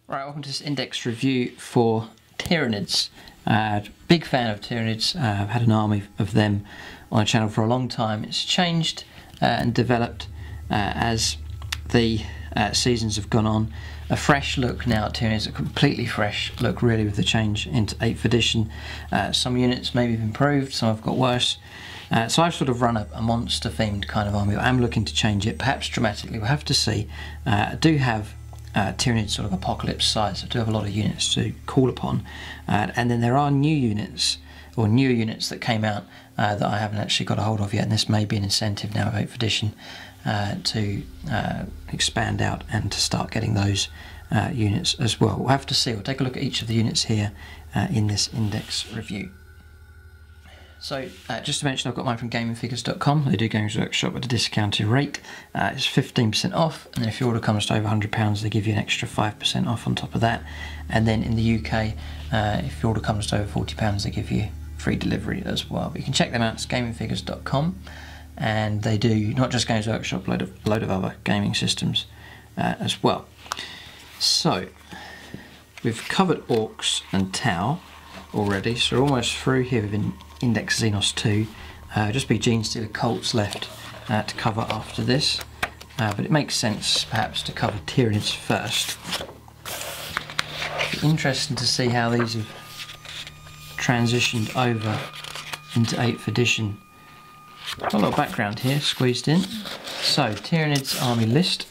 Right, welcome to this index review for Tyranids. Big fan of Tyranids. I've had an army of them on the channel for a long time. It's changed and developed as the seasons have gone on. A fresh look now at Tyranids, a completely fresh look really with the change into 8th edition. Some units maybe have improved, some have got worse. So I've sort of run a monster themed kind of army. I'm looking to change it, perhaps dramatically, we'll have to see. I do have Tyranid sort of apocalypse size. I do have a lot of units to call upon, and then there are new units or newer units that came out that I haven't actually got a hold of yet, and this may be an incentive now of 8th edition to expand out and to start getting those units as well. We'll have to see. We'll take a look at each of the units here in this index review. So just to mention, I've got mine from gamingfigures.com. They do Games Workshop at a discounted rate. It's 15% off, and then if your order comes to over £100 they give you an extra 5% off on top of that. And then in the UK, if your order comes to over £40 they give you free delivery as well. But you can check them out, it's gamingfigures.com, and they do not just Games Workshop, a load of other gaming systems as well. So we've covered Orcs and Tau already, so we're almost through here with Index Xenos 2. Just be Genestealer Cults left to cover after this, but it makes sense perhaps to cover Tyranids first. Interesting to see how these have transitioned over into 8th edition. Got a lot of background here squeezed in. So Tyranids army list.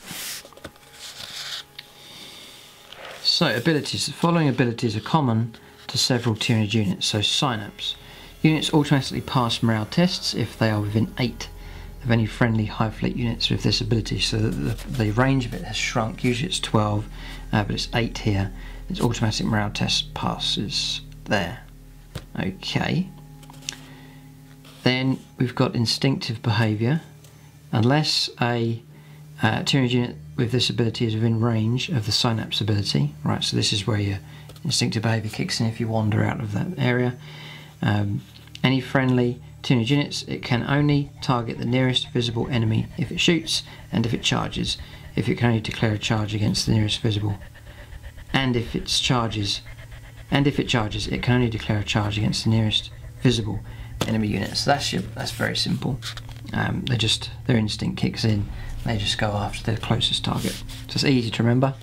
So abilities. The following abilities are common to several Tyranid units. So Synapse. Units automatically pass morale tests if they are within 8 of any friendly Hive Fleet units with this ability. So the range of it has shrunk. Usually it's 12, but it's 8 here. Its automatic morale test passes there. Okay. Then we've got instinctive behaviour. Unless a Tyranid unit with this ability is within range of the Synapse ability. Right, so this is where your instinctive behaviour kicks in if you wander out of that area. Any friendly Tyranid units, it can only target the nearest visible enemy if it shoots and if it charges. If it can only declare a charge against the nearest visible, and if it charges, it can only declare a charge against the nearest visible enemy units. So that's very simple. Their instinct kicks in. They just go after their closest target. So it's easy to remember.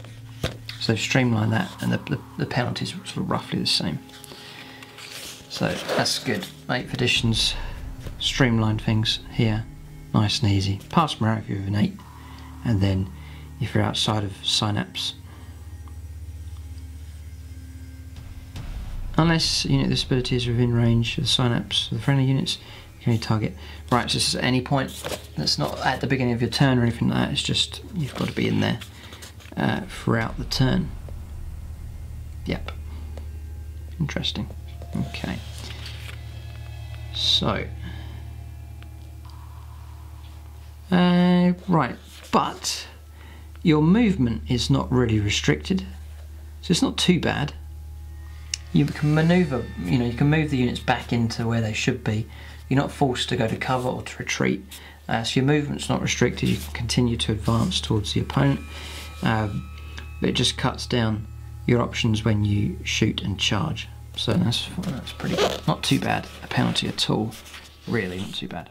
So they've streamlined that, and the penalties are sort of roughly the same. So that's good. 8th edition's streamlined things here, nice and easy. Pass morale if you're within 8, and then if you're outside of Synapse, unless unit this ability is within range of the Synapse of the friendly units, you can only target. Right, so this is at any point. That's not at the beginning of your turn or anything like that. It's just you've got to be in there throughout the turn. Yep. Interesting. Okay. So. Right, but your movement is not really restricted, so it's not too bad. You can manoeuvre, you can move the units back into where they should be. You're not forced to go to cover or to retreat. So your movement's not restricted. You can continue to advance towards the opponent, but it just cuts down your options when you shoot and charge. So that's pretty good. Not too bad a penalty at all. Really not too bad.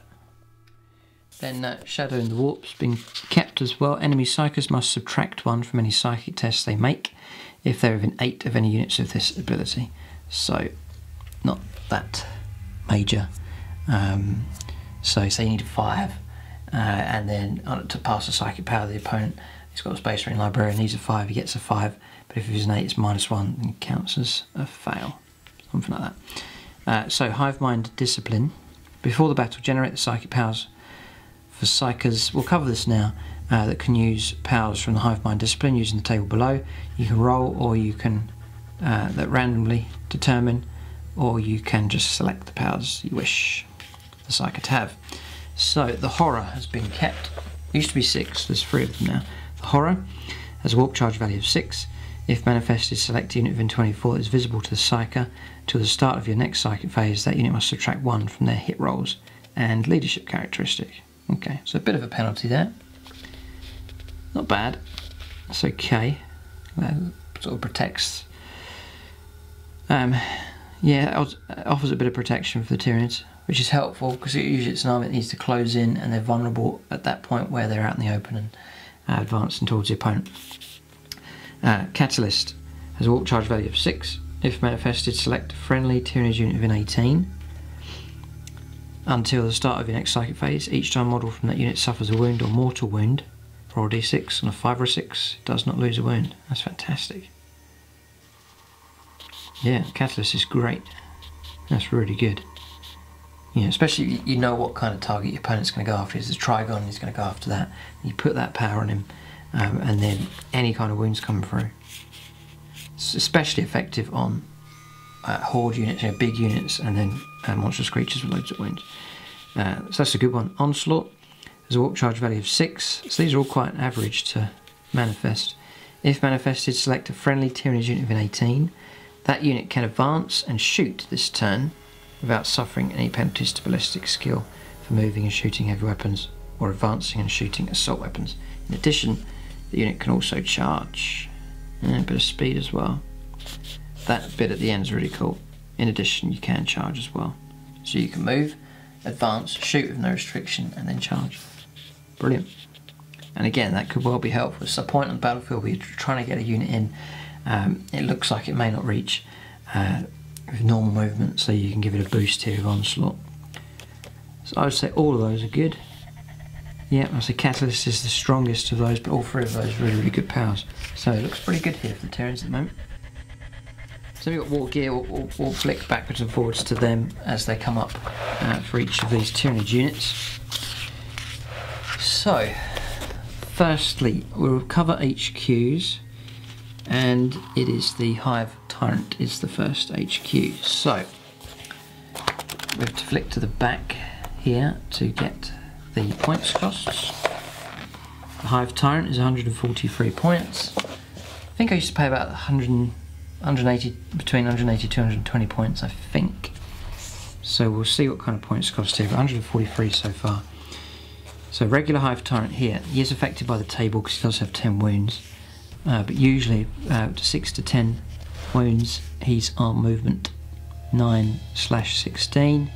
Then Shadow in the Warp's been kept as well. Enemy Psychers must subtract 1 from any psychic tests they make if they're within 8 of any units of this ability. So not that major. So say you need a 5, and then to pass the psychic power of the opponent, he's got a Space Marine Librarian, needs a 5, he gets a 5, but if he's an 8 it's -1 and it counts as a fail. Something like that. So Hive Mind Discipline. Before the battle, generate the psychic powers for Psychers. We'll cover this now. That can use powers from the Hive Mind Discipline using the table below. You can roll, or you can that randomly determine, or you can just select the powers you wish the Psyker to have. So the Horror has been kept. It used to be 6, there's 3 of them now. The Horror has a warp charge value of 6. If manifested, select a unit within 24 that is visible to the Psyker. Till the start of your next psychic phase, that unit must subtract 1 from their hit rolls and leadership characteristic. Okay, so a bit of a penalty there. Not bad. That's okay. sort of protects. Yeah, it offers a bit of protection for the Tyranids, which is helpful because usually it's an army that needs to close in and they're vulnerable at that point where they're out in the open and advancing towards the opponent. Catalyst has a warp charge value of 6. If manifested, select a friendly Tyranid unit within 18. Until the start of your next psychic phase, each time a model from that unit suffers a wound or mortal wound, roll a d6. On a 5 or a 6, it does not lose a wound. That's fantastic. Yeah, Catalyst is great. That's really good. You know, especially if you know what kind of target your opponent's going to go after. If it's a Tervigon, he's going to go after that. You put that power on him, and then any kind of wounds coming through. It's especially effective on horde units, you know, big units, and then monstrous creatures with loads of wounds. So that's a good one. Onslaught has a warp charge value of 6. So these are all quite average to manifest. If manifested, select a friendly Tyranid unit within 18. That unit can advance and shoot this turn without suffering any penalties to ballistic skill for moving and shooting heavy weapons or advancing and shooting assault weapons. In addition, the unit can also charge. And a bit of speed as well. That bit at the end is really cool. In addition, you can charge as well. So you can move, advance, shoot with no restriction, and then charge. Brilliant. And again, that could well be helpful. It's a point on the battlefield where you're trying to get a unit in. It looks like it may not reach with normal movement, so you can give it a boost here with Onslaught. So I would say all of those are good. Yeah, I'd say Catalyst is the strongest of those, but all three of those are really, really good powers. So it looks pretty good here for the Tyranids at the moment. So we've got war gear, we'll flick backwards and forwards to them as they come up for each of these Tyranid units. So, firstly, we'll cover HQs, and it is the Hive Tyrant is the first HQ. So, we have to flick to the back here to get the points costs. The Hive Tyrant is 143 points. I think I used to pay about 180, between 180 to 220 points, I think. So we'll see what kind of points cost here, but 143 so far. So regular Hive Tyrant here, he is affected by the table because he does have 10 wounds, but usually to 6 to 10 wounds, he's arm movement 9/16,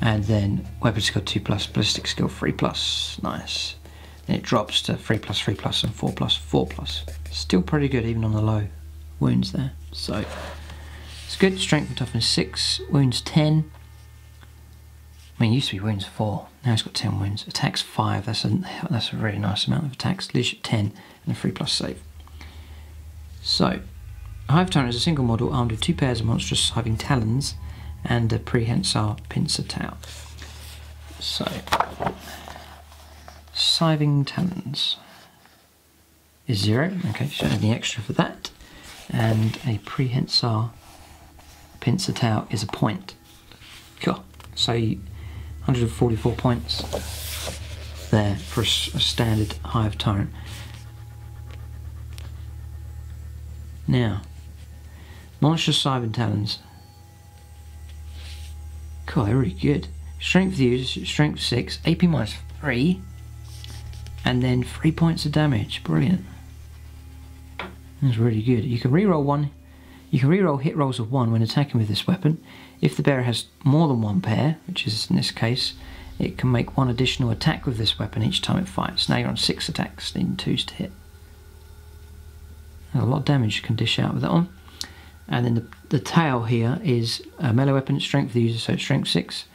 and then weapon skill 2+, ballistic skill 3+, nice. Then it drops to 3+, 3+, and 4+, 4+. Still pretty good even on the low wounds there. So it's good. Strength and toughness 6, wounds 10. I mean, it used to be wounds 4. Now it's got 10 wounds. Attacks 5. That's a really nice amount of attacks. Leadership 10 and a 3+ save. So Hive Tyrant is a single model armed with 2 pairs of monstrous hiving talons and a prehensile pincer tail. So hiving talons is 0. Okay, so don't have any extra for that. And a prehensile pincer tail is a point. Cool. So 144 points there for a standard Hive Tyrant. Now, monstrous hiving talons. Cool, they're really good. Strength of the user, strength 6, AP -3, and then 3 points of damage. Brilliant. That's really good. You can reroll one. You can reroll hit rolls of 1 when attacking with this weapon. If the bearer has more than 1 pair, which is in this case, it can make 1 additional attack with this weapon each time it fights. Now you're on 6 attacks, needing 2s to hit. A lot of damage you can dish out with that one. And then the tail here is a melee weapon, strength of the user, so it's strength 6,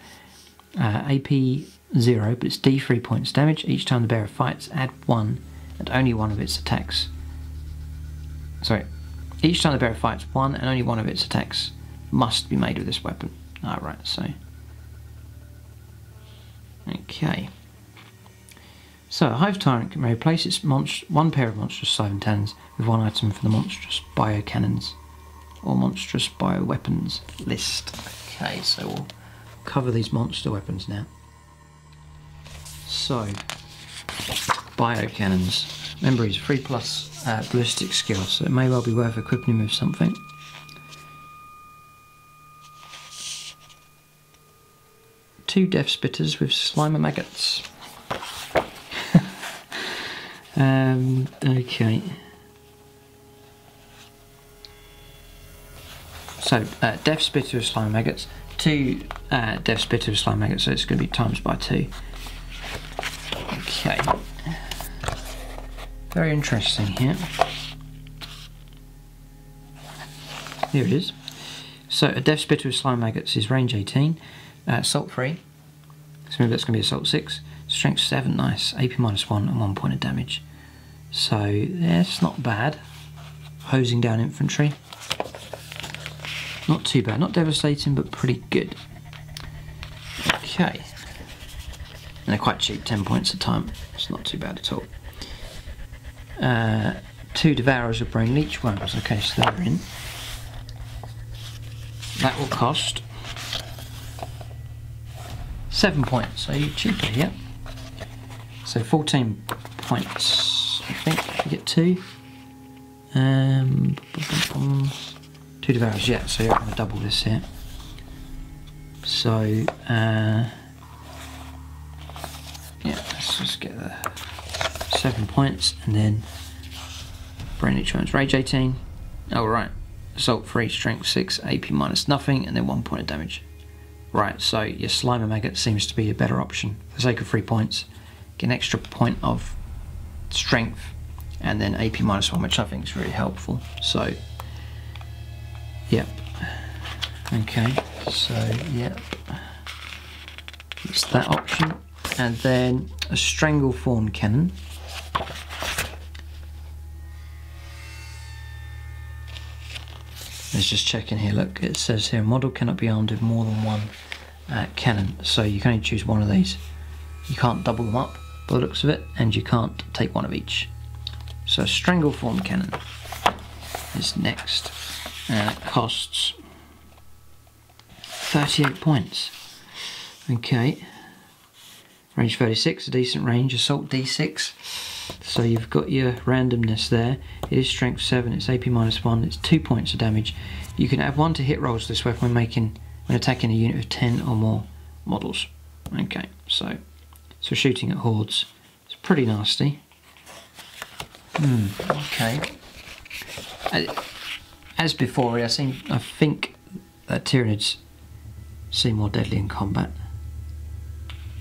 AP 0, but it's D3 points damage. Each time the bearer fights, add 1 and only 1 of its attacks. Sorry, each time the bearer fights, 1 and only 1 of its attacks must be made with this weapon. Alright, so. Okay. So, a Hive Tyrant may replace its 1 pair of monstrous hiving talons with 1 item from the monstrous biocannons or monstrous bioweapons list. Okay, so we'll cover these monster weapons now. So, biocannons. Remember, he's 3+ ballistic skill, so it may well be worth equipping him with something. Two Death Spitters with Slimer Maggots. Okay. So Death Spitter of Slime Maggots, 2 Death Spitter of Slime Maggots, so it's going to be times by 2. Okay. Very interesting here. Here it is. So a Death Spitter of Slime Maggots is range 18, assault 3. So maybe that's going to be assault 6. Strength 7, nice. AP -1 and 1 point of damage. So that's not bad. Hosing down infantry. Not too bad. Not devastating, but pretty good. Okay. And they're quite cheap, 10 points a time. It's not too bad at all. 2 Devourers of Brain Leech Worms. Okay, so they're in. That will cost 7 points. So you're cheaper, yeah. So 14 points, I think. You get 2. 2 Devourers, yeah. So you're going to double this here. So yeah, let's just get the 7 points, and then Brain Leech Worms, Rage 18. Oh right. Assault 3, Strength 6, AP -0, and then 1 point of damage. Right, so your Slimer Maggot seems to be a better option. For the sake of 3 points, get an extra point of Strength, and then AP -1, which I think is really helpful. So, yep. Okay, so, yep. It's that option. And then a Stranglethorn Cannon. Let's just check in here. Look, it says here, model cannot be armed with more than 1 cannon, so you can only choose 1 of these. You can't double them up by the looks of it, and you can't take 1 of each. So Stranglethorn Cannon is next, and it costs 38 points. Okay, range 36, a decent range. Assault D6. So you've got your randomness there. It is strength 7, it's AP -1, it's 2 points of damage. You can add 1 to hit rolls to this weapon when attacking a unit of 10 or more models. Okay, so shooting at hordes. It's pretty nasty. Okay. As before, I think that Tyranids seem more deadly in combat.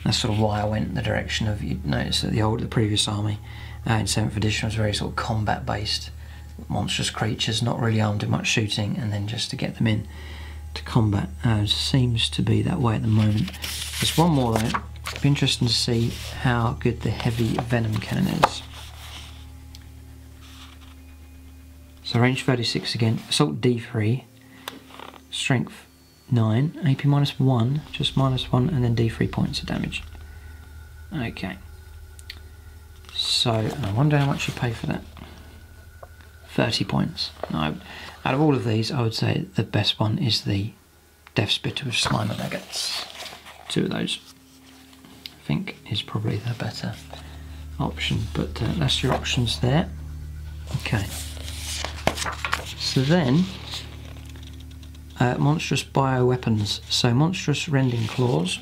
That's sort of why I went in the direction of, you notice that the previous army in 7th edition was very sort of combat based. Monstrous creatures, not really armed with much shooting, and then just to get them in to combat. Seems to be that way at the moment. There's one more though. It'd be interesting to see how good the heavy venom cannon is. So range 36 again, assault D3, strength 9, AP -1, just -1, and then D3 points of damage. Okay. So, I wonder how much you pay for that. 30 points. Now, out of all of these, I would say the best one is the Death Spitter of Slimer Maggots. 2 of those, I think, is probably the better option, but that's your options there. Okay. So then, monstrous bioweapons. So monstrous rending claws.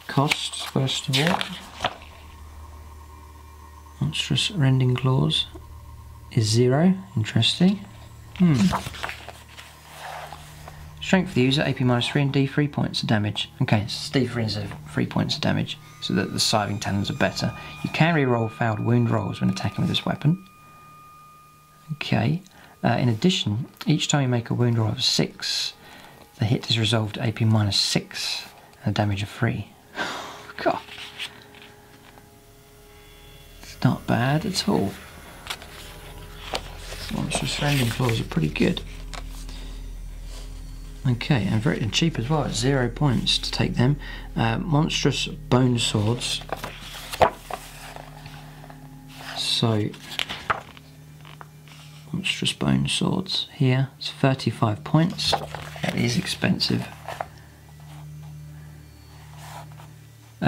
Costs, first of all. Monstrous rending claws is 0. Interesting. Strength for the user, AP -3 and D3 points of damage. Okay, so D3 is 3 points of damage, so that the scything talons are better. You can re-roll failed wound rolls when attacking with this weapon. Okay. In addition, each time you make a wound roll of 6, the hit is resolved to AP -6 and a damage of 3. God. It's not bad at all. Monstrous rending claws are pretty good. Okay, and very cheap as well, at 0 points to take them. Monstrous bone swords. So, monstrous bone swords here. It's 35 points. That is expensive.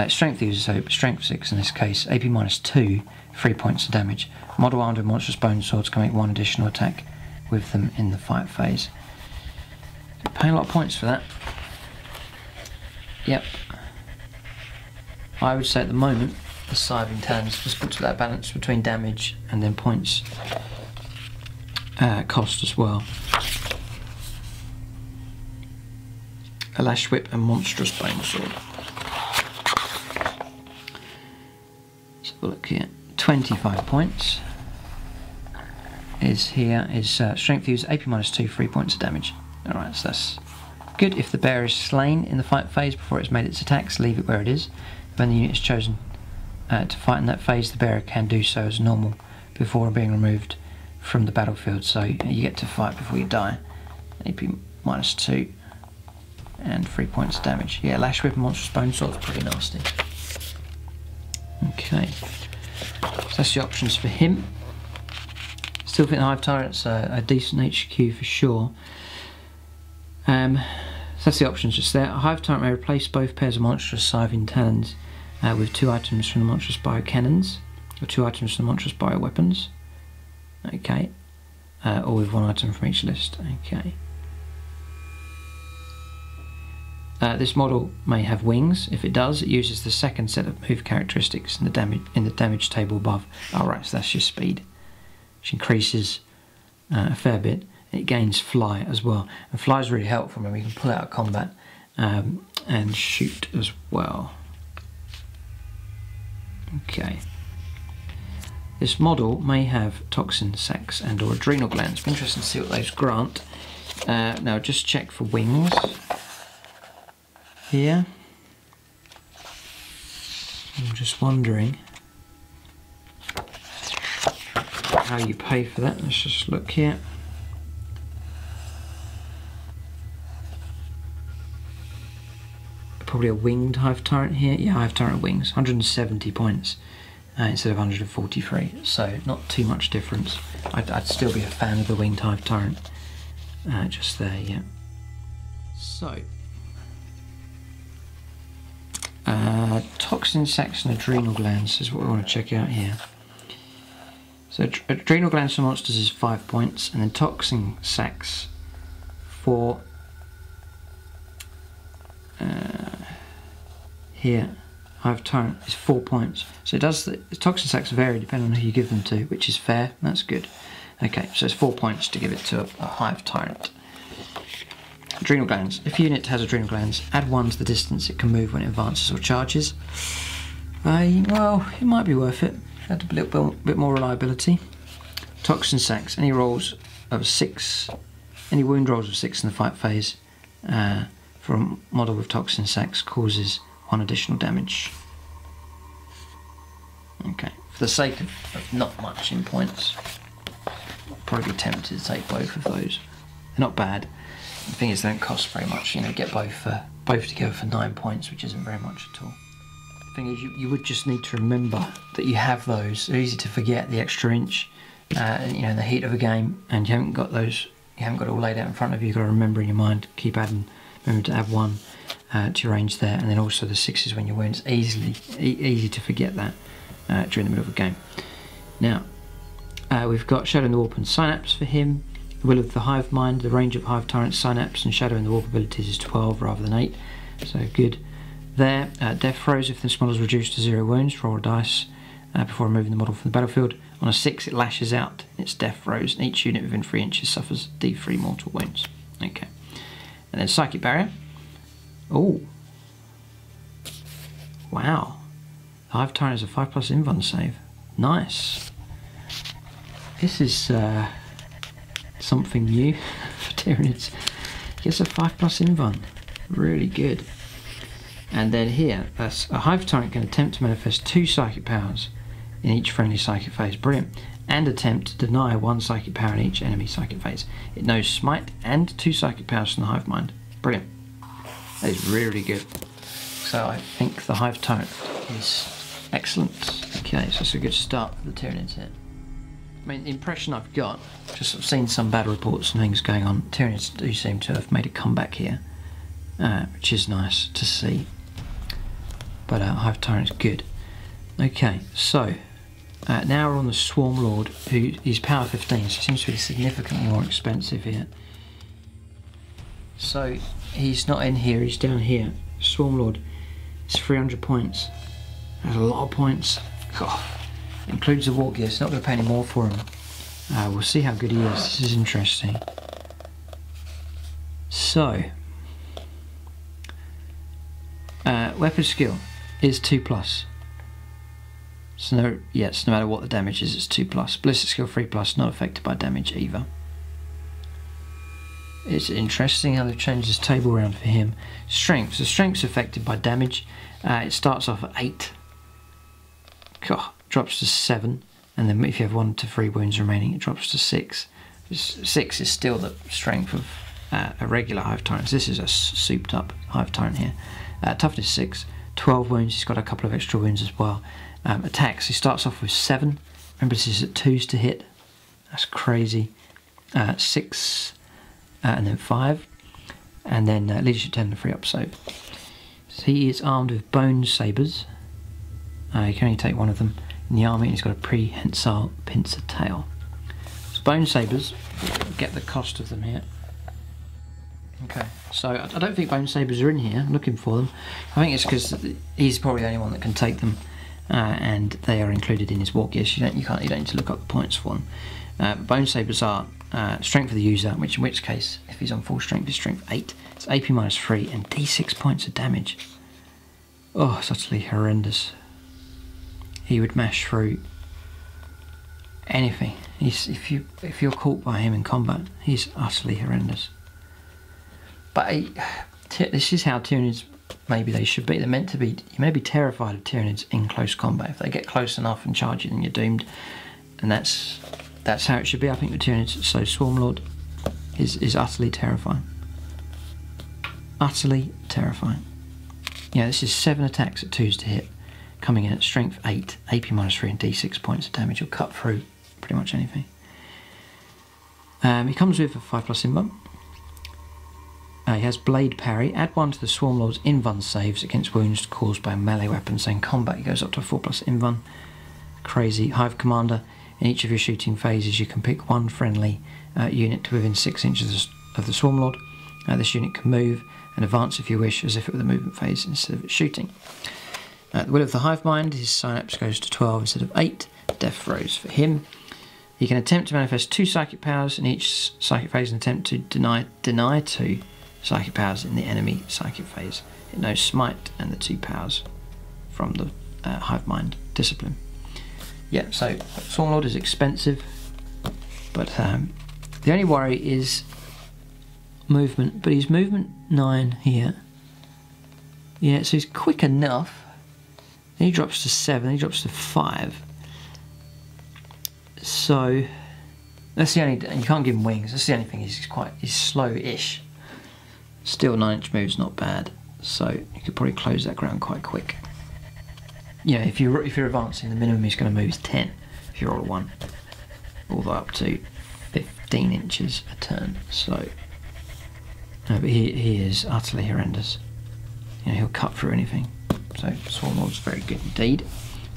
Strength user, so strength 6 in this case. AP -2, 3 points of damage. Model armed with monstrous bone swords can make 1 additional attack with them in the fight phase. Paying a lot of points for that. Yep. I would say at the moment the scything talons just puts that balance between damage and then points cost as well. A lash whip and monstrous bone sword. Let's have a look here. 25 points. Is strength use, AP -2, 3 points of damage. Alright, so that's good. If the bear is slain in the fight phase before it's made its attacks, leave it where it is. When the unit is chosen to fight in that phase, the bearer can do so as normal before being removed from the battlefield. So you get to fight before you die. AP -2 and 3 points of damage. Yeah, lash whip and monstrous bone sword is pretty nasty. Okay, so that's the options for him. Still think the Hive Tyrant's a decent HQ for sure. So that's the options just there. A Hive Tyrant may replace both pairs of monstrous scything talons with 2 items from the monstrous bio cannons, or 2 items from the monstrous bio weapons. Okay, or with 1 item from each list. Okay. This model may have wings. If it does, it uses the second set of move characteristics in the damage table above. Alright, so that's your speed, which increases a fair bit. It gains fly as well, and fly is really helpful when we can pull out of combat and shoot as well. Okay. This model may have toxin sacs and or adrenal glands. It'll be interesting to see what those grant. Now just check for wings here. I'm just wondering how you pay for that. Let's just look here. Probably a winged Hive Tyrant here. Yeah, Hive Tyrant wings, 170 points instead of 143, so not too much difference. I'd still be a fan of the winged Hive Tyrant. Just there, yeah. So, toxin sacs and adrenal glands is what we want to check out here. So adrenal glands for monsters is 5 points, and then toxin sacs for here, Hive Tyrant is 4 points. So it does the toxin sacs vary depending on who you give them to, which is fair. That's good. Okay, so it's 4 points to give it to a Hive Tyrant. Adrenal glands. If a unit has adrenal glands, add 1 to the distance it can move when it advances or charges. Well, it might be worth it. Add a little bit more reliability. Toxin sacs. Any rolls of 6, any wound rolls of 6 in the fight phase for a model with toxin sacs causes 1 additional damage. Okay, for the sake of not much in points, I'll probably be tempted to take both of those. They're not bad. The thing is, they don't cost very much. You know, get both together for 9 points, which isn't very much at all. The thing is, you would just need to remember that you have those. They're easy to forget, the extra inch, you know, in the heat of a game, and you haven't got those. You haven't got it all laid out in front of you. You've got to remember in your mind. Keep adding. Remember to add 1 to your range there, and then also the 6s when you win. It's easy to forget that during the middle of a game. Now, we've got Shadow in the Warp and Synapse for him. The Will of the Hive Mind. The range of Hive Tyrant Synapse and Shadow in the Warp abilities is 12 rather than 8, so good there. Death throws. If this model is reduced to 0 wounds, roll a dice before removing the model from the battlefield. On a 6, it lashes out its death throws, and each unit within 3 inches suffers D3 mortal wounds. Okay. And then Psychic Barrier. Oh. Wow. The Hive Tyrant has a 5+ invuln save. Nice. This is something new for Tyranids. Gets a 5+ invuln. Really good. And then here, that's a Hive Tyrant can attempt to manifest 2 psychic powers in each friendly psychic phase. Brilliant. And attempt to deny 1 psychic power in each enemy psychic phase. It knows Smite and 2 psychic powers from the Hive Mind. Brilliant. That is really good. So I think the Hive Tyrant is excellent. Okay, so that's a good start for the Tyranids here. I mean, the impression I've got, just sort of seen some bad reports and things going on, Tyranids do seem to have made a comeback here, which is nice to see. But Hive Tyrant's good. Okay, so now we're on the Swarm Lord, who is power 15, so seems to be significantly more expensive here. So he's not in here, he's down here. Swarm Lord is 300 points. That's a lot of points. God. Includes the war gear, so not going to pay any more for him. We'll see how good he is. This is interesting. So, weapon skill is 2+. So no matter what the damage is, it's 2+. Ballistic skill 3+, not affected by damage either. It's interesting how they've changed this table around for him. Strength. So strength's affected by damage. It starts off at 8. Drops to 7. And then if you have 1 to 3 wounds remaining, it drops to 6. 6 is still the strength of a regular Hive Tyrant. So this is a souped up Hive Tyrant here. Toughness 6. 12 wounds. He's got a couple of extra wounds as well. Attacks. He starts off with 7. Remember, this is at 2s to hit. That's crazy. 6. And then 5, and then leadership 10 and 3 up save. So he is armed with bone sabres. You can only take one of them in the army, and he's got a prehensile pincer tail. So bone sabres, get the cost of them here. Okay, so I don't think bone sabres are in here. I'm looking for them. I think it's because he's probably the only one that can take them, and they are included in his war gear. So you don't need to look up the points for them. Bone sabres are strength of the user, in which case, if he's on full strength, is strength 8. It's AP -3 and D6 points of damage. Oh, it's utterly horrendous. He would mash through anything. If you're caught by him in combat, he's utterly horrendous. But this is how Tyranids maybe they should be. They're meant to be. You may be terrified of Tyranids in close combat. If they get close enough and charge you, then you're doomed. And that's how it should be, I think, with Tyranids. So Swarmlord is utterly terrifying. Utterly terrifying. Yeah, this is 7 attacks at 2s to hit, coming in at strength 8, AP -3 and D6 points of damage. He'll cut through pretty much anything. He comes with a 5+ invuln. He has blade parry. Add 1 to the Swarmlord's invuln saves against wounds caused by melee weapons. So in combat he goes up to a 4+ invuln. Crazy. Hive Commander. In each of your shooting phases, you can pick one friendly unit to within 6 inches of the Swarmlord. This unit can move and advance if you wish, as if it were the movement phase instead of its shooting. The Will of the Hive Mind, his synapse goes to 12 instead of 8. Death throws for him. He can attempt to manifest 2 psychic powers in each psychic phase and attempt to deny 2 psychic powers in the enemy psychic phase. It knows Smite and the 2 powers from the Hive Mind discipline. Yeah, so Swarmlord is expensive, but the only worry is movement. But he's movement 9 here. Yeah, so he's quick enough. Then he drops to 7. Then he drops to 5. So that's the only. And you can't give him wings. That's the only thing. He's slow-ish. Still, 9-inch move's not bad. So you could probably close that ground quite quick. Yeah, if you're advancing, the minimum he's going to move is 10 if you roll a 1, all the way up to 15 inches a turn. So, no, but he is utterly horrendous. You know, he'll cut through anything. So Swarmlord's very good indeed.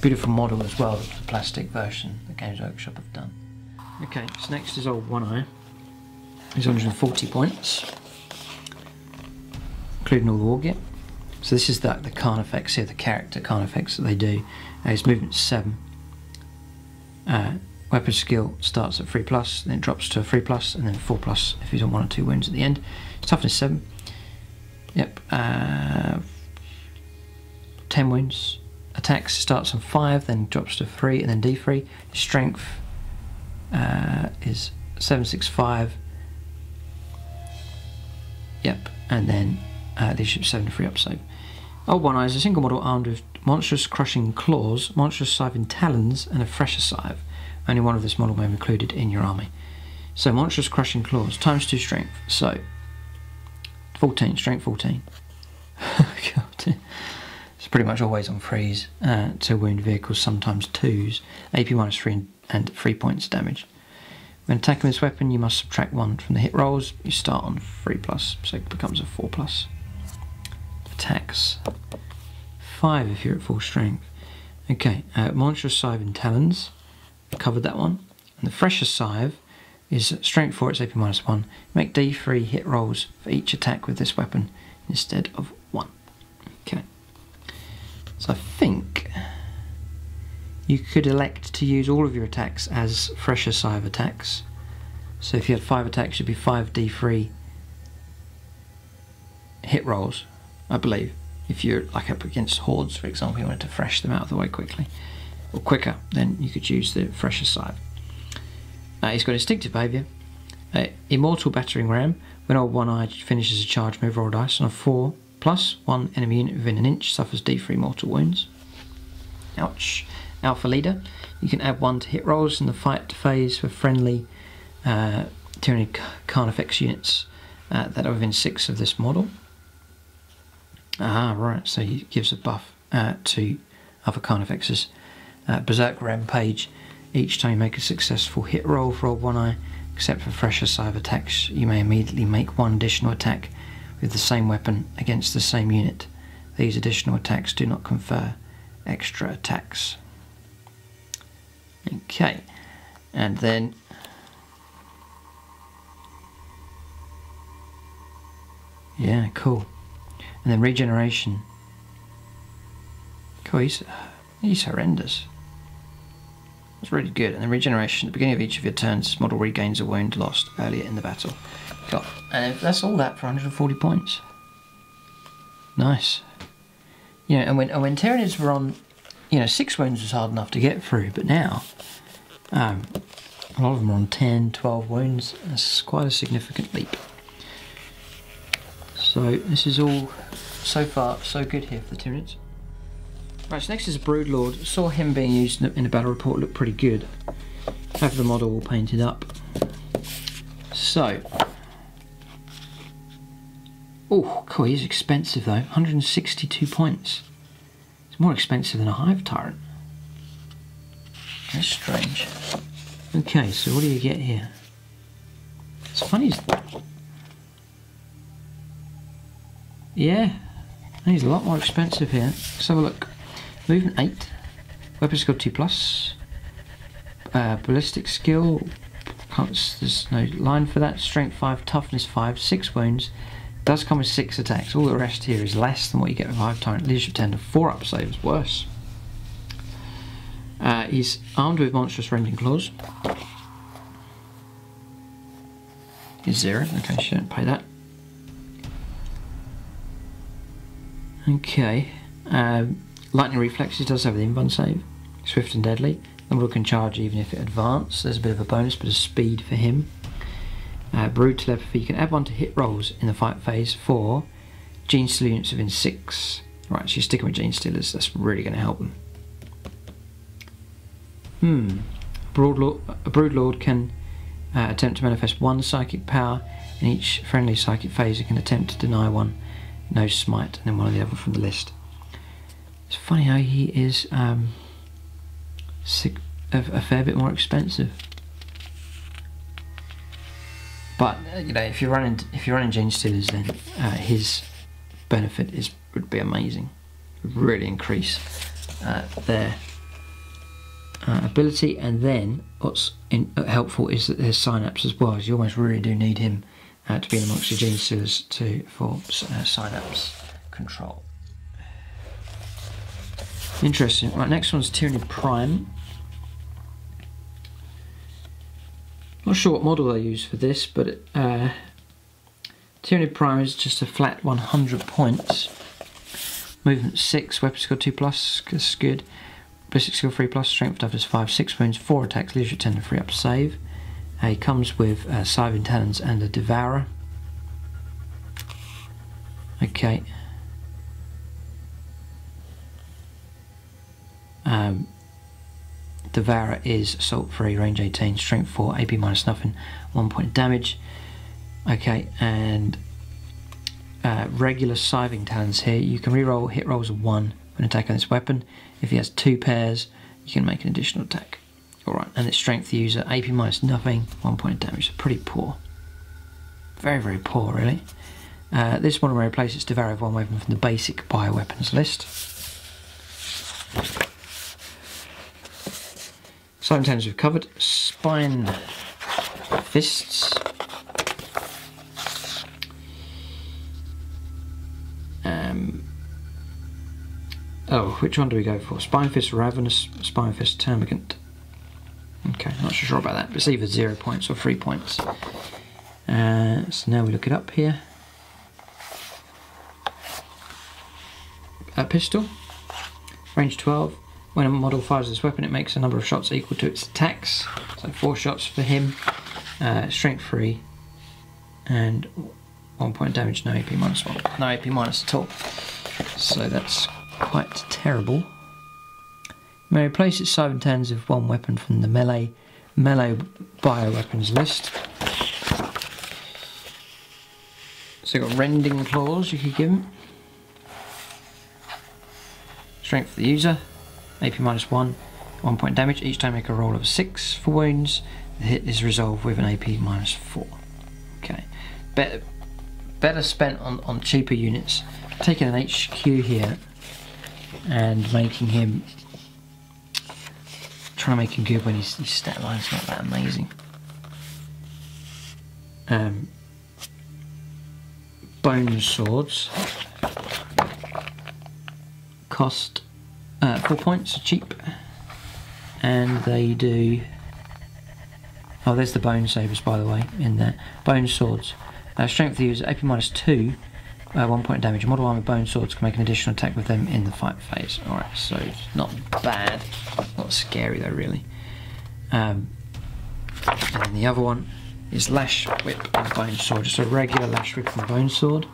Beautiful model as well, the plastic version the Games Workshop have done. Okay, so next is old One Eye. He's 140 points, including all the war gear. So this is the Carnifex here, the character Carnifex that they do. His movement 7. Weapon skill starts at 3+, then it drops to a 3+, and then 4+ if he's on 1 or 2 wounds at the end. Toughness 7. Yep. 10 wounds. Attacks starts on 5, then drops to 3, and then D3. His strength is 765. Yep, and then leadership 7 free up save. Old One Eye is a single model armed with monstrous crushing claws, monstrous scything talons, and a fresher scythe. Only one of this model may be included in your army. So monstrous crushing claws times 2 strength. So 14 strength 14. God. It's pretty much always on 3s to wound vehicles, sometimes 2s. AP -3 and 3 points damage. When attacking this weapon, you must subtract 1 from the hit rolls. You start on 3+, so it becomes a 4+. Attacks 5 if you're at full strength. Okay, monstrous scythe and talons. We've covered that one. And the fresher scythe is strength 4, it's AP -1. Make D3 hit rolls for each attack with this weapon instead of 1. Okay. So I think You could elect to use all of your attacks as fresher scythe attacks. So if you had 5 attacks, it'd be 5 D3 hit rolls, I believe. If you're like up against hordes, for example, you wanted to fresh them out of the way quickly, or quicker, then you could use the fresher scythe. He's got instinctive behaviour, immortal battering ram. When old one-eyed finishes a charge move, roll dice on a 4+, 1 enemy unit within an inch suffers D3 mortal wounds. Ouch. Alpha leader. You can add 1 to hit rolls in the fight phase for friendly Tyranid Carnifex units that are within 6 of this model. Ah, right, so he gives a buff to other Carnifexes. Berserk Rampage. Each time you make a successful hit roll for old one-eye, except for fresher scythe attacks, you may immediately make 1 additional attack with the same weapon against the same unit. These additional attacks do not confer extra attacks. Okay, and then yeah, cool. And then regeneration. Cool, he's horrendous. That's really good. And then regeneration. At the beginning of each of your turns, this model regains a wound lost earlier in the battle. Cool. And that's all that for 140 points. Nice. You know, and when Tyranids were on, you know, 6 wounds was hard enough to get through, but now a lot of them are on 10, 12 wounds. That's quite a significant leap. So this is all, so far, so good here for the Tyranids. Right, so next is a Broodlord. Saw him being used in the battle report, looked pretty good. Have the model all painted up. So, oh, cool, he's expensive though, 162 points. It's more expensive than a Hive Tyrant. That's strange. Okay, so what do you get here? It's funny. Yeah, he's a lot more expensive here. Let's have a look. Movement 8, weapon skill 2+, ballistic skill, there's no line for that, strength 5, toughness 5, 6 wounds, does come with 6 attacks. All the rest here is less than what you get with Hive Tyrant. Leadership 10 to 4 up saves, worse. He's armed with monstrous rending claws. He's 0, okay, shouldn't pay that. Okay, lightning reflexes does have the invuln save, swift and deadly. The model can charge even if it advances. There's a bit of a bonus, bit of speed for him. Brood telepathy, you can add 1 to hit rolls in the fight phase for Genestealer units within 6. Right, so you're sticking with Genestealers, that's really going to help them. A Broodlord can attempt to manifest 1 psychic power in each friendly psychic phase. It can attempt to deny 1. No smite, and then 1 of the other from the list. It's funny how he is a fair bit more expensive. But you know, if you're running Genestealers, then his benefit would be amazing. It would really increase their ability. And then what's helpful is that there's synapse as well. You almost really do need him to be amongst the Genestealers for synapse control. Interesting. Right, next one's Tyranid Prime. Not sure what model they use for this, but Tyranid Prime is just a flat 100 points. Movement 6, weapon skill 2+, that's good. Ballistic skill 3+, strength toughness 5, 6 wounds, 4 attacks, leadership 10 and 3 up save. He comes with Scything Talons and a Devourer. Okay. Devourer is assault 3, range 18, strength 4, AP minus nothing, 1 point damage. Okay, and regular Scything Talons here. You can reroll hit rolls of 1 when attacking this weapon. If he has 2 pairs, you can make an additional attack. Alright, and it's strength user, AP minus nothing, 1 point damage. So pretty poor. Very, very poor, really. This one may replace its Devourer of 1 weapon from the basic bioweapons list. Scything Talons we've covered. Spine Fists. Oh, which one do we go for? Spinefist Ravenous, Spinefist Termagant. Okay, not sure about that, but it's either 0 points or 3 points. So now we look it up here. Pistol, range 12. When a model fires this weapon, it makes a number of shots equal to its attacks. So 4 shots for him. Strength 3, and 1 point damage. No AP minus 1. No AP minus at all. So that's quite terrible. You may replace its 7 turns of 1 weapon from the melee bioweapons list. So you've got rending claws you could give him. Strength for the user, AP minus 1, 1 point damage. Each time make a roll of 6 for wounds. The hit is resolved with an AP minus 4. Okay, better spent on cheaper units. Taking an HQ here and making him, trying to make him good when his stat line's not that amazing. Bone swords cost 4 points, are cheap, and they do. Oh, there's the bone sabers, by the way, in there. Bone swords. Strength of the user, AP minus 2, 1 point damage. Model armor bone swords can make an additional attack with them in the fight phase. Alright, so it's not bad. Not scary though, really. And then the other one is Lash Whip and Bone Sword. Just a regular Lash Whip and Bone Sword.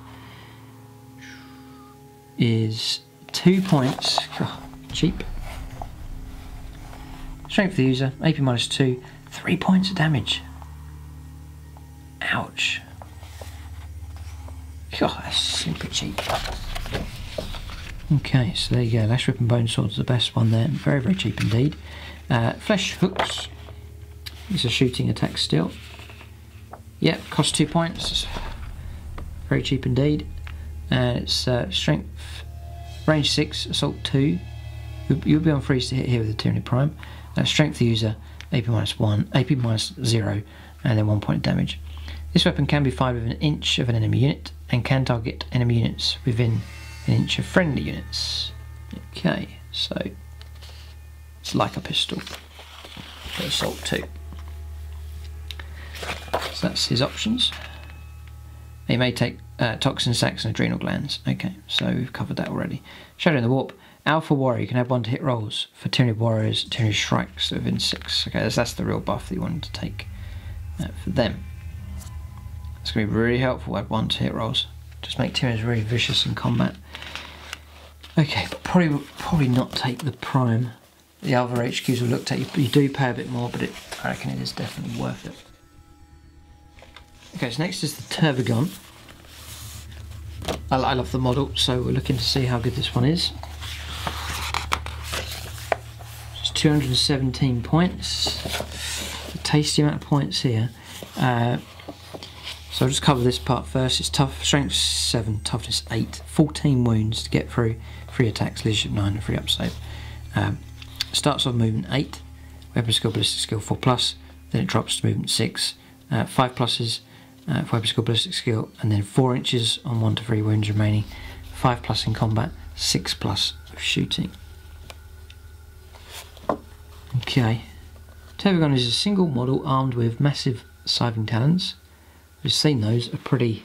Is 2 points. Oh, cheap. Strength of the user, AP minus 2, 3 points of damage. Ouch. God, that's super cheap. Okay, so there you go. Lash Whip and Bone Sword's the best one there. Very, very cheap indeed. Flesh Hooks. It's a shooting attack still. Yep, costs 2 points. Very cheap indeed. It's strength, range 6, assault 2. You'll be on freeze to hit here with the Tyranid Prime. Strength the user, AP minus 1, AP minus 0, and then 1 point damage. This weapon can be fired within an inch of an enemy unit and can target enemy units within an inch of friendly units. Okay, so it's like a pistol, but assault 2. So that's his options. He may take toxin sacs and adrenal glands. Okay, so we've covered that already. Shadow in the Warp. Alpha Warrior, you can have 1 to hit rolls for Tyranid Warriors, Tyranid Strikes within 6. Okay, that's the real buff that you wanted to take for them. It's going to be really helpful to have 1 to hit rolls. Just make Tyranids really vicious in combat. Okay, but probably not take the Prime. The other HQs we looked at, you do pay a bit more, but I reckon it is definitely worth it. Okay, so next is the Tervigon. I love the model, so we're looking to see how good this one is. It's 217 points. A tasty amount of points here. So I'll just cover this part first. It's tough, strength 7, toughness 8, 14 wounds to get through, 3 attacks, leadership 9, and 3 up save. Starts off movement 8, weapon skill, ballistic skill 4+, then it drops to movement 6, 5 pluses for weapon skill, ballistic skill, and then 4 inches on 1 to 3 wounds remaining, 5+ in combat, 6+ of shooting. Okay, Tervigon is a single model armed with massive scything talons. We've seen those are pretty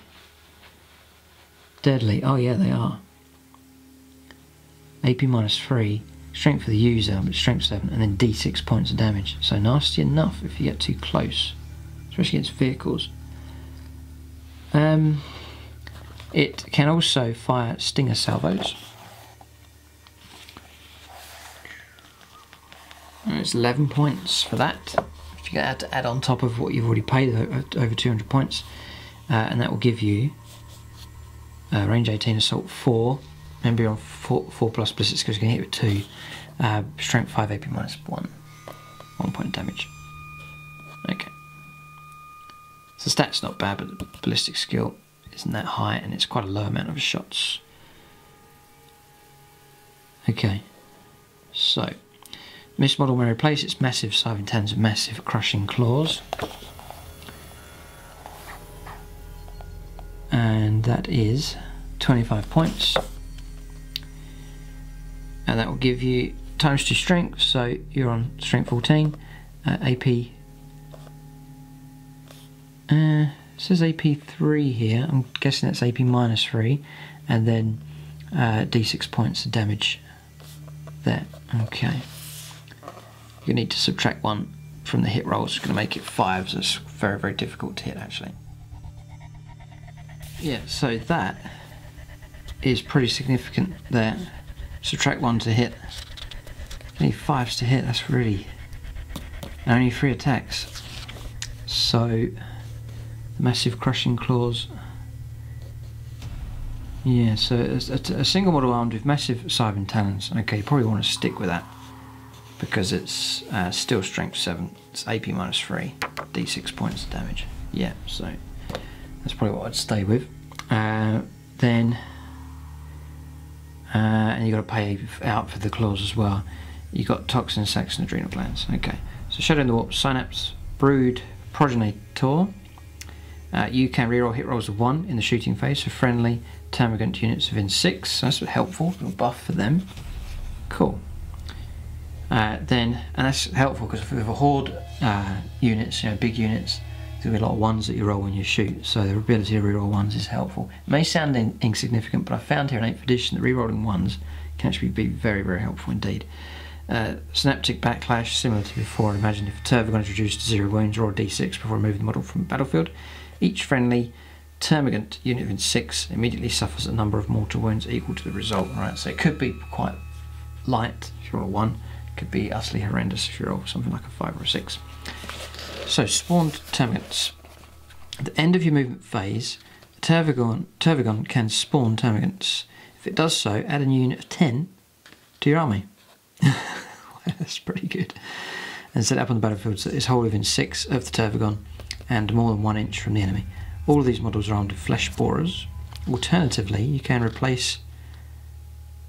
deadly. Oh yeah, they are. AP minus 3, strength for the user, but strength 7, and then D6 points of damage. So nasty enough if you get too close, especially against vehicles. It can also fire stinger salvos. It's 11 points for that. If you had to add on top of what you've already paid, over 200 points, and that will give you range 18, assault 4. Remember you're on 4+ ballistic skills, you can hit with 2. Strength 5, AP minus 1. 1 point damage. Okay. So stat's not bad, but the ballistic skill isn't that high, and it's quite a low amount of shots. Okay. So this model may replace its massive scything talons with massive crushing claws. And that is 25 points. and that will give you ×2 strength, so you're on strength 14. AP it says AP 3 here, I'm guessing that's AP -3, and then D6 points of damage there. Okay, you need to subtract 1 from the hit rolls. It's going to make it 5, so it's very, very difficult to hit actually. Yeah, so that is pretty significant there. Subtract 1 to hit. Only 5s to hit, that's really only 3 attacks. So massive crushing claws. Yeah, so a single model armed with massive Scythe talons. Okay, you probably want to stick with that because it's still strength 7. It's AP -3, D6 points of damage. Yeah, so that's probably what I'd stay with. Then and you got to pay out for the claws as well. You got toxin, sacs, and adrenal glands. Okay, so Shadow in the Warp, Synapse, Brood, Progenitor. You can reroll hit rolls of 1 in the shooting phase for friendly termagant units within 6. So that's helpful, a little buff for them. Cool. And that's helpful because with a horde units, you know, big units, there's going to be a lot of 1s that you roll when you shoot. So the ability to reroll 1s is helpful. It may sound insignificant, but I found here in 8th edition that rerolling 1s can actually be very, very helpful indeed. Synaptic Backlash, similar to before. Imagine if Tervigon is reduced to 0 wounds, roll a d6 before removing the model from the battlefield. Each friendly termagant unit within 6 immediately suffers a number of mortal wounds equal to the result. Right, so it could be quite light if you roll a 1. It could be utterly horrendous if you roll something like a 5 or a 6. So spawned termagants. At the end of your movement phase, Tervigon can spawn termagants. If it does so, add a new unit of 10 to your army. That's pretty good. And set it up on the battlefield so that it's wholly within 6 of the Tervigon and more than 1 inch from the enemy. All of these models are armed with flesh borers. Alternatively, you can replace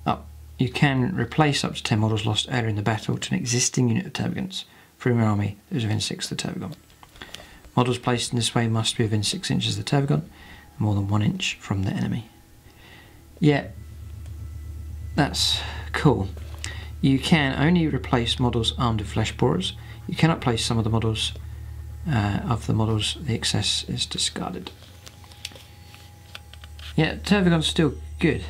up to 10 models lost earlier in the battle to an existing unit of Tervigons from your army that is within 6 of the Tervigon. Models placed in this way must be within 6 inches of the Tervigon and more than 1 inch from the enemy. Yeah, that's cool. You can only replace models armed with flesh borers. You cannot place some of the models the excess is discarded. Yeah, Tervigon's still good.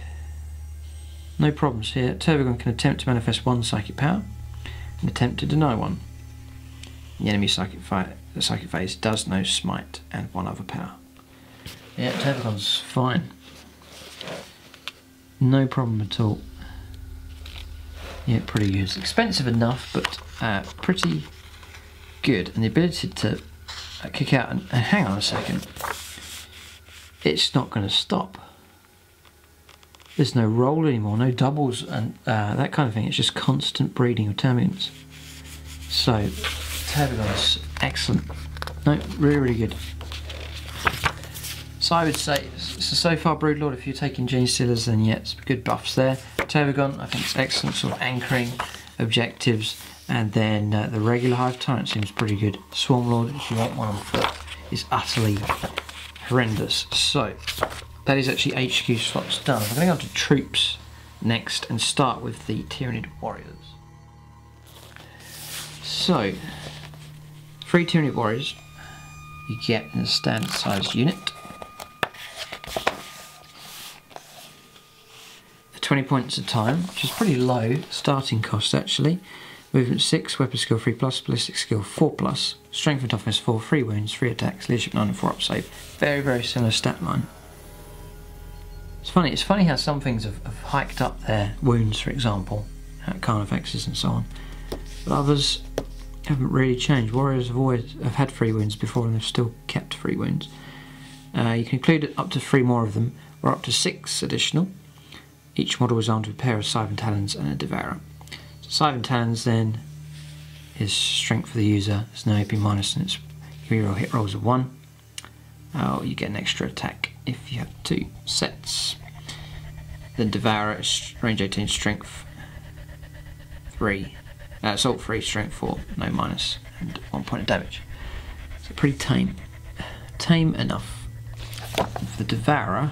No problems here. Tervigon can attempt to manifest 1 psychic power and attempt to deny 1. The enemy psychic phase does no smite and 1 other power. Yeah, Tervigon's fine. No problem at all. Yeah, pretty good. It's expensive enough, but pretty good. And the ability to kick out and hang on a second. It's not going to stop. There's no roll anymore, no doubles and that kind of thing. It's just constant breeding of termagants. So Tervigon's excellent. No, really, really good. So I would say, so far Broodlord, if you're taking Genestealers, then yeah, it's good buffs there. Tervigon, I think it's excellent, sort of anchoring objectives, and then the regular Hive Tyrant seems pretty good. Swarmlord, if you want one on foot, is utterly horrendous. So that is actually HQ slots done. I'm going to go on to troops next and start with the Tyranid Warriors. So 3 Tyranid Warriors you get in a standard sized unit. 20 points a time, which is pretty low starting cost actually. Movement 6, weapon skill 3+, ballistic skill 4+, strength and toughness 4, 3 wounds, 3 attacks, leadership 9 and 4 up save. Very, very similar stat line. It's funny how some things have hiked up their wounds, for example, Carnifexes and so on. But others haven't really changed. Warriors have had 3 wounds before and they've still kept 3 wounds. You can include up to 3 more of them, or up to 6 additional. Each model is armed with a pair of Scythe talons and a Devourer. So Scythe talons then is strength for the user. There's no AP minus and it's reroll hit rolls of 1. You get an extra attack if you have 2 sets. Then Devourer is range 18, strength 3, assault 3, strength 4, no minus, and 1 point of damage. So pretty tame. Tame enough. For the Devourer,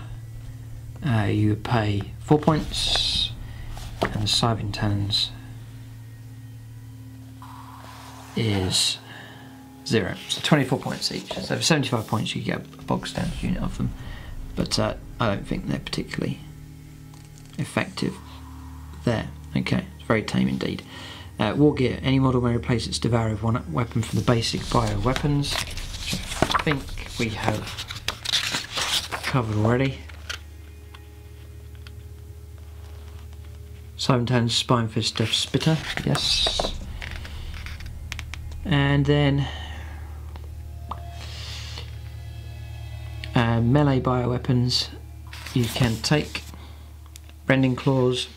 you pay 4 points and the Scything Talons is 0. So 24 points each. So for 75 points you get a box standard unit of them, but I don't think they're particularly effective there. Okay, it's very tame indeed. War gear. Any model may replace its devourer with one weapon from the basic bio weapons, which I think we have covered already. Scything Talons, Spine Fist, Death Spitter, yes. And then melee bioweapons, you can take Rending Claws,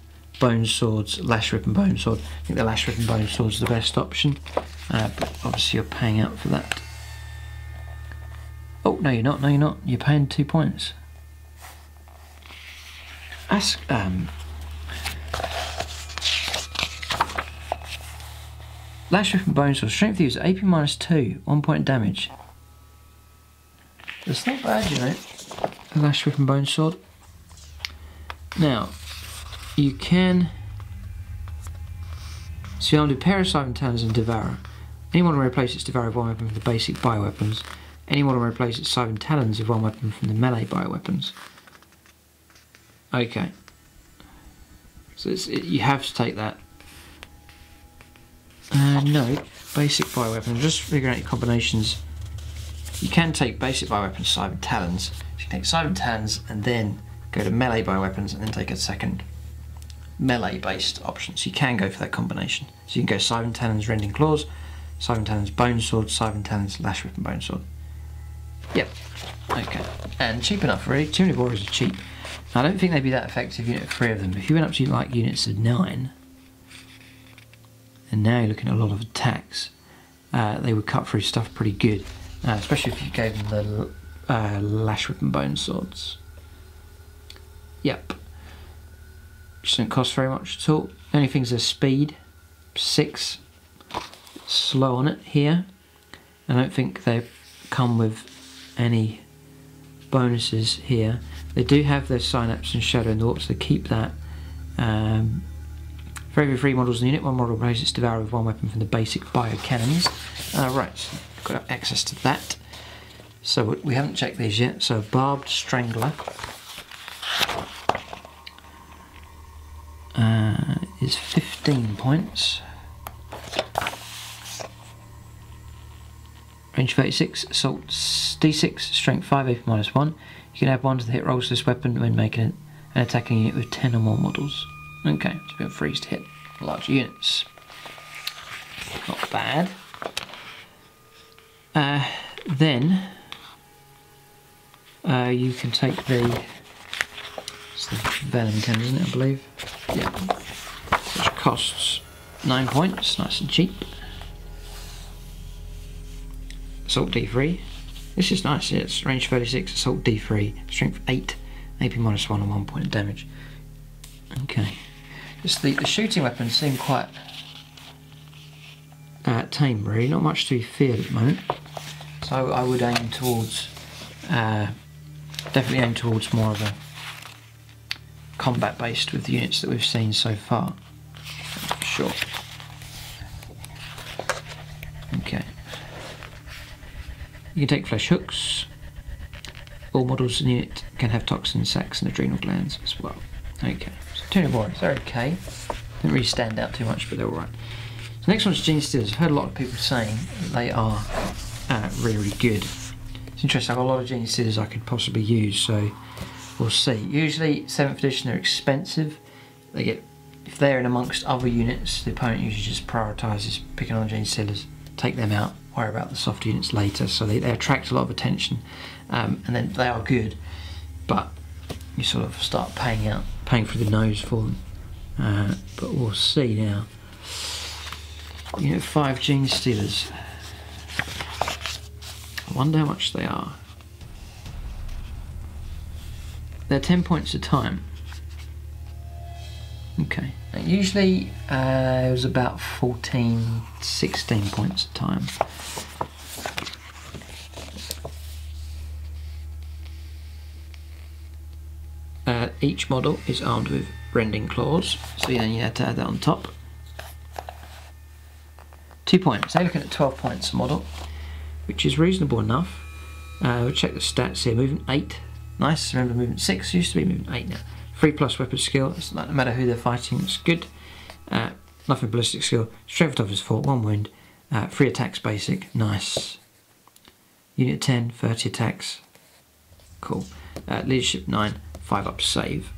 Bone Swords, Lash Rip and Bone Sword. I think the Lash Rip and Bone Sword is the best option, but obviously you're paying out for that. Oh, no you're not, no you're not, you're paying 2 points. Ask, Lash Rip and Bone Sword, Strength Use, AP -2, 1 point damage. That's not bad, you know, the Lash Rip and Bone Sword. Now, you can, so you'll do a pair of Scything Talons and Devourer. Any model may replace its Devourer with one weapon from the basic bioweapons. Any model may replace its Scything Talons with one weapon from the melee bioweapons. Okay. So you have to take that. No, basic bioweapon. I'm just figuring out your combinations. You can take basic bioweapons, Scything Talons. So you can take Scything Talons and then go to melee bioweapons and then take a second melee based option. So you can go for that combination. So you can go Scything Talons, Rending Claws, Scything Talons, Bone Sword, Scything Talons, Lash Rip and Bone Sword. Yep. Okay. And cheap enough, really. Tyranid Warriors are cheap. I don't think they'd be that effective unit of 3 of them. If you went up to like units of 9, and now you're looking at a lot of attacks, they would cut through stuff pretty good, especially if you gave them the Lash Rip and Bone Swords. Yep. Which doesn't cost very much at all. The only things are speed, 6, slow on it here. I don't think they come with any bonuses here. They do have their Synapse and Shadow and Warp, so they keep that. For every 3 models in the unit, one model replaces its Devourer with one weapon from the basic bio cannons. Right, so got access to that. So we haven't checked these yet. So Barbed Strangler is 15 points. Range 36, Assault D6, Strength 5, AP -1. You can add 1 to the hit rolls to this weapon when making an attacking unit with 10 or more models. Okay, so we have freeze to hit large units. Not bad. Then you can take it's the Venom 10, isn't it, I believe? Yeah. Which costs 9 points, nice and cheap. Assault D3. This is nice, yeah, it's range 36, Assault D3, Strength 8, AP -1 and 1 point of damage. Okay. Just the shooting weapons seem quite tame, really, not much to be feared at the moment. So I would aim towards, definitely aim towards more of a combat based with the units that we've seen so far. For sure. Okay. You can take flesh hooks. All models in the unit can have toxin sacs and adrenal glands as well. Okay, so Tyranid Warriors, they're okay. Didn't really stand out too much, but they're alright. So next one's Genestealers. I've heard a lot of people saying that they are really, really good. It's interesting, I've got a lot of Genestealers I could possibly use, so we'll see. Usually 7th edition they're expensive. They get, if they're in amongst other units, the opponent usually just prioritises picking on Genestealers, take them out, worry about the soft units later, so they attract a lot of attention, and then they are good, but you sort of start paying through the nose for them. But we'll see now. Unit 5 Genestealers. I wonder how much they are. They're 10 points a time. Okay. Now, usually it was about 14, 16 points a time. Each model is armed with rending claws, so then you have to add that on top. 2 points. They're looking at 12 points a model, which is reasonable enough. We'll check the stats here. Movement 8, nice. Remember, movement 6 used to be movement 8 now. 3+ weapon skill. It's no matter who they're fighting. It's good. Nothing ballistic skill. Strength toughness 4, 1 wound. 3 attacks basic. Nice. Unit 10, 30 attacks. Cool. Leadership 9, 5 up save.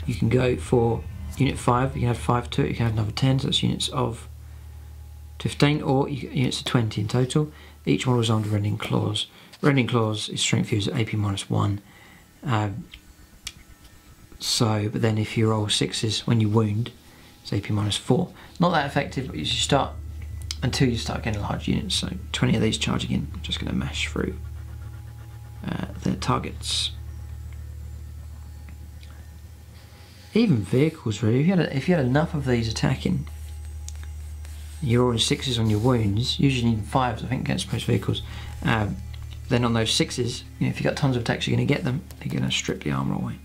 You can go for unit 5. You can add 5 to it. You can add another 10. So that's units of 15, or units of 20 in total. Each model is armed with rending claws. Rending claws is strength fused at AP -1. But then if you roll 6s when you wound, it's AP -4. Not that effective, but you start until you start getting large units. So 20 of these charging in. I'm just going to mash through their targets. Even vehicles, really. If you had enough of these attacking, you're rolling 6s on your wounds. Usually you need 5s, I think, against most vehicles. Then on those 6s, you know, if you've got tons of attacks, you're going to get them. You're going to strip the armour away.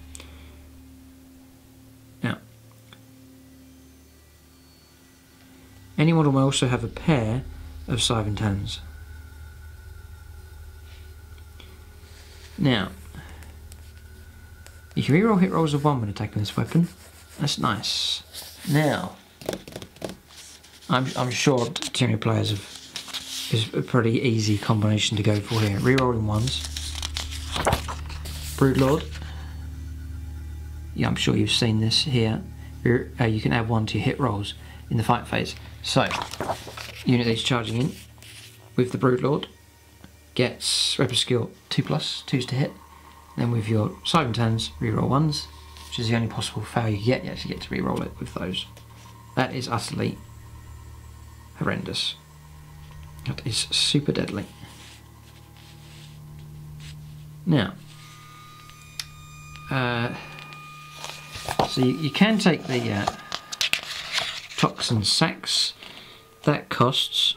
Now, any model may also have a pair of Scythe Tannins. Now, you can reroll hit rolls of 1 when attacking this weapon. That's nice. Now, I'm sure Tyranid players is a pretty easy combination to go for here. Rerolling 1s. Broodlord. Yeah, I'm sure you've seen this here. You can add 1 to your hit rolls in the fight phase. So, unit these charging in with the Broodlord gets weapon skill 2+, 2s to hit. Then with your Scythe Tannins, reroll 1s, which is the only possible fail you get. You actually get to reroll it with those. That is utterly horrendous. That is super deadly. Now, so you can take the toxin sacks. That costs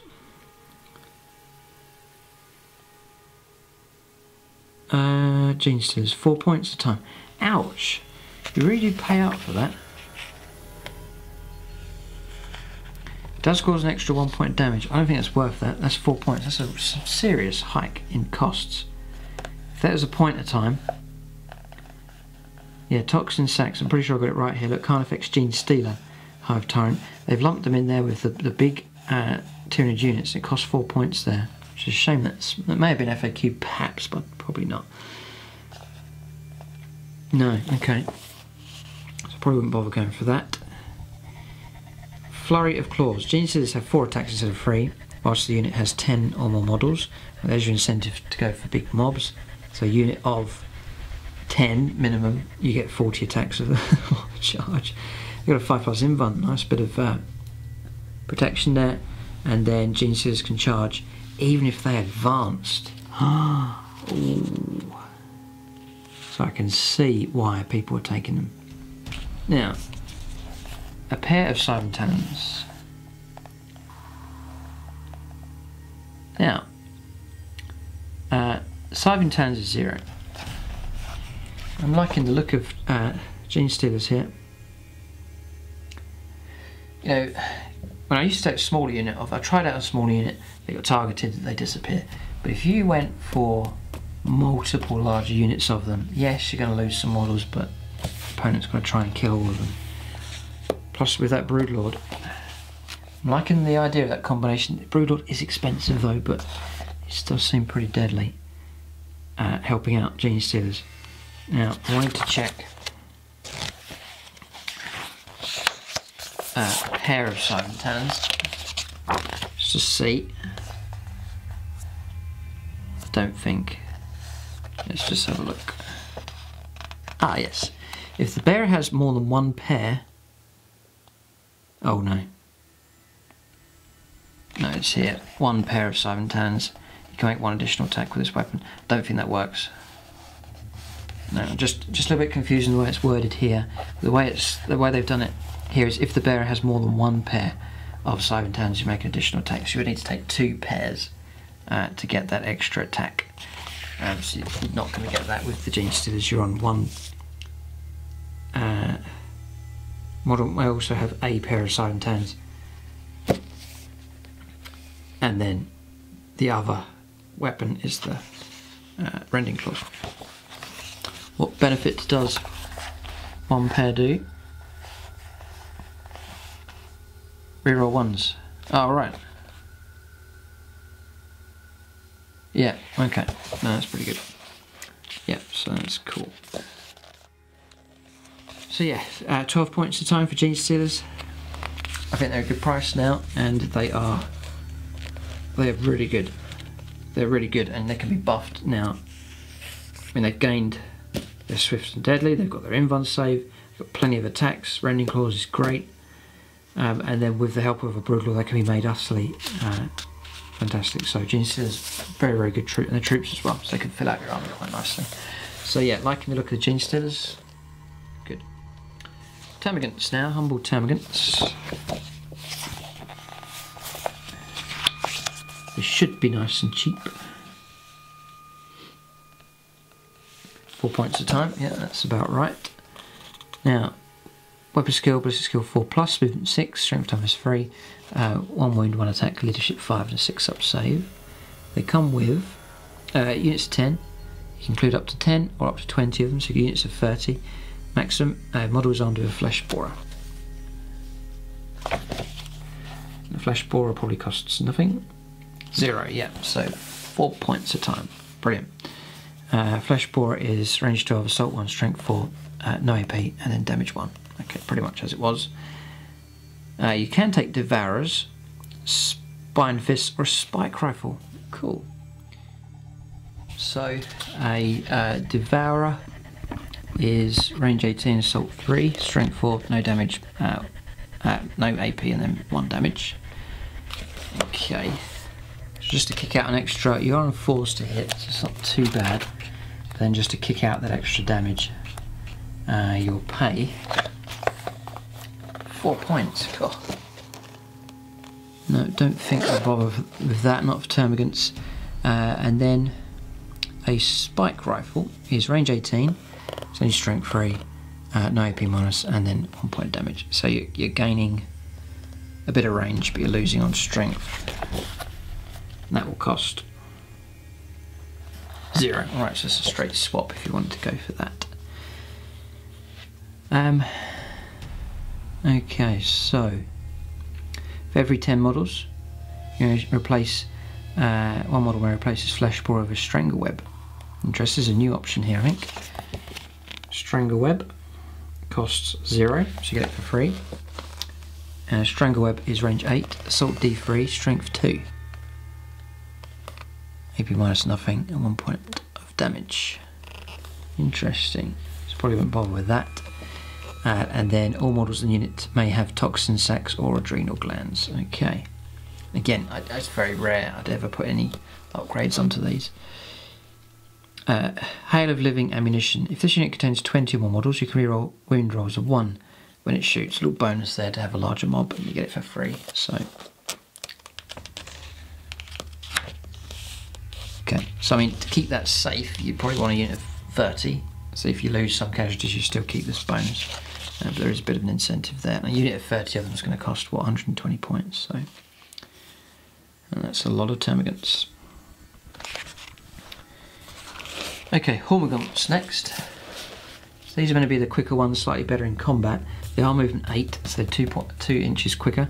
Genestealers 4 points a time. Ouch! You really do pay out for that. It does cause an extra 1 point damage. I don't think that's worth that. That's 4 points. That's a serious hike in costs. If that was a point a time. Yeah, toxin sacks. I'm pretty sure I got it right here. Look, Tervigon Genestealer Hive Tyrant. They've lumped them in there with the big Tyranid units. It costs 4 points there. Which is a shame. That may have been FAQ perhaps, but probably not. No, okay. So I probably wouldn't bother going for that. Flurry of Claws. Genestealers have 4 attacks instead of 3, whilst the unit has 10 or more models. There's your incentive to go for big mobs. So a unit of 10 minimum, you get 40 attacks of the charge. You've got a 5+ invuln, nice bit of protection there. And then Genestealers can charge even if they advanced. Ooh. So I can see why people are taking them. Now, a pair of Scythe Tannins. Now, Scythe Tannins is 0. I'm liking the look of Genestealers here. You know, when I used to take a smaller unit off, I tried out a smaller unit, they got targeted, they disappear. But if you went for multiple larger units of them, yes, you're going to lose some models, but the opponent's going to try and kill all of them. Plus with that Broodlord, I'm liking the idea of that combination. Broodlord is expensive though, but it does seem pretty deadly, helping out Genestealers. Now, I wanted to check a pair of Scythe Tannins, just to see. I don't think. Let's just have a look. Ah, yes. If the bearer has more than 1 pair. Oh no. No, it's here. 1 pair of Scythe Tannins. You can make 1 additional attack with this weapon. Don't think that works. No, just a little bit confusing the way it's worded here. The way they've done it here is if the bearer has more than 1 pair of Scythe Tannins, you make an additional attack. So you would need to take 2 pairs to get that extra attack. So you're not going to get that with the Genestealers. You're on 1 model may also have a pair of silent hands, and then the other weapon is the rending claws. What benefit does one pair do? Reroll ones. Oh, right. Yeah, okay. No, that's pretty good. Yeah, so that's cool. So yeah, 12 points a time for Genestealers. I think they're a good price now, and they're really good. They're really good, and they can be buffed now. I mean, they've gained their swift and deadly, they've got their invuln save, they've got plenty of attacks, rending claws is great, and then with the help of a brutal, they can be made utterly fantastic. So Genestealers, very, very good troop, and the troops as well, so they can fill out your army quite nicely. So yeah, liking the look of the Genestealers. Good. Termagants now, humble Termagants. They should be nice and cheap. 4 points a time, yeah, that's about right. Now, weapon skill, ballistic skill 4+, movement 6, strength times 3, 1 wound, 1 attack, leadership 5, and a 6-up save. They come with units of 10. You can include up to 10 or up to 20 of them, so units of 30. Maximum model is armed with a flesh borer. The flesh borer probably costs nothing. 0, yeah, so 4 points a time. Brilliant. Flesh borer is range 12, assault 1, strength 4, no AP, and then damage 1. Okay, pretty much as it was. You can take Devourers, Spine Fist, or a Spike Rifle. Cool. So, a Devourer is range 18, assault 3, strength 4, no damage, no AP, and then 1 damage. Okay. So just to kick out an extra, you are on 4s to hit, so it's not too bad. But then just to kick out that extra damage, you'll pay 4 points. God. No, don't think I'll bother with that, not for Termagants. And then a Spike Rifle is range 18, it's only strength 3, no AP minus, and then 1 point damage. So you're gaining a bit of range, but you're losing on strength. And that will cost 0. Alright, so it's a straight swap if you wanted to go for that. Okay, so for every 10 models, you replace one model where it replaces flesh borer with a strangle web. Interesting, there's a new option here, I think. Strangle web costs 0, so you get it for free. Strangle web is range 8, assault D3, strength 2. AP minus nothing, and 1 point of damage. Interesting. So probably won't bother with that. And then all models in the unit may have toxin sacs or adrenal glands. Okay. Again, it's very rare I'd ever put any upgrades onto these. Hail of living ammunition. If this unit contains 20 or more models, you can reroll wound rolls of 1 when it shoots. A little bonus there to have a larger mob, and you get it for free. So. Okay, so I mean, to keep that safe, you probably want a unit of 30. So if you lose some casualties, you still keep this bonus. But there is a bit of an incentive there. And a unit of 30 of them is going to cost, what, 120 points. So, and that's a lot of Termagants. Okay, Hormagaunts next. So these are going to be the quicker ones, slightly better in combat. They are movement 8, so they're 2 inches quicker.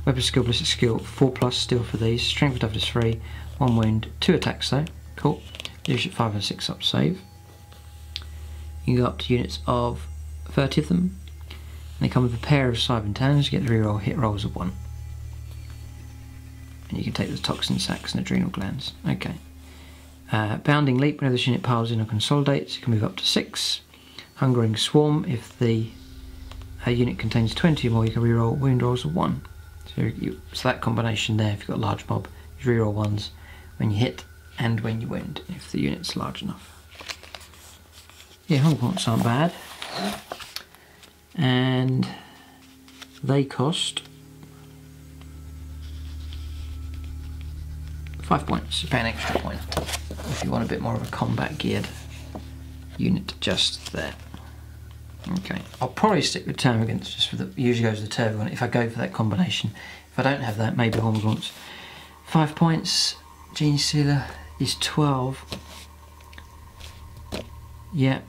Weapon skill, ballistic skill 4+ still for these. Strength of toughness 3, 1 wound, 2 attacks though. Cool. Leadership 5 and 6-up save. You can go up to units of 30 of them. And they come with a pair of Silent Talons. You get the reroll hit rolls of 1. And you can take the toxin sacs and adrenal glands. Okay. Bounding leap, whenever this unit piles in or consolidates, you can move up to 6. Hungering swarm, if the unit contains 20 or more, you can reroll wound rolls of 1. So that combination there, if you've got a large mob, you reroll 1s when you hit and when you wound, if the unit's large enough. Yeah, Hormagaunts aren't bad. And they cost 5 points. You pay an extra point if you want a bit more of a combat geared unit just there. Okay, I'll probably stick with Tervigon just for the, usually goes with the Tervigon if I go for that combination. If I don't have that, maybe Hormagaunts. 5 points, Genestealer is 12. Yep.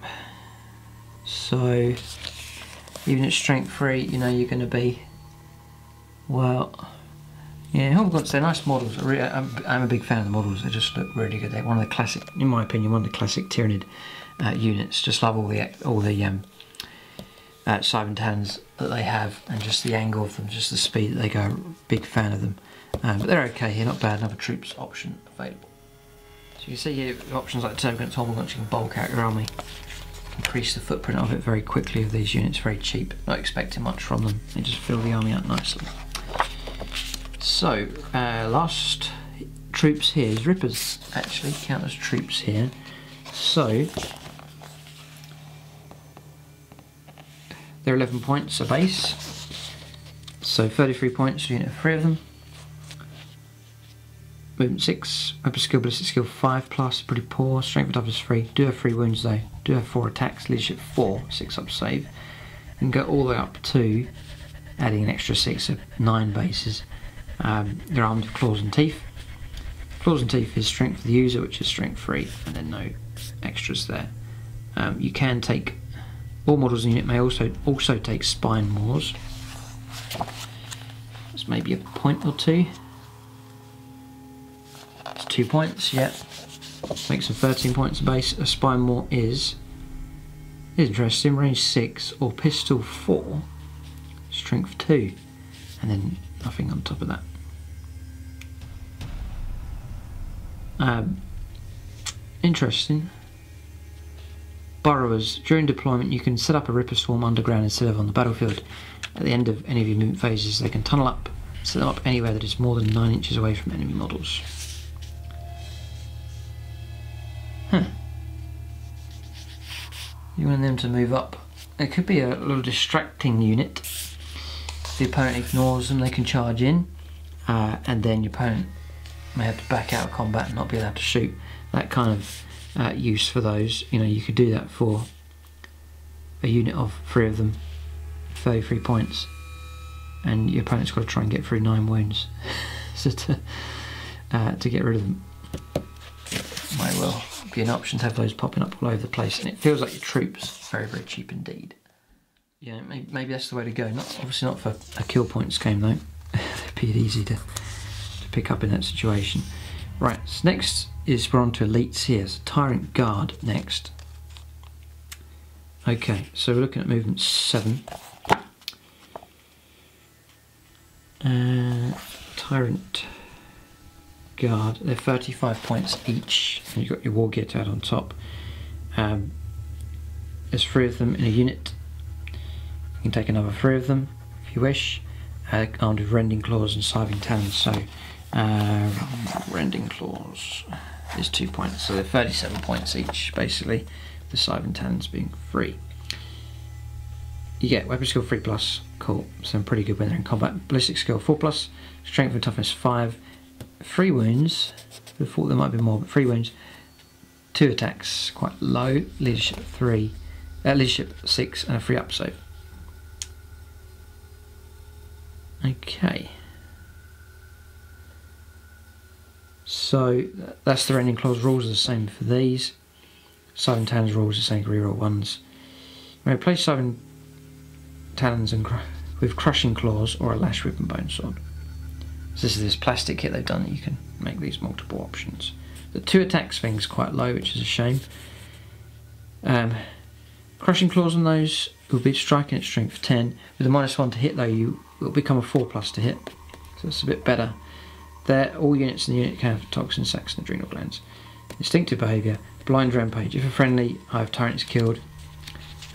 So, even at strength 3, you know you're going to be, well, yeah, Hormagaunts, they're nice models. I'm a big fan of the models, they just look really good. They're one of the classic, in my opinion, one of the classic Tyranid units. Just love all the Cyber Talons that they have, and just the angle of them, just the speed that they go. Big fan of them, but they're okay here, not bad. Another troops option available. So you can see here options like Tervigon, Hormagaunts. You can bulk out your army, increase the footprint of it very quickly. Of these units, very cheap. Not expecting much from them. They just fill the army out nicely. So last troops here is Rippers. Actually, count as troops here. So they're 11 points a base, so 33 points for a unit of 3 of them. Movement 6, weapon skill, ballistic skill 5 plus, pretty poor. Strength of doubles 3, do have 3 wounds though, do have 4 attacks, leadership 4, 6 up save, and go all the way up to adding an extra 6, so 9 bases. They're armed with claws and teeth. Claws and teeth is strength of the user, which is strength 3, and then no extras there. You can take, all models in the unit may also take spine maws. It's maybe a point or 2. It's 2 points, yeah. Makes them 13 points a base. A spine maw is interesting, range 6 or pistol 4, strength 2, and then nothing on top of that. Interesting. Burrowers. During deployment you can set up a Ripper swarm underground instead of on the battlefield. At the end of any of your movement phases they can tunnel up, set them up anywhere that is more than 9 inches away from enemy models. Huh. You want them to move up. It could be a little distracting unit. If the opponent ignores them they can charge in, and then your opponent may have to back out of combat and not be allowed to shoot. That kind of use for those, you know, you could do that for a unit of 3 of them, 33 points, and your opponent's got to try and get through 9 wounds so to get rid of them. Might well be an option to have those popping up all over the place, and it feels like your troops very, very cheap indeed. Yeah, maybe that's the way to go. Obviously not for a kill points game though. They'd be easy to pick up in that situation. Right, so next is we're on to elites here. So Tyrant Guard next. Okay, so we're looking at movement 7. Tyrant Guard, they're 35 points each, and you've got your war gear to add on top. There's 3 of them in a unit. You can take another 3 of them if you wish, armed with rending claws and scything talons. So rending claws is 2 points, so they're 37 points each basically, the scything talons being 3. You get weapon skill 3 plus, cool, so I'm pretty good when they're in combat. Ballistic skill 4 plus, strength and toughness 5, 3 wounds, I thought there might be more, but 3 wounds, 2 attacks, quite low, leadership 3, leadership 6 and a 3 up save. Okay. So that's the rending claws. Rules are the same for these. Scything Talons rules are the same, reroll 1s. We replace Scything Talons with crushing claws or a lash whip and bone sword. So this is this plastic kit they've done that you can make these multiple options. The 2 attacks thing's quite low, which is a shame. Crushing claws on those will be striking at strength 10. With a -1 to hit though, you will become a 4 plus to hit. So it's a bit better. All units in the unit can have toxin sacs and adrenal glands. Instinctive behaviour, blind rampage. If a friendly Hive Tyrant is killed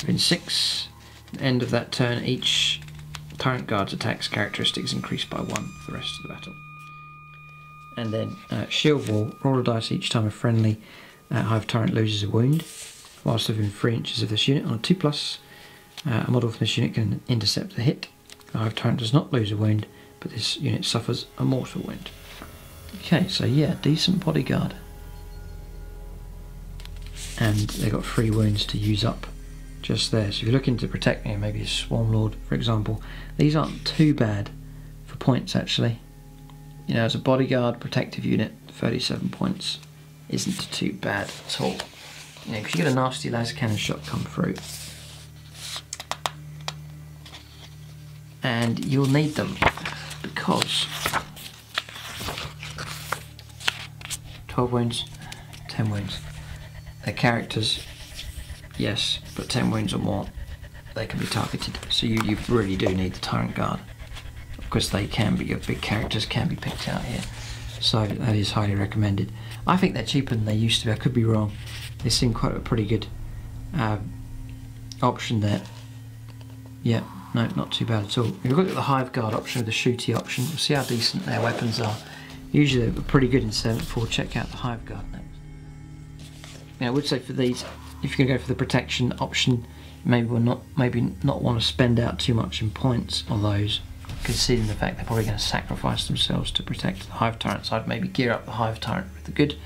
within 6, at the end of that turn, each Tyrant Guard's attacks characteristics increase by 1 for the rest of the battle. And then shield wall, roll a dice each time a friendly Hive Tyrant loses a wound, whilst within 3 inches of this unit. On a 2 plus, a model from this unit can intercept the hit. The Hive Tyrant does not lose a wound, but this unit suffers a mortal wound. Okay, so yeah, decent bodyguard. And they've got 3 wounds to use up just there. So if you're looking to protect maybe a Swarm Lord, for example, these aren't too bad for points actually. You know, as a bodyguard protective unit, 37 points isn't too bad at all. You know, because you get a nasty laser cannon shot come through. And you'll need them because 12 wounds, 10 wounds. They're characters, yes, but 10 wounds or more, they can be targeted. So you really do need the Tyrant Guard, because they can be, your big characters can be picked out here. So that is highly recommended. I think they're cheaper than they used to be. I could be wrong. They seem quite a pretty good option there. Yeah, no, not too bad at all. If you look at the Hive Guard option, the shooty option, you'll see how decent their weapons are. Usually they're pretty good in 7.4. Check out the Hive Guard next. Now I would say for these, if you're going to go for the protection option, maybe not want to spend out too much in points on those, considering the fact they're probably going to sacrifice themselves to protect the Hive Tyrant. So I'd maybe gear up the Hive Tyrant with the good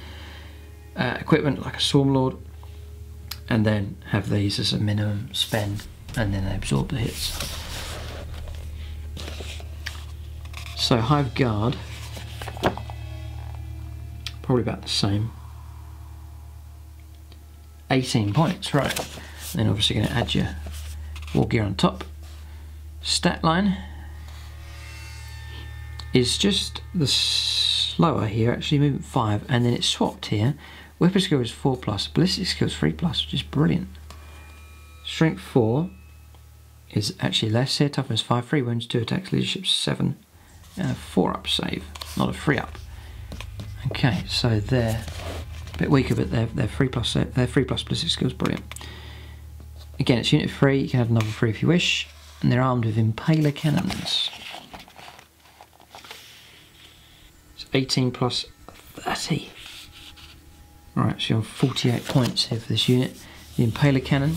equipment like a Swarm Lord, and then have these as a minimum spend, and then they absorb the hits. So Hive Guard, probably about the same. 18 points, right. Then obviously going to add your war gear on top. Stat line is just the slower here, actually movement 5, and then it's swapped here. Weapon skill is 4+, ballistic skill is 3+, which is brilliant. Strength 4 is actually less here, toughness 5, 3 wounds, 2 attacks, leadership 7, and a 4-up save, not a 3-up. Okay, so they're a bit weaker, but they're 3+, their 3+ ballistic skills, brilliant. Again, it's unit 3, you can have another 3 if you wish, and they're armed with impaler cannons. 18 plus 30. Alright, so you're on 48 points here for this unit. The Impaler Cannon,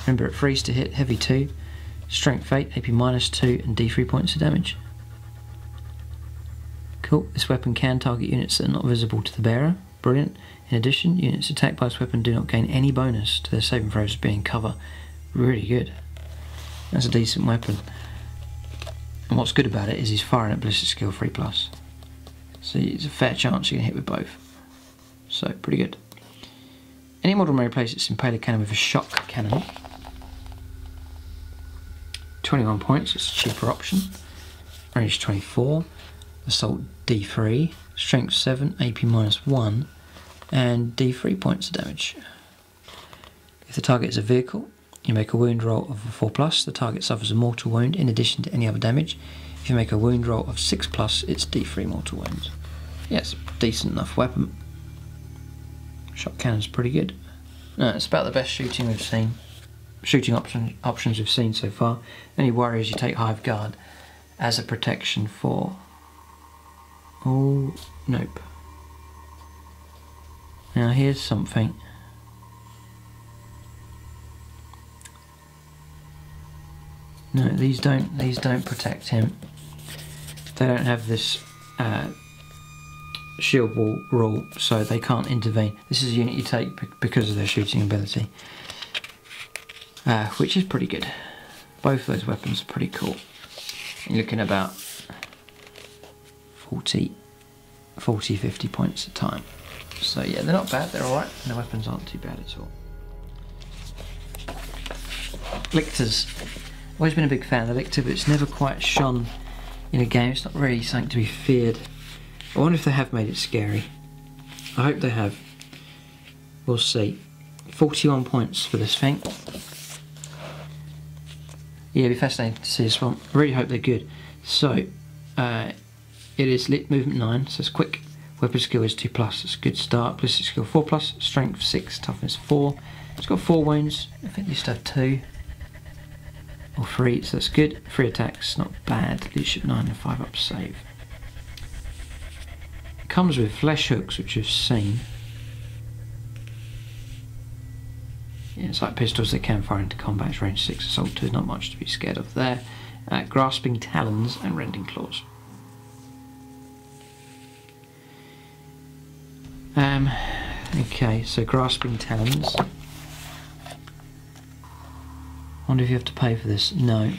remember it frees to hit, heavy 2, strength 8, AP minus 2, and D3 points of damage. Cool, this weapon can target units that are not visible to the bearer, brilliant. In addition, units attacked by this weapon do not gain any bonus to their saving throws as being cover. Really good. That's a decent weapon. And what's good about it is he's firing at ballistic skill 3+. So it's a fair chance you can hit with both. So, pretty good. Any model may replace its Impaler Cannon with a Shock Cannon. 21 points, it's a cheaper option. Range 24. Assault D3. Strength 7, AP minus 1. And D3 points of damage. If the target is a vehicle, you make a wound roll of a 4+. The target suffers a mortal wound in addition to any other damage. If you make a wound roll of 6+, it's D3 mortal wounds. Yeah, it's a decent enough weapon. Shot cannon's pretty good. No, it's about the best shooting we've seen. Shooting options we've seen so far. Only worry is you take Hive Guard as a protection for... Oh, nope. Now here's something. No, these don't protect him. They don't have this shield wall rule, so they can't intervene. This is a unit you take because of their shooting ability, which is pretty good. Both of those weapons are pretty cool. You're looking at about 40, 50 points a time. So yeah, they're not bad, they're alright, and the weapons aren't too bad at all. Lictors. Always been a big fan of the Lictor, but it's never quite shone in a game. It's not really something to be feared. I wonder if they have made it scary. I hope they have. We'll see. 41 points for this thing. Yeah, it'll be fascinating to see this one. I really hope they're good. So, it is lit movement 9, so it's quick. Weapon skill is 2+, it's a good start. Ballistic skill 4+, strength 6, toughness 4. It's got 4 wounds. I think they used to have 2. Or 3, so that's good. 3 attacks, not bad. Leadership 9 and 5-up save. It comes with flesh hooks, which you've seen. Yeah, it's like pistols, they can fire into combat. It's range 6 assault 2, not much to be scared of there. Grasping talons and rending claws. Okay, so grasping talons. I wonder if you have to pay for this. No,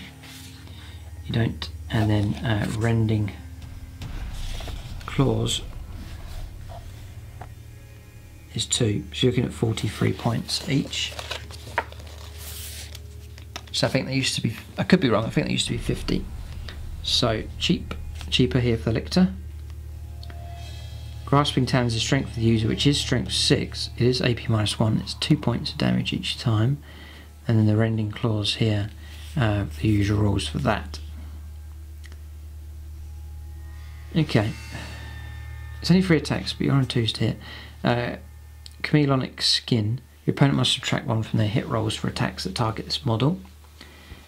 you don't. And then rending claws is 2, so you're looking at 43 points each. So I think they used to be, I could be wrong, I think they used to be 50. So cheaper here for the lictor. Grasping Talons is strength for the user, which is strength 6. It is AP -1, it's 2 points of damage each time. And then the rending claws here, the usual rules for that. Okay, it's only 3 attacks, but you're on 2s to hit. Chameleonic Skin. Your opponent must subtract 1 from their hit rolls for attacks that target this model.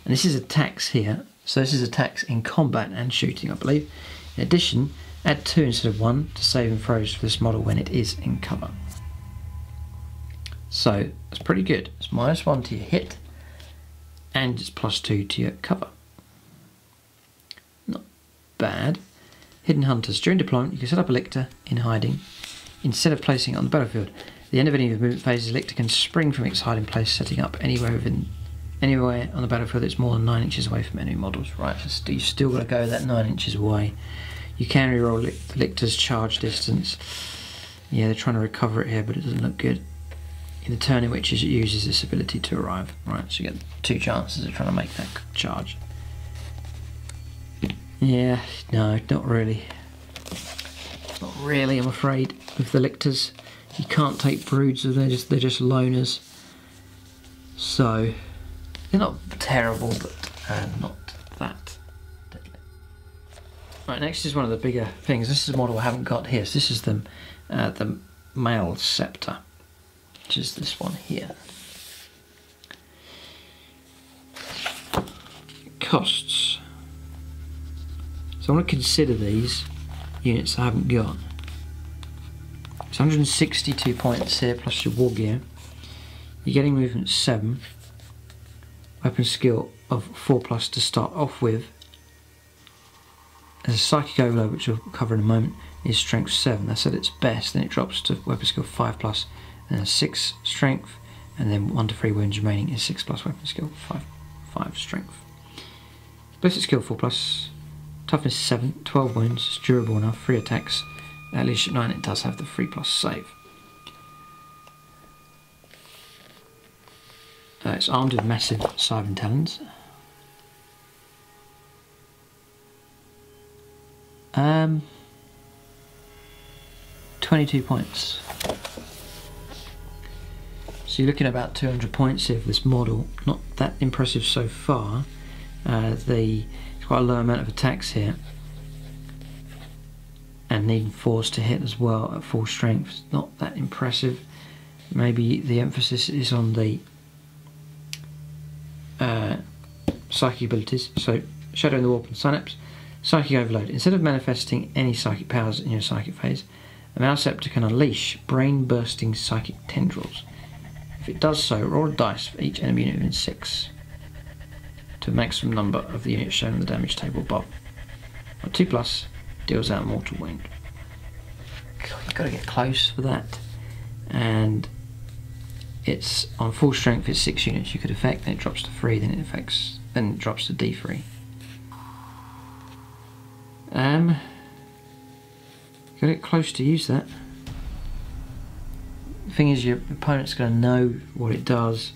And this is attacks here, so this is attacks in combat and shooting, I believe. In addition, add 2 instead of 1 to saving throws for this model when it is in cover. So that's pretty good. It's -1 to your hit, and it's +2 to your cover. Not bad. Hidden Hunters. During deployment, you can set up a lictor in hiding instead of placing it on the battlefield. At the end of any of the movement phases, the lictor can spring from its hiding place, setting up anywhere on the battlefield that's more than 9 inches away from enemy models. Right, so you've still got to go that 9 inches away. You can reroll the lictor's charge distance. Yeah, they're trying to recover it here, but it doesn't look good. In the turn in which it uses this ability to arrive. Right, so you get 2 chances of trying to make that charge. Yeah, no, not really. Not really, I'm afraid, with the lictors. You can't take broods, so they're just loners. So they're not terrible, but not that deadly. Right, next is one of the bigger things. This is a model I haven't got here. So this is the Male Scepter, which is this one here. Costs. So I want to consider these units I haven't got. It's 162 points here plus your war gear. You're getting movement 7, weapon skill of 4+ to start off with. As a psychic overload, which we'll cover in a moment, is strength 7. That's at its best. Then it drops to weapon skill 5+, and then 6 strength, and then 1 to 3 wounds remaining is 6+ weapon skill 5 strength. Ballistic skill 4+. Toughness 7, 12 wounds, it's durable enough, 3 attacks. At least at 9 it does have the 3+ save. It's armed with massive Siven Talons. 22 points. So you're looking at about 200 points here for this model. Not that impressive so far. There's quite a low amount of attacks here, and needing 4s to hit as well at full strength. It's not that impressive. Maybe the emphasis is on the psychic abilities. So Shadow in the Warp and Synapse. Psychic Overload. Instead of manifesting any psychic powers in your psychic phase, a Male Scepter can unleash brain-bursting psychic tendrils. If it does so, roll a dice for each enemy unit within 6 to a maximum number of the units shown on the damage table above. A 2+ deals out mortal wound. You've got to get close for that. And it's on full strength, it's 6 units you could affect, then it drops to 3, then it drops to D3. Got to get close to use that. The thing is, your opponent's going to know what it does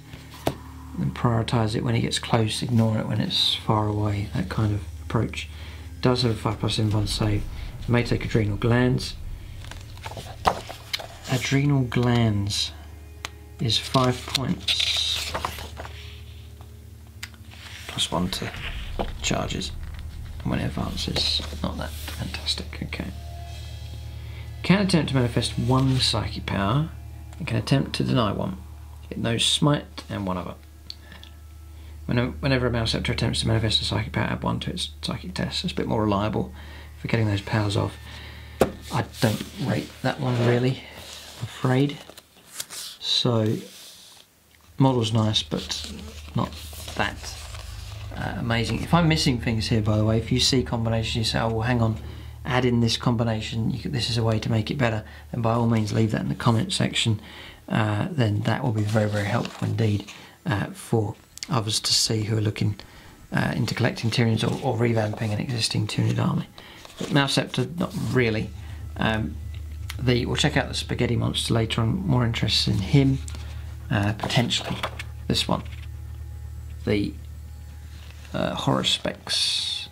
and prioritise it when it gets close, ignore it when it's far away, that kind of approach. It does have a 5+ invuln save. It may take Adrenal Glands. Adrenal Glands is 5 points. +1 to charges. And when it advances, not that fantastic. Okay. Can attempt to manifest 1 psychic power and can attempt to deny 1. It knows Smite and 1 other. Whenever a Male Scepter attempts to manifest a psychic power, add 1 to its psychic test. It's a bit more reliable for getting those powers off. I don't rate that one really, I'm afraid. So, model's nice, but not that amazing. If I'm missing things here, by the way, if you see combinations, you say, oh, well, hang on, add in this combination, this is a way to make it better, then by all means leave that in the comment section. Then that will be very, very helpful indeed for others to see who are looking into collecting Tyranids or revamping an existing Tyranid army. But Mouseceptor, not really. We'll check out the Spaghetti Monster later on, more interested in him. Potentially this one, the Horror Specs.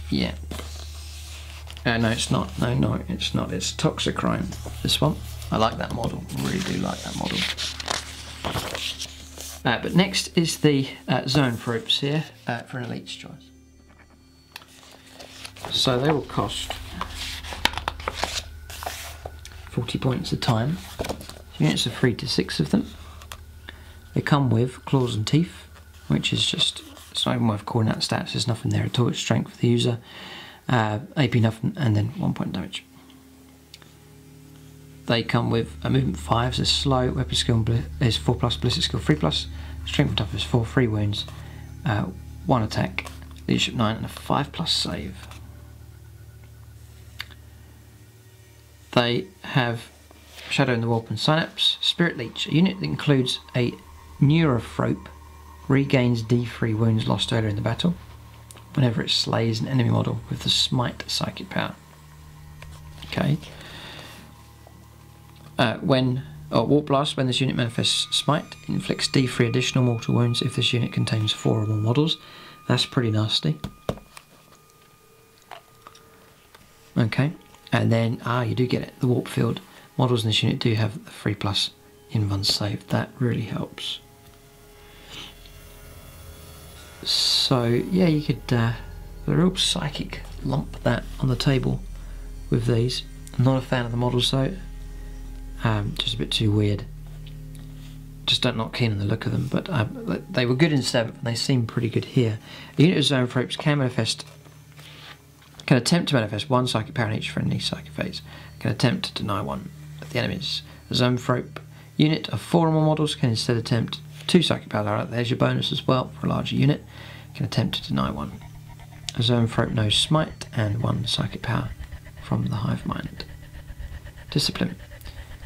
Yeah. No, it's not. No, it's not. It's Toxicrome. This one. I like that model. I really do like that model. But next is the Zoanthropes here for an Elite's choice. So they will cost 40 points a time. Units are 3 to 6 of them. They come with claws and teeth, which is just, it's not even worth calling out stats, there's nothing there at all. It's strength for the user, AP nothing, and then 1 point damage. They come with a movement 5, so slow, weapon skill is 4+, ballistic skill 3+, strength and toughness 4, 3 wounds, 1 attack, leadership 9, and a 5+ save. They have Shadow in the Warp and Synapse, Spirit Leech, a unit that includes a Neurothrope, regains D3 wounds lost earlier in the battle whenever it slays an enemy model with the Smite psychic power. Okay. Warp Blast, when this unit manifests Smite, inflicts D3 additional mortal wounds if this unit contains 4 or more models. That's pretty nasty. Okay. And then, you do get it, the Warp Field. Models in this unit do have the 3+ invuln save. That really helps. So, yeah, you could, a real psychic lump that on the table with these. I'm not a fan of the models though. Just a bit too weird. Just not keen on the look of them, but they were good in 7th and they seem pretty good here. The unit of Zoanthropes can attempt to manifest 1 psychic power in each friendly psychic phase. Can attempt to deny 1 of the enemies. A Zoanthrope unit of 4 or more models can instead attempt 2 psychic power. Alright, there's your bonus as well for a larger unit. Can attempt to deny 1. A Zoanthrope knows Smite and 1 psychic power from the Hive Mind. Discipline.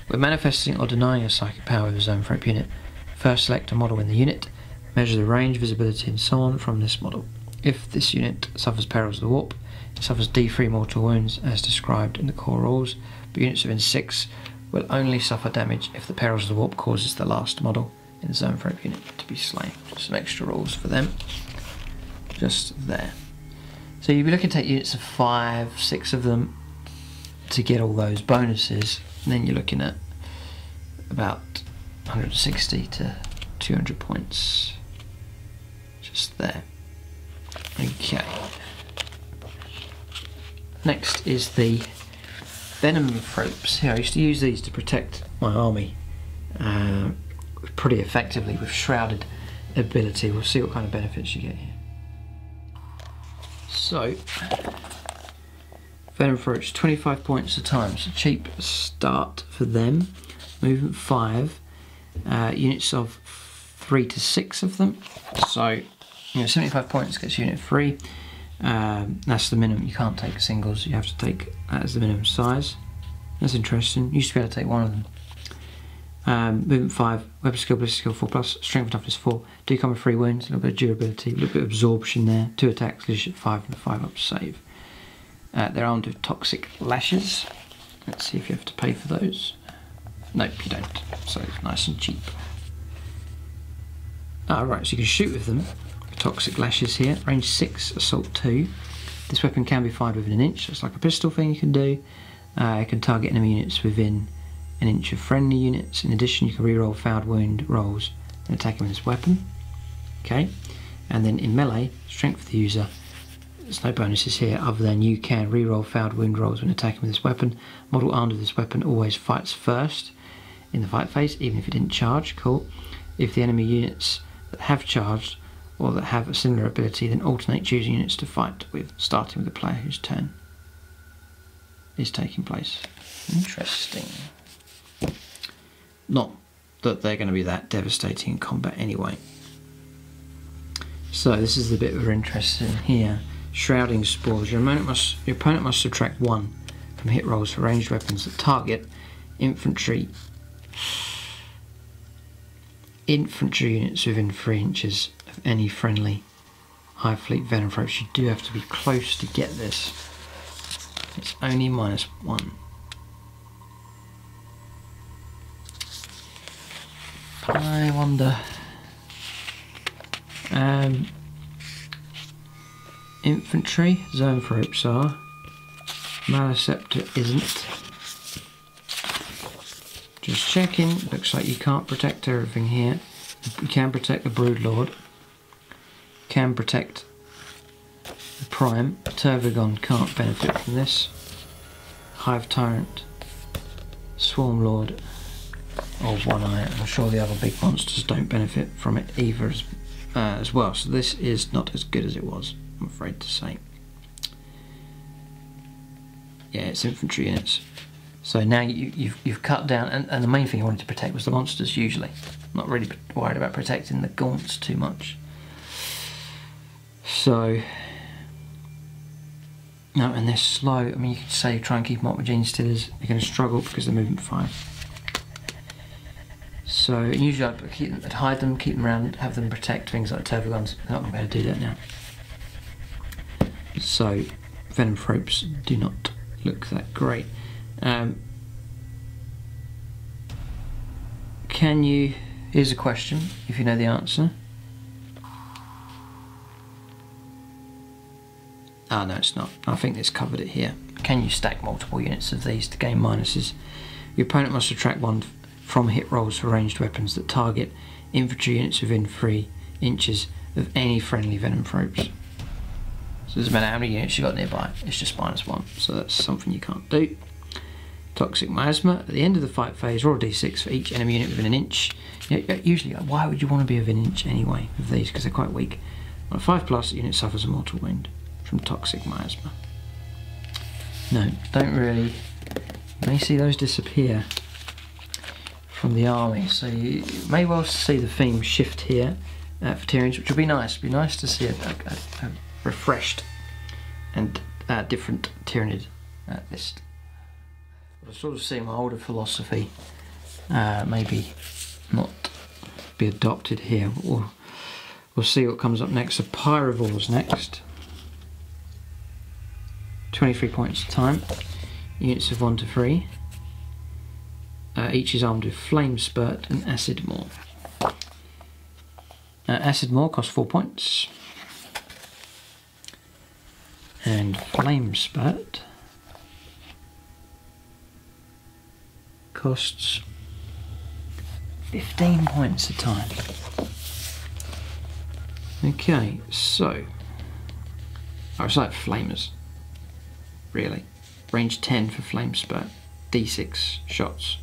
When manifesting or denying a psychic power with a Zoanthrope unit, first select a model in the unit, measure the range, visibility and so on from this model. If this unit suffers perils of the warp, it suffers D3 mortal wounds as described in the core rules, but units within 6 will only suffer damage if the perils of the warp causes the last model in the Zoanthrope unit to be slain. Some extra rules for them, just there. So you'd be looking to take units of 5, 6 of them to get all those bonuses, and then you're looking at about 160 to 200 points, just there. Okay. Next is the Venomthropes. Here, I used to use these to protect my army pretty effectively with shrouded ability. We'll see what kind of benefits you get here. So, Venomthropes, 25 points a time, so cheap start for them. Movement 5, units of 3 to 6 of them. So, 75 points gets unit 3. That's the minimum. You can't take singles, you have to take that as the minimum size. That's interesting. Used to be able to take one of them. Movement 5, weapon skill, ballistic skill 4+, strength and toughness 4. Do come with 3 wounds, a little bit of durability, a little bit of absorption there. 2 attacks, leadership 5 and a 5+ save. They're armed with toxic lashes. Let's see if you have to pay for those. Nope, you don't. So it's nice and cheap. Right, so you can shoot with them. Toxic lashes here, range 6, assault 2. This weapon can be fired within an inch. It's like a pistol thing you can do. It can target enemy units within an inch of friendly units. In addition, you can reroll fouled wound rolls and attack them with this weapon. Okay, and then in melee, strength for the user. There's no bonuses here other than you can reroll fouled wound rolls when attacking with this weapon. Model armed with this weapon always fights first in the fight phase, even if it didn't charge. Cool. If the enemy units that have charged or that have a similar ability, then alternate choosing units to fight with, starting with the player whose turn is taking place. Interesting. Not that they're going to be that devastating in combat anyway. So this is the bit we're interested in here. Shrouding Spores. Your opponent must subtract 1 from hit rolls for ranged weapons that target infantry infantry units within 3 inches of any friendly Hive Fleet Venom Throats. You do have to be close to get this. It's only -1. I wonder. Infantry, Zoanthropes are. Maliceptor isn't. Just checking, looks like you can't protect everything here. You can protect the Broodlord. Can protect the Prime. Tervigon can't benefit from this. Hive Tyrant, Swarm Lord, or One Eye. I'm sure the other big monsters don't benefit from it either as well. So this is not as good as it was, I'm afraid to say. Yeah, it's infantry units. So now you've cut down, and the main thing you wanted to protect was the monsters usually. Not really worried about protecting the gaunts too much. So, no, and they're slow. I mean, you could say try and keep them up with Genestealers. They're going to struggle because they're movement 5. So usually I'd hide them, keep them around, have them protect things like Tervigons. They're not going to be able to do that now. So Venom Thropes do not look that great. Can you, here's a question, if you know the answer. Ah, no, it's not. I think it's covered it here. Can you stack multiple units of these to gain minuses? Your opponent must subtract 1 from hit rolls for ranged weapons that target infantry units within 3 inches of any friendly Venom Thropes. So it doesn't matter how many units you've got nearby, it's just -1. So that's something you can't do. Toxic Miasma. At the end of the fight phase, roll a d6 for each enemy unit within an inch. Usually, why would you want to be within an inch anyway of these? Because they're quite weak. On a 5+, the unit suffers a mortal wound from Toxic Miasma. No, don't really. You may see those disappear from the army, so you may well see the theme shift here for Tyranids, which will be nice. It'd be nice to see a refreshed and different Tyranid list. I sort of see my older philosophy maybe not be adopted here. We'll see what comes up next. So Pyrovores next. 23 points a time. Units of 1 to 3. Each is armed with Flame Spurt and Acid Maw. Acid Maw costs 4 points. And Flame Spurt costs 15 points a time. Okay, so it's like flamers, really. Range 10 for Flame Spurt, d6 shots.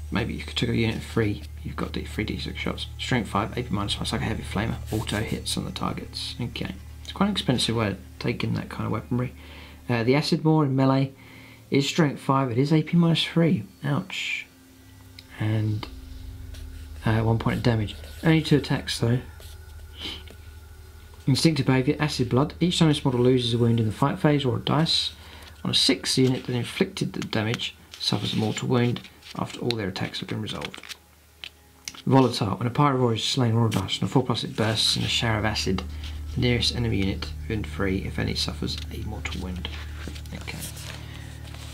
Maybe you could take a unit of 3, you've got 3 d6 shots. Strength 5, AP -1, it's like a heavy flamer. Auto hits on the targets. Okay, it's quite an expensive way of taking that kind of weaponry. The Acid Maw in melee is strength 5, it is AP -3. Ouch. And 1 point of damage. Only 2 attacks though. Instinctive behaviour, Acid Blood. Each time this model loses a wound in the fight phase or a dice, on a 6th unit that inflicted the damage suffers a mortal wound after all their attacks have been resolved. Volatile. When a Pyrovore is slain or a dice, on a 4+ it bursts in a shower of acid. The nearest enemy unit within 3, if any, suffers a mortal wound. Okay.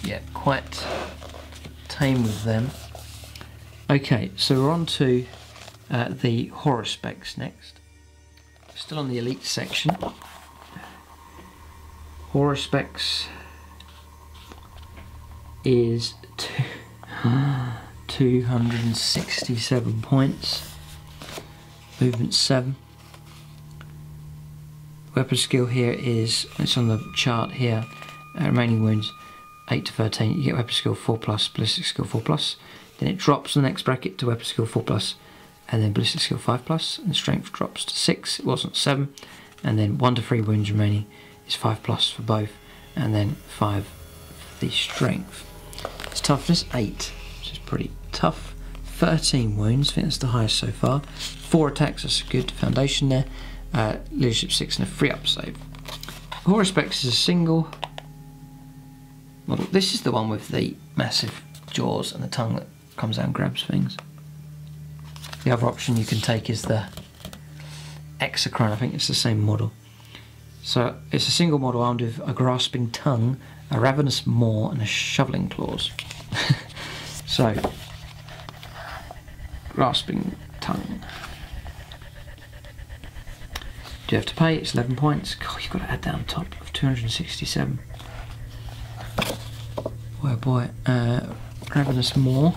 Yeah, quite tame with them. Okay, so we're on to the horror specs next. Still on the elite section. Horror specs is 267 points. Movement 7. Weapon skill here is, it's on the chart here, remaining wounds 8 to 13. You get weapon skill 4+, ballistic skill 4+. Then it drops the next bracket to weapon skill 4+, and then ballistic skill 5+, and strength drops to 6. It wasn't 7. And then 1 to 3 wounds remaining is 5+ for both, and then 5 for the strength. Its toughness 8, which is pretty tough. 13 wounds, I think that's the highest so far. 4 attacks, that's a good foundation there. Leadership 6 and a 3-up save. Horror Specs is a single model. This is the one with the massive jaws and the tongue that comes out and grabs things. The other option you can take is the Hexacron. I think it's the same model. So it's a single model armed with a grasping tongue, a ravenous maw, and a shoveling claws. So, grasping tongue. Do you have to pay? It's 11 points. God, you've got to add that on top of 267. Boy, oh boy. Ravenous maw.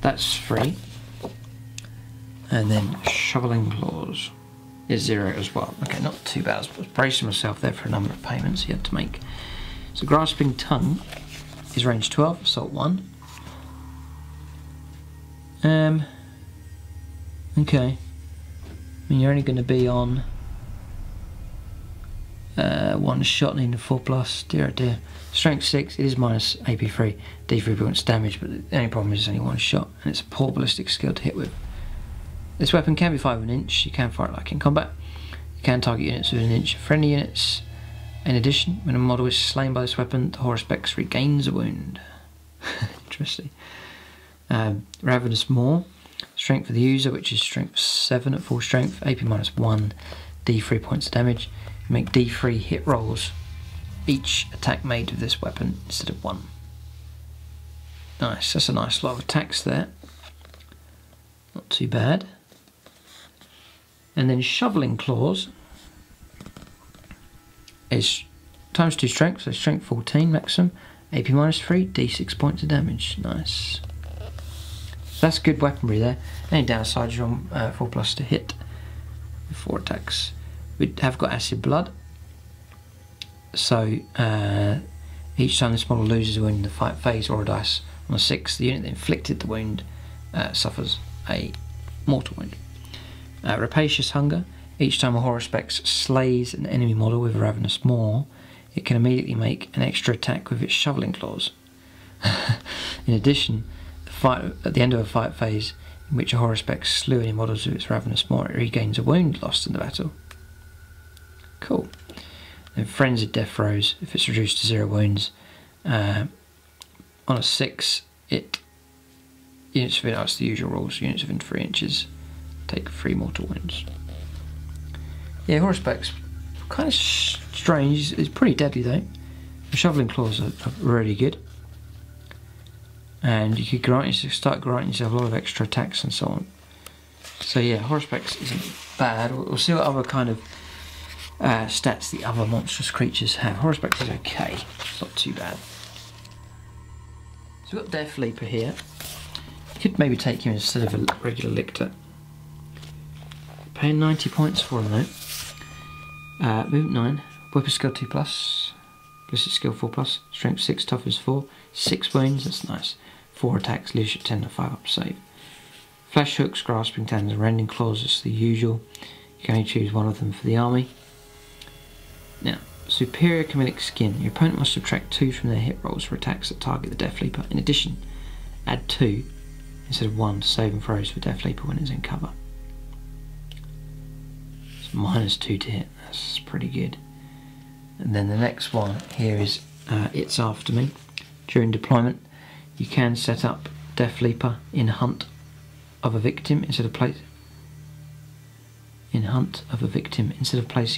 That's free. And then shoveling claws is 0 as well. Okay, not too bad. I was bracing myself there for a number of payments you had to make. So grasping tongue is range 12, assault 1. Okay. I mean, you're only going to be on 1 shot, needing a 4+. Dear oh dear. Strength 6, it is minus AP3, D3 points damage, but the only problem is it's only 1 shot, and it's a poor ballistic skill to hit with. This weapon can be fired with an inch. You can fire it like in combat. You can target units with an inch of friendly units. In addition, when a model is slain by this weapon, the Horuspex regains a wound. Interesting. Ravenous Maw. Strength for the user, which is strength 7 at full strength. AP minus 1, D3 points of damage. You make D3 hit rolls each attack made with this weapon instead of 1. Nice, that's a nice lot of attacks there. Not too bad. And then shoveling claws is times 2 strength, so strength 14 maximum, AP minus 3, D6 points of damage. Nice. That's good weaponry there. Any downside, you're on 4+ to hit with 4 attacks. We have got acid blood, so each time this model loses a wound in the fight phase or a dice on a 6, the unit that inflicted the wound suffers a mortal wound. Rapacious Hunger. Each time a Horuspex slays an enemy model with a Ravenous Maw, it can immediately make an extra attack with its shoveling claws. In addition, at the end of a fight phase in which a Horuspex slew any models with its Ravenous Maw, it regains a wound lost in the battle. Cool. And Frenzied Death Throws. If it's reduced to 0 wounds, on a 6, units within, that's the usual rules, units within 3 inches take 3 mortal wounds. Yeah, Horuspex, kind of strange. It's pretty deadly though. The shoveling claws are really good, and you could start granting yourself a lot of extra attacks and so on. So yeah, Horuspex isn't bad. We'll see what other kind of stats the other monstrous creatures have. Horuspex is okay, it's not too bad. So we've got Death Leaper here. You could maybe take him instead of a regular Lictor. Paying 90 points for him though. Movement 9, weapon skill 2+, ballistic skill 4+, strength 6, toughness 4, 6 wounds, that's nice, 4 attacks, leadership 10 and 5 up save. Flash hooks, grasping talons, and rending claws, that's the usual. You can only choose one of them for the army. Now, superior chemical skin. Your opponent must subtract 2 from their hit rolls for attacks that target the Death Leaper. In addition, add 2 instead of 1 to saving throws for Death Leaper when it's in cover. So -2 to hit. That's pretty good. And then the next one here is It's After Me. During deployment, you can set up Death Leaper in hunt of a victim instead of placing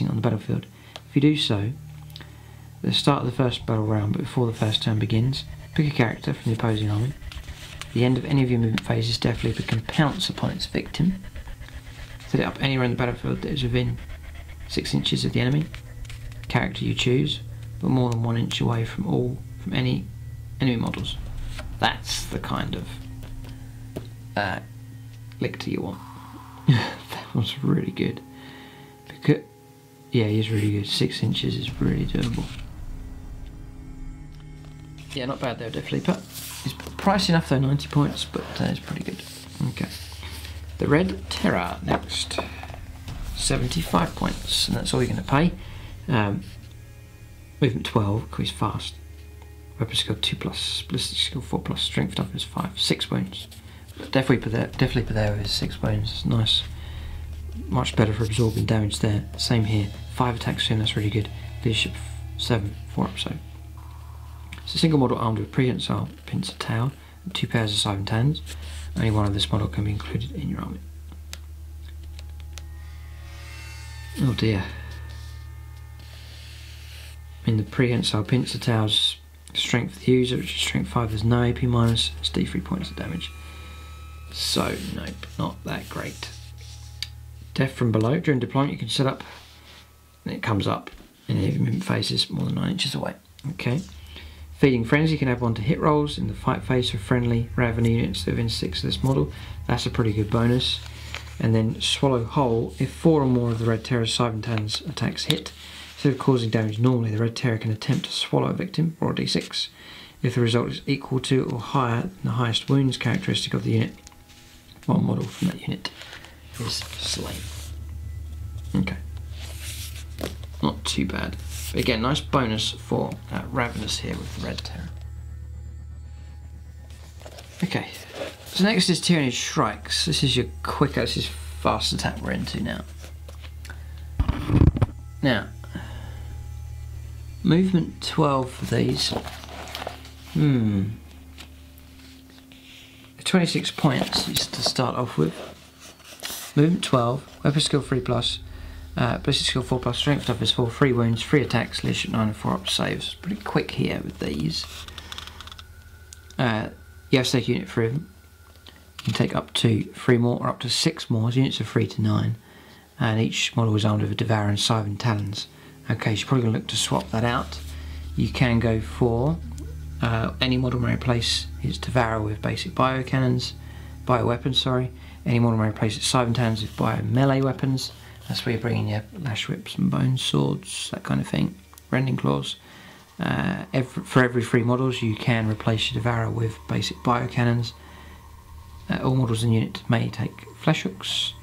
on the battlefield. If you do so, at the start of the first battle round, but before the first turn begins, pick a character from the opposing army. At the end of any of your movement phases, Death Leaper can pounce upon its victim. Set it up anywhere in the battlefield that is within 6 inches of the enemy character you choose, but more than 1 inch away from any enemy models. That's the kind of Lictor you want. That was really good. Yeah, he's really good. 6 inches is really doable. Yeah, not bad there, Death Leaper. It's pricey enough though, 90 points, but it's pretty good. Okay. The Red Terror next. 75 points, and that's all you're going to pay. Movement 12, because he's fast. Weapon skill 2+, ballistic skill 4+, strength toughness 5, 6 wounds. Death Leaper there with 6 wounds, it's nice. Much better for absorbing damage there. Same here, 5 attacks soon, that's really good. Leadership 7, 4 up so. It's a single model armed with prehensile pincer tail, 2 pairs of Siphon Talons. Only one of this model can be included in your army. Oh dear. In the prehensile pincer tails, strength of the user, which is strength 5, there's no AP minus, it's D3 points of damage. So, nope, not that great. Death from below. During deployment, you can set up, and it comes up in any movement phases more than 9 inches away. Okay. Feeding Frenzy, you can add 1 to hit rolls in the fight phase for friendly Raven units that are within 6 of this model. That's a pretty good bonus. And then Swallow Whole, if 4 or more of the Red Terror's Siphon Talons attacks hit, instead of causing damage normally, the Red Terror can attempt to swallow a victim, or a d6. If the result is equal to or higher than the highest wounds characteristic of the unit, one model from that unit is slain. Okay. Not too bad. But again, nice bonus for Ravenous here with the Red Terror. Okay. So next is Tyranid Shrikes. This is your quicker, this is fast attack we're into now. Now, movement 12 for these. 26 points is to start off with. Movement 12, weapon skill 3+, ballistic skill 4+, strength toughness 4, 3 wounds, 3 attacks, leadership 9 and 4 up saves. Pretty quick here with these. You have to take a unit for him. You can take up to 3 more or up to 6 more. Units are 3 to 9. And each model is armed with a Devour and Siphon Talons. Okay, so you're probably going to look to swap that out. You can go for any model may replace its Devour with basic bio weapons. Any model may replace its Siphon Talons with bio melee weapons. That's where you're bringing your lash whips and bone swords, that kind of thing. Rending claws. For every 3 models, you can replace your Devour with basic bio cannons. All models in the unit may take flesh hooks,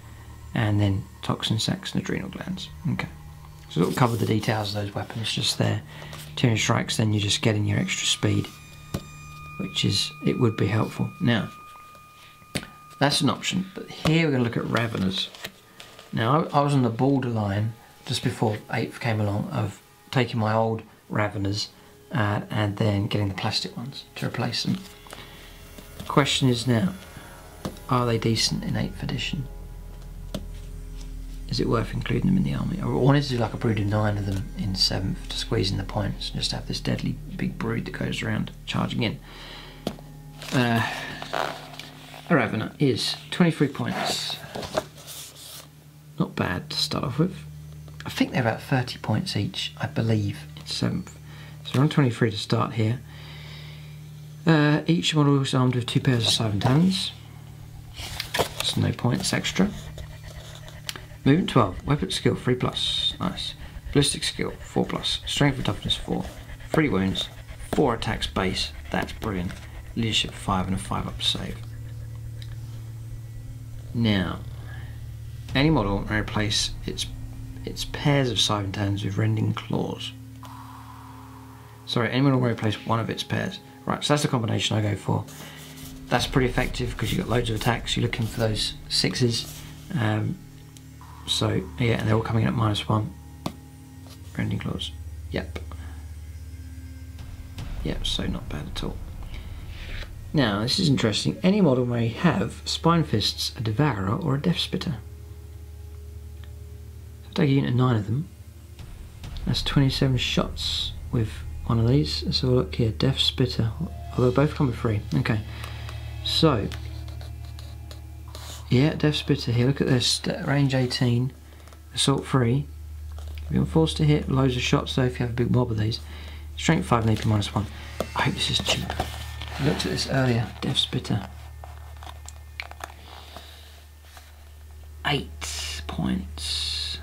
and then toxin sacs and adrenal glands. Okay, so it'll cover the details of those weapons just there. Tyranid Strikes, then you're just getting your extra speed, which is, it would be helpful. Now, that's an option, but here we're going to look at Raveners. Now, I was on the borderline just before 8th came along of taking my old Raveners and then getting the plastic ones to replace them. The question is now, are they decent in 8th edition? Is it worth including them in the army? I wanted to do like a brood of 9 of them in 7th to squeeze in the points, just have this deadly big brood that goes around charging in. A Ravener is 23 points. Not bad to start off with. I think they're about 30 points each, I believe, in 7th. So we're on 23 to start here. Each model is armed with 2 pairs of Siphon Talons. That's no points extra. Movement 12, weapon skill 3+, nice. Ballistic skill 4+, strength and toughness 4, 3 wounds, 4 attacks base, that's brilliant. Leadership 5 and a 5 up save. Now, any model may replace its pairs of Siphon Talons with rending claws. Sorry, any model may replace one of its pairs. Right, so that's the combination I go for. That's pretty effective because you've got loads of attacks, you're looking for those 6s. So, yeah, and they're all coming in at -1. Rending claws. Yep. Yep, so not bad at all. Now, this is interesting. Any model may have Spine Fists, a Devourer, or a Death Spitter. So take a unit of 9 of them. That's 27 shots with one of these. Let's have a look here. Death Spitter. Although both come with 3. Okay. So, yeah, Death Spitter here. Look at this. Range 18. Assault 3. You're forced to hit. Loads of shots though if you have a big mob of these. Strength 5 and AP -1. I hope this is cheap. I looked at this earlier. Death Spitter. 8 points.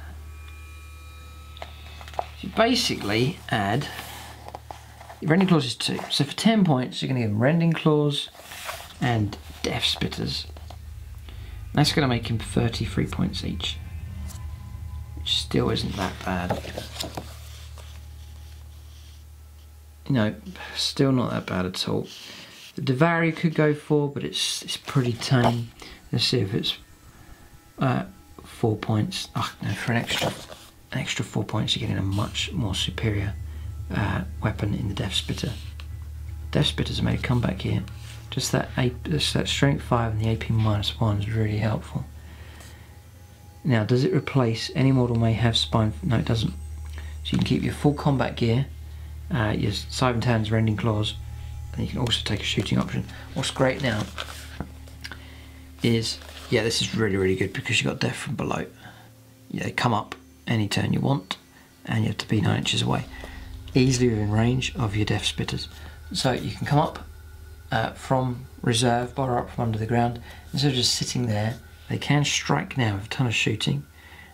You basically add. Your Rending Claws is 2. So for 10 points, you're going to give him Rending Claws and Death Spitters. That's going to make him 33 points each, which still isn't that bad. You know, still not that bad at all. The Devourer you could go for, but it's pretty tame. Let's see if it's 4 points. Oh no, for an extra 4 points, you're getting a much more superior weapon in the Death Spitter. Death Spitters have made a comeback here. Just that strength 5 and the AP -1 is really helpful. Now, does it replace any model may have spine? No, it doesn't. So you can keep your full combat gear, your Cyber Talons, Rending Claws, and you can also take a shooting option. What's great now is, yeah, this is really, really good because you've got death from below. Yeah, they come up any turn you want, and you have to be 9 inches away, easily within range of your death spitters. So you can come up from reserve, borrow up from under the ground. Instead of just sitting there, they can strike now with a ton of shooting.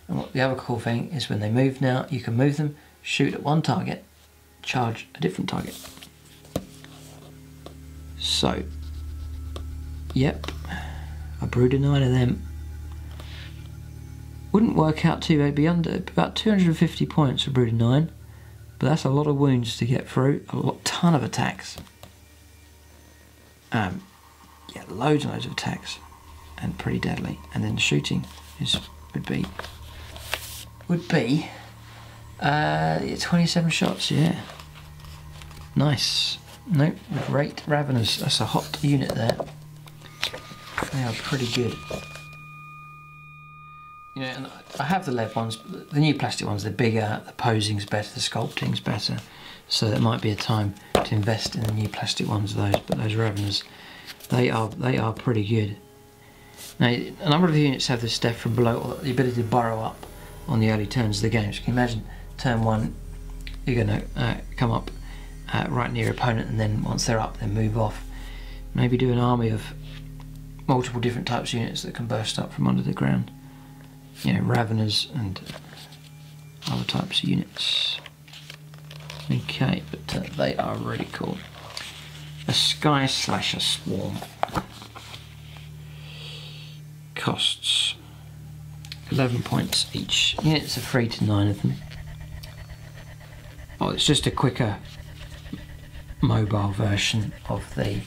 And what the other cool thing is, when they move now, you can move them, shoot at one target, charge a different target. So, yep, I brewed a 9 of them. Wouldn't work out too bad, be under about 250 points for brewed a 9, but that's a lot of wounds to get through, ton of attacks. Yeah, loads and loads of attacks, and pretty deadly. And then the shooting would be 27 shots. Yeah, nice. Nope, great Raveners. That's a hot unit there. They are pretty good. You know, and I have the lead ones, but the new plastic ones, they're bigger, the posing's better, the sculpting's better. So there might be a time to invest in the new plastic ones of those, but those Raveners, they are pretty good. Now, a number of the units have this death from below, or the ability to burrow up on the early turns of the game. So you can imagine turn 1, you're going to come up right near your opponent, and then once they're up, then move off. Maybe do an army of multiple different types of units that can burst up from under the ground. You know, Raveners and other types of units. Okay, but they are really cool. A Sky Slasher Swarm. Costs 11 points each. Units are 3 to 9 of them. Oh, it's just a quicker mobile version of the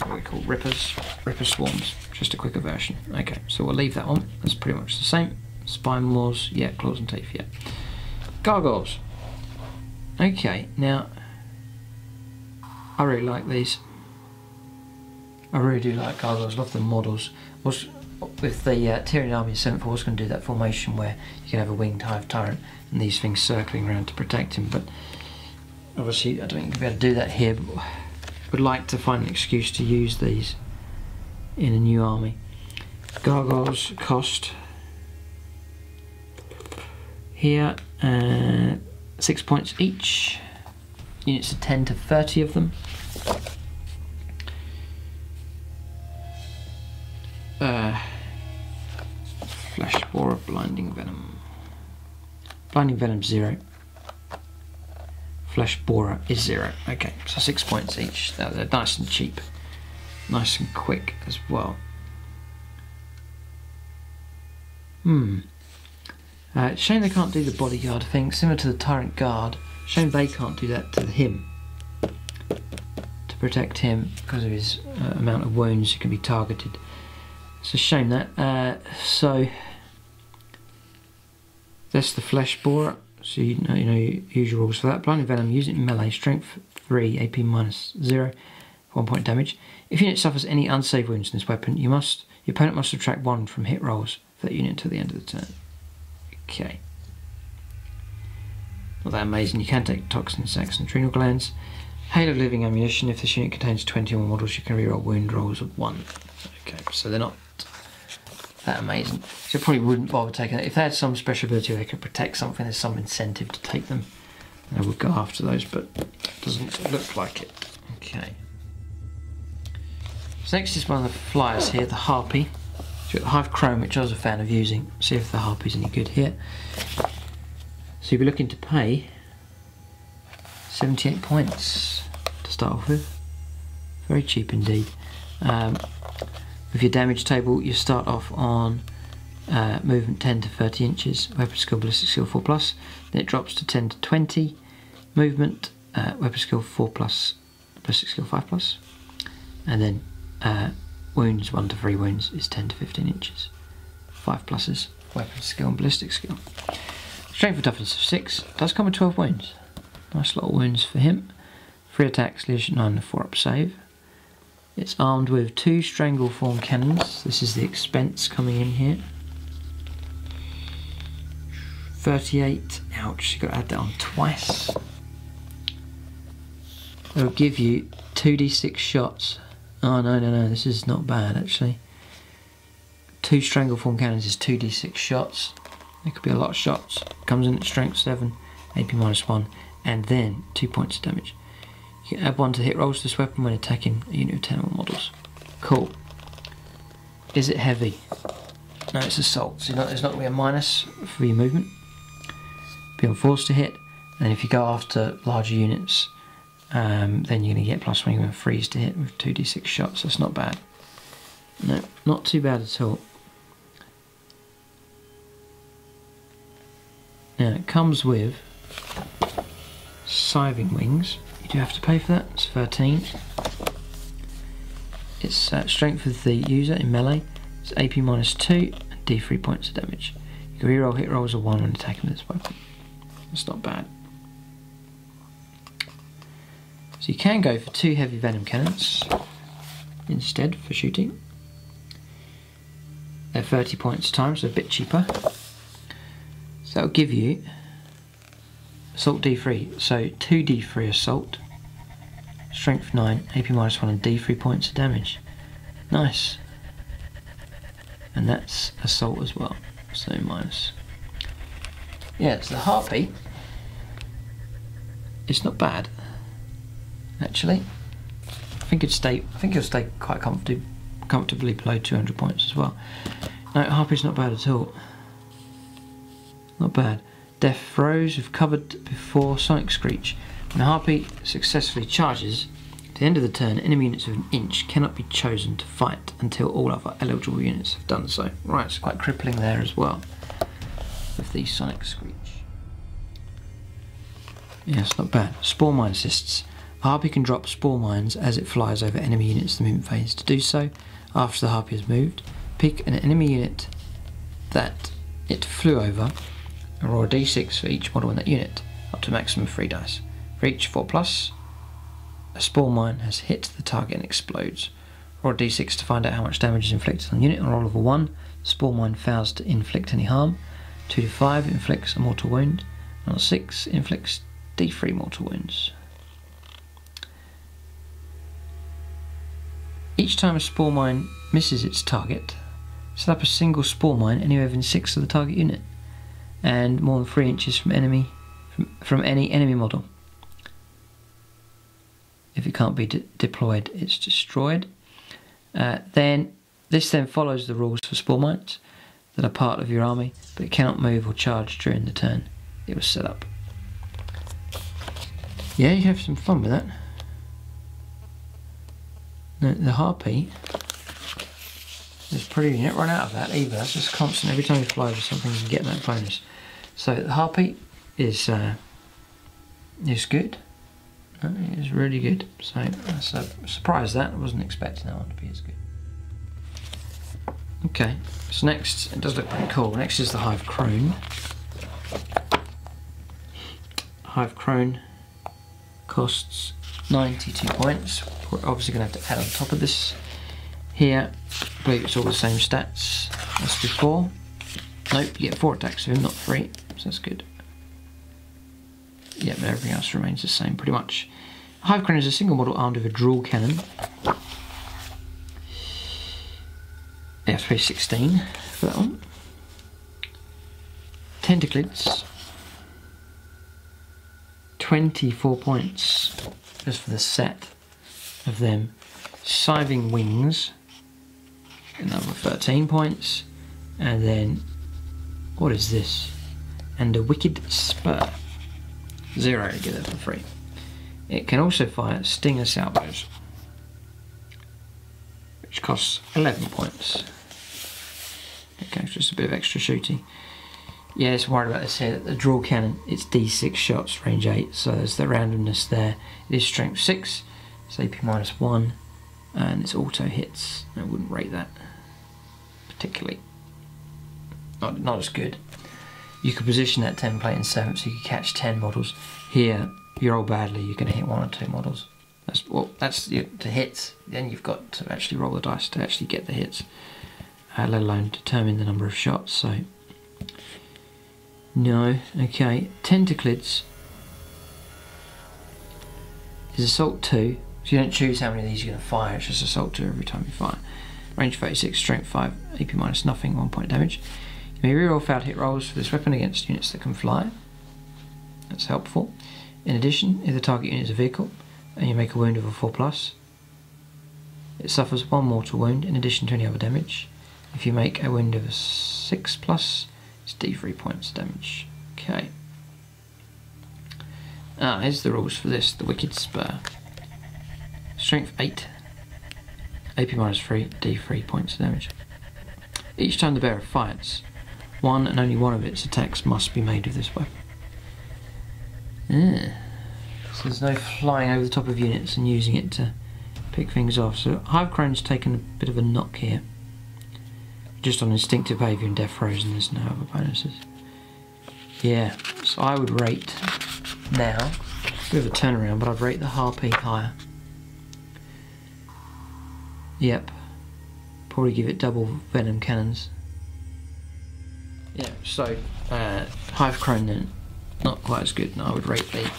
what we call Ripper Swarms. Just a quicker version. Okay, so we'll leave that one. That's pretty much the same. Spine Maws, yeah, Claws and Teeth, yeah. Gargoyles. Okay, now I really like these. I really do like gargoyles. Love the models. With the Tyranid Army 7th, I was going to do that formation where you can have a winged Hive Tyrant and these things circling around to protect him, but obviously I don't think you'll be able to do that here, but would like to find an excuse to use these in a new army. Gargoyles cost here 6 points each. Units of 10 to 30 of them. Flash Borer, Blinding Venom. Blinding Venom 0. Flash Borer is 0. Okay, so 6 points each. They're nice and cheap. Nice and quick as well. Shame they can't do the bodyguard thing, similar to the Tyrant Guard. Shame they can't do that to him. To protect him because of his amount of wounds, he can be targeted. It's a shame that. So that's the Flesh Borer. So you know usual rules for that. Blinding Venom, use it in melee, strength 3, AP -0, 1 point damage. If your unit suffers any unsaved wounds in this weapon, your opponent must subtract 1 from hit rolls for that unit until the end of the turn. Okay. Not that amazing. You can take toxin, sacs and adrenal glands. Hail of Living Ammunition. If this unit contains 20 or more models, you can reroll wound rolls of 1. Okay, so they're not that amazing. So I probably wouldn't bother taking it. If they had some special ability where they could protect something, there's some incentive to take them. I would go after those, but it doesn't look like it. Okay. So next is one of the flyers here, the Harpy. So you've got the Hive Crone, which I was a fan of using. See if the Harpy's any good here. So you'll be looking to pay 78 points to start off with. Very cheap indeed. With your damage table, you start off on movement 10 to 30 inches, weapon skill, ballistic skill 4+, then it drops to 10 to 20, movement, weapon skill 4+, ballistic skill 5+, and then wounds 1 to 3 wounds is 10 to 15 inches, 5+, weapon skill and ballistic skill. Strength and toughness of 6, does come with 12 wounds, nice lot of wounds for him. 3 attacks, leadership 9 and a 4 up save. It's armed with 2 Strangleform cannons. This is the expense coming in here. 38, ouch, you've got to add that on twice. It'll give you 2d6 shots. Oh no, this is not bad actually. 2 Strangleform cannons is 2d6 shots. It could be a lot of shots. Comes in at strength 7, AP -1, and then 2 points of damage. You can add 1 to hit rolls to this weapon when attacking a unit of 10 or more models. Cool. Is it heavy? No, it's assault, so there's not going to be a minus for your movement. Be on force to hit, and if you go after larger units, then you're going to get +1 and freeze to hit with 2d6 shots. That's not bad. No, not too bad at all. Now it comes with Scything Wings. You do have to pay for that. It's 13. It's strength of the user in melee. It's AP -2 and D3 points of damage. You can reroll hit rolls of 1 when attacking with this weapon. That's not bad. So you can go for 2 heavy venom cannons instead for shooting. They're 30 points a time, so a bit cheaper. So that'll give you assault D3, so 2d3 assault, strength 9, AP -1 and D3 points of damage. Nice. And that's assault as well, so minus. Yeah, it's the Harpy. It's not bad, actually. I think it'll stay quite comfortably below 200 points as well. No, Harpy's not bad at all. Not bad. Death throws have covered before Sonic Screech. When the Harpy successfully charges, at the end of the turn, enemy units within an inch cannot be chosen to fight until all other eligible units have done so. Right, it's quite crippling there as well with the Sonic Screech. Yeah, it's not bad. Spore Mine assists. The Harpy can drop Spore Mines as it flies over enemy units in the movement phase. To do so, after the Harpy has moved, pick an enemy unit that it flew over and roll a d6 for each model in that unit, up to a maximum of 3 dice. For each 4+, a Spore Mine has hit the target and explodes. Roll a d6 to find out how much damage is inflicted on the unit. On a roll of a 1, the Spore Mine fails to inflict any harm. 2 to 5 inflicts a mortal wound. And on 6 inflicts d3 mortal wounds. Each time a Spore Mine misses its target, set up a single Spore Mine anywhere within 6 of the target unit, and more than 3 inches from any enemy model. If it can't be deployed, it's destroyed. This then follows the rules for Spore Mines that are part of your army, but it cannot move or charge during the turn it was set up. Yeah, you have some fun with that. Now, the Harpy is pretty, you don't run out of that either. That's just constant. Every time you fly over something, you can get that bonus. So the Harpy is good. It's really good. So I'm surprised that I wasn't expecting that one to be as good. Okay, so next, it does look pretty cool. Next is the Hive Crone. Hive Crone costs 92 points. We're obviously going to have to add on top of this here. I believe it's all the same stats as before. Nope, you get 4 attacks with him, not 3, so that's good. Yeah, but everything else remains the same pretty much. Hive Crone is a single model armed with a dual cannon. Yeah, 316 for that one. Tentaclids, 24 points just for the set of them. Scything Wings, another 13 points. And then, what is this? And a Wicked Spur, 0 to get that for free. It can also fire Stinger Salvos, which costs 11 points. Okay, just a bit of extra shooting. Yeah, it's worried about this here. The draw cannon, it's D6 shots, range 8, so there's the randomness there. It is strength 6, it's AP -1, and it's auto hits. I wouldn't rate that particularly. Not as good. You could position that template in 7th, so you could catch 10 models. Here, If you roll badly, you're going to hit 1 or 2 models. That's the hits. Then you've got to actually roll the dice to actually get the hits, let alone determine the number of shots. So, no. Okay, Tentaclids is assault 2. So you don't choose how many of these you're going to fire. It's just assault 2 every time you fire. Range 36, strength 5, AP minus nothing, 1 point damage. You may reroll failed hit rolls for this weapon against units that can fly. That's helpful. In addition, if the target unit is a vehicle and you make a wound of a 4+, it suffers 1 mortal wound in addition to any other damage. If you make a wound of a 6+, it's D3 points damage. Okay. Here's the rules for this. The Wicked Spur. Strength 8. AP minus 3, D3 points of damage. Each time the bearer fires, one and only one of its attacks must be made with this weapon. So there's no flying over the top of units and using it to pick things off. So Hive Crone's taken a bit of a knock here. Just on instinctive behaviour and death throws, and there's no other bonuses. Yeah, so I would rate now, a bit of a turnaround, but I'd rate the Harpy higher. Yep, probably give it double venom cannons. Yeah, so Hive Crone then, not quite as good. No, I would rate the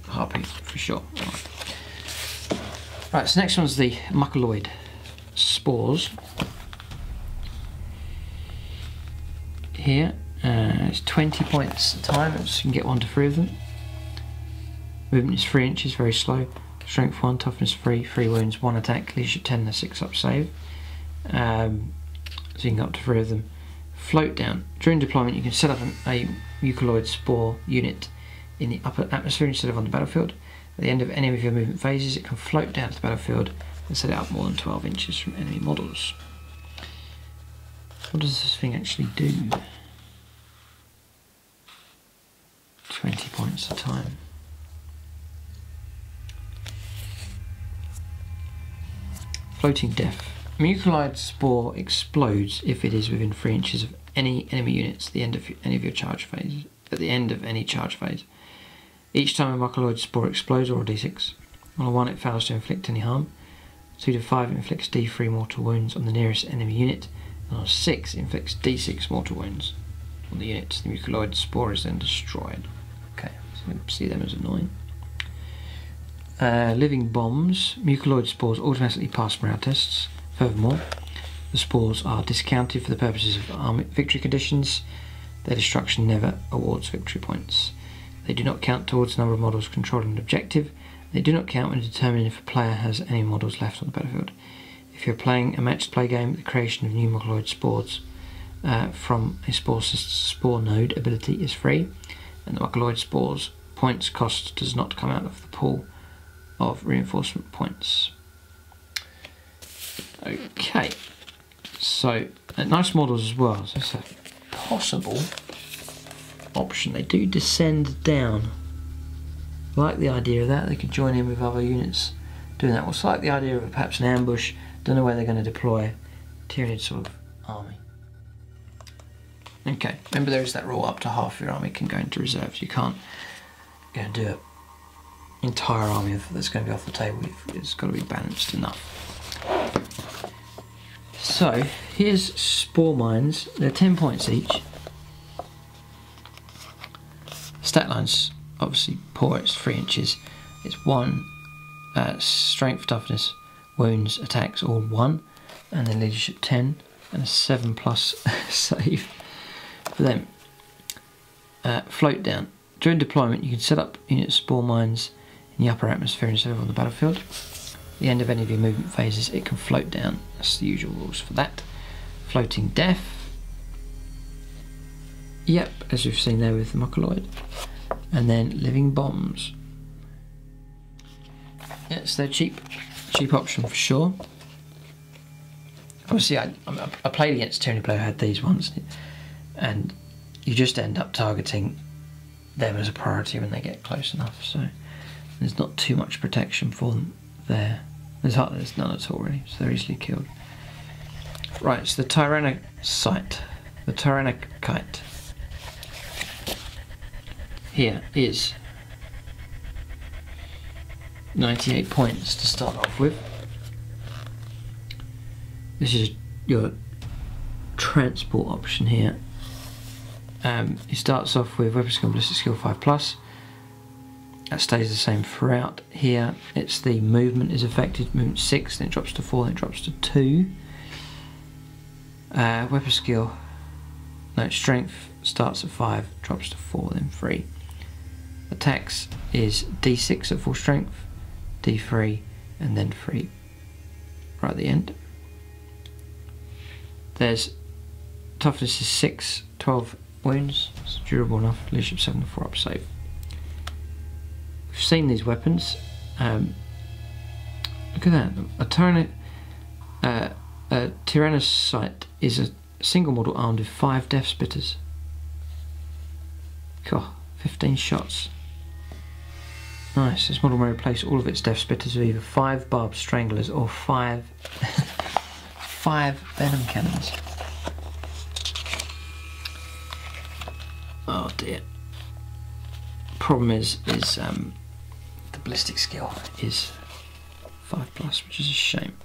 Harpy for sure. Right, so next one's the Mucoloid Spores. Here, it's 20 points a time, so you can get 1 to 3 of them. Movement is 3 inches, very slow. Strength 1, toughness 3, 3 wounds, 1 attack, leadership 10, and a 6-up save. So you can get up to 3 of them. Float down. During deployment, you can set up a Mucoloid Spore unit in the upper atmosphere instead of on the battlefield. At the end of any of your movement phases, it can float down to the battlefield and set it up more than 12 inches from enemy models. What does this thing actually do? 20 points a time. Floating Death. Mucoloid Spore explodes if it is within 3 inches of any enemy units at the end of any of your charge phases. At the end of any charge phase. Each time a Mucoloid Spore explodes, or a D6. On a 1 it fails to inflict any harm. 2 to 5 it inflicts D3 mortal wounds on the nearest enemy unit. And on a 6 it inflicts D6 mortal wounds on the unit. The Mucoloid Spore is then destroyed. Okay, so we see them as annoying. Living Bombs. Mucoloid Spores automatically pass morale tests. Furthermore, the spores are discounted for the purposes of army victory conditions. Their destruction never awards victory points. They do not count towards the number of models controlling an objective. They do not count when determining if a player has any models left on the battlefield. If you're playing a matched play game, the creation of new Mucoloid Spores from a Spore Node ability is free, and the Mucoloid Spores points cost does not come out of the pool of reinforcement points. Okay, so nice models as well. So it's a possible option. They do descend down. I like the idea of that. They could join in with other units doing that. What's like the idea of perhaps an ambush? Don't know where they're going to deploy Tyranid sort of army. Okay, remember there is that rule: up to half your army can go into reserves. You can't go and do an entire army that's going to be off the table. It's got to be balanced enough. So here's Spore Mines. They're 10 points each. Stat line's obviously poor. It's 3 inches. It's 1 strength, toughness, wounds, attacks, all 1, and then leadership 10, and a 7+ save for them. Float down. During deployment, you can set up unit Spore Mines in the upper atmosphere instead of on the battlefield. At the end of any of your movement phases, it can float down. That's the usual rules for that. Floating Death. Yep, as we've seen there with the Mucoloid. And then Living Bombs. Yes, they're cheap option for sure. Obviously, I played against a Tyranid player who had these ones, and you just end up targeting them as a priority when they get close enough. So there's not too much protection for them there. There's none at all really, so they're easily killed. Right, so the Tyrannocyte, the Tyrannokite. Here is 98 points to start off with. This is your transport option here. It starts off with weapon skill, ballistic skill 5+. That stays the same throughout. Here it's the movement is affected, movement 6, then it drops to 4, then it drops to 2. Weapon skill, no, strength starts at 5, drops to 4, then 3. Attacks is D6 at full strength, D3, and then 3 right at the end. There's toughness is 6, 12 wounds, it's durable enough, leadership 7 to 4 up save. We've seen these weapons. Look at that, a Tyrannocyte is a single model armed with 5 Death Spitters. God, 15 shots. Nice, this model may replace all of its Death Spitters with either 5 Barbed Stranglers or 5 Venom Cannons. Oh dear. Problem is the ballistic skill is 5+, which is a shame.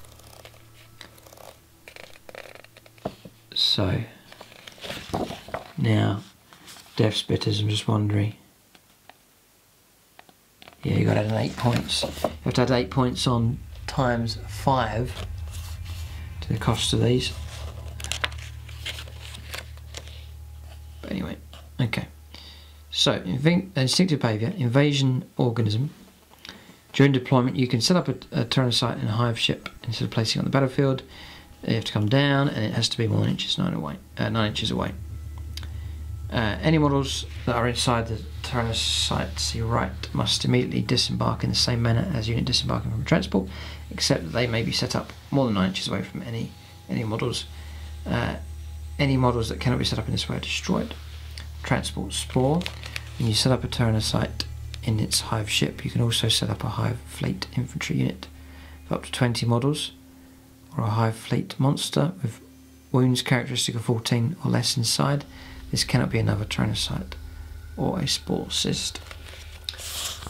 So now Death Spitters, I'm just wondering. Yeah, you got to add 8 points. You have to add 8 points on times 5 to the cost of these. But anyway, okay. So, instinctive behaviour, invasion organism. During deployment, you can set up a Tyrannocyte in a hive ship instead of placing it on the battlefield. You have to come down, and it has to be 9 inches away. Any models that are inside the Tyrannocyte to your right must immediately disembark in the same manner as unit disembarking from a transport, except that they may be set up more than 9 inches away from any models. Any models that cannot be set up in this way are destroyed. Transport Spore. When you set up a Tyrannocyte in its hive ship, you can also set up a hive fleet infantry unit for up to 20 models, or a hive fleet monster with wounds characteristic of 14 or less inside. This cannot be another Tyrannocyte or a spore cyst.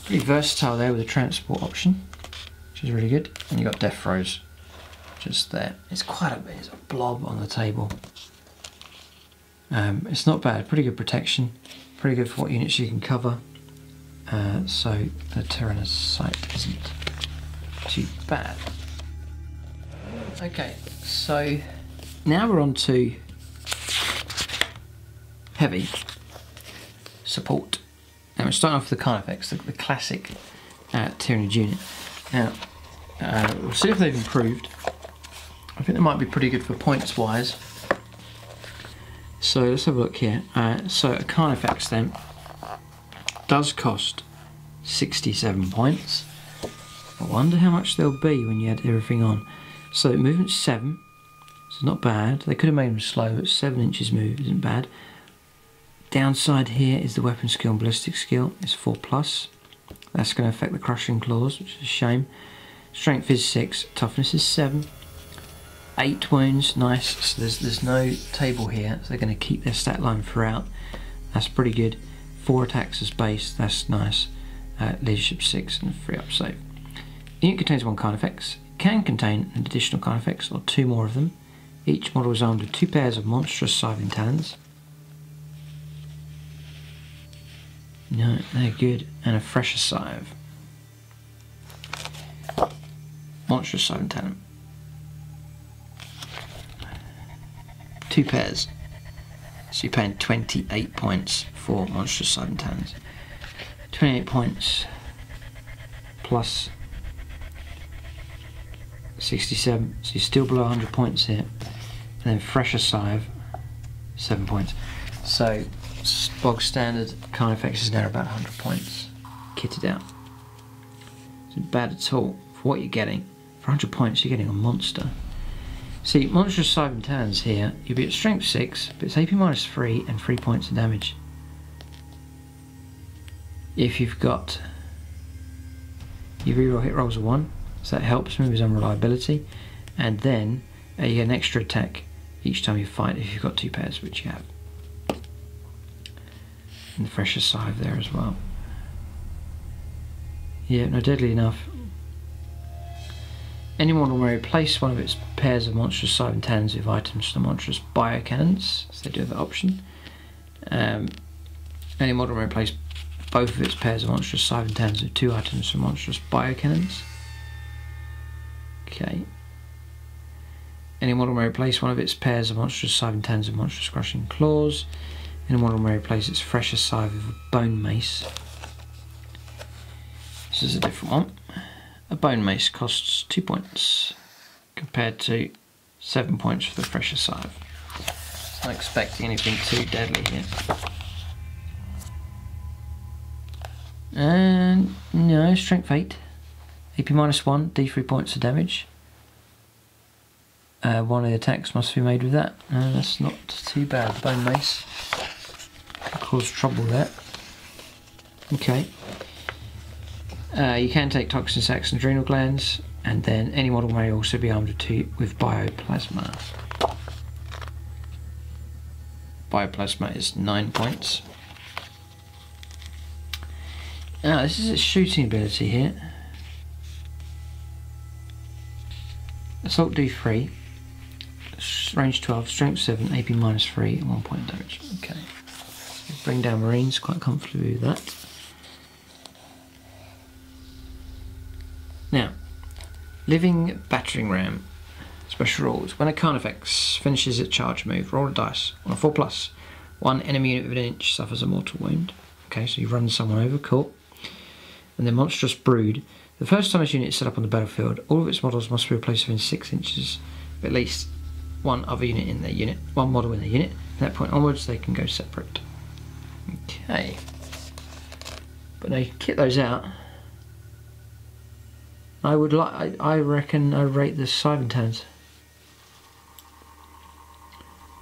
Pretty versatile there with the transport option, which is really good. And you've got death throws just there. It's quite a bit, it's a blob on the table. It's not bad, pretty good protection, pretty good for what units you can cover. So the Tyrannocyte isn't too bad. Okay, so now we're on to heavy support. And we're starting off with the Carnifex, the classic Tyranid unit. Now, we'll see if they've improved. I think they might be pretty good for points wise. So let's have a look here. So a Carnifex then does cost 67 points. I wonder how much they'll be when you add everything on. So movement 7, so not bad. They could have made them slow, but 7 inches move isn't bad. Downside here is the weapon skill and ballistic skill is 4+. That's going to affect the crushing claws, which is a shame. Strength is 6, toughness is 7. 8 wounds, nice. So there's no table here, so they're going to keep their stat line throughout. That's pretty good. 4 attacks as base, that's nice. Leadership 6 and 3 up save. The unit contains 1 Carnifex. It can contain an additional Carnifex or 2 more of them. Each model is armed with 2 pairs of monstrous scything talons. No, they're good. And a fresher scythe. Monstrous scything talon. 2 pairs. So you're paying 28 points for monstrous scything talons. 28 points plus 67, so you're still below 100 points here. And then fresher scythe, 7 points. So bog standard Carnifex is now about 100 points kitted out. It's not bad at all for what you're getting. For 100 points you're getting a monster. See, monstrous scything talons here, you'll be at strength 6, but it's AP -3 and 3 points of damage. If you've got your reroll hit rolls of 1, so that helps with his unreliability, and then you get an extra attack each time you fight if you've got 2 pairs, which you have. And the fresher scythe there as well. Yeah, no, deadly enough. Any model may replace one of its pairs of monstrous Hive and Tyranids with items from the monstrous biocannons, so they do have that option. Any model may replace both of its pairs of monstrous Hive and Tyranids with 2 items from monstrous biocannons. Okay. Any model may replace one of its pairs of monstrous Hive and Tyranids with monstrous crushing claws. Any model may replace its freshest Hive with a bone mace. This is a different one. A bone mace costs 2 points compared to 7 points for the freshest Hive. Not expecting anything too deadly here. And no, strength 8. AP -1, D3 points of damage. One of the attacks must be made with that. No, that's not too bad. The bone mace could cause trouble there. Okay. You can take toxin sacs and adrenal glands, and then any model may also be armed with bioplasma. Bioplasma is 9 points. Now, this is its shooting ability here. Assault D3, range 12, strength 7, AP -3, and 1 point damage. Okay. Bring down Marines quite comfortably with that. Now, Living Battering Ram. Special rules. When a Tyrannofex finishes its charge move, roll a dice. On a 4+, one enemy unit within an inch suffers a mortal wound. Okay, so you run someone over, cool. And then Monstrous Brood. The first time this unit is set up on the battlefield, all of its models must be replaced within 6 inches of at least one other unit in their unit, one model in their unit. From that point onwards, they can go separate. Okay. But now you can kit those out. I reckon I rate the Hive and Tyranids,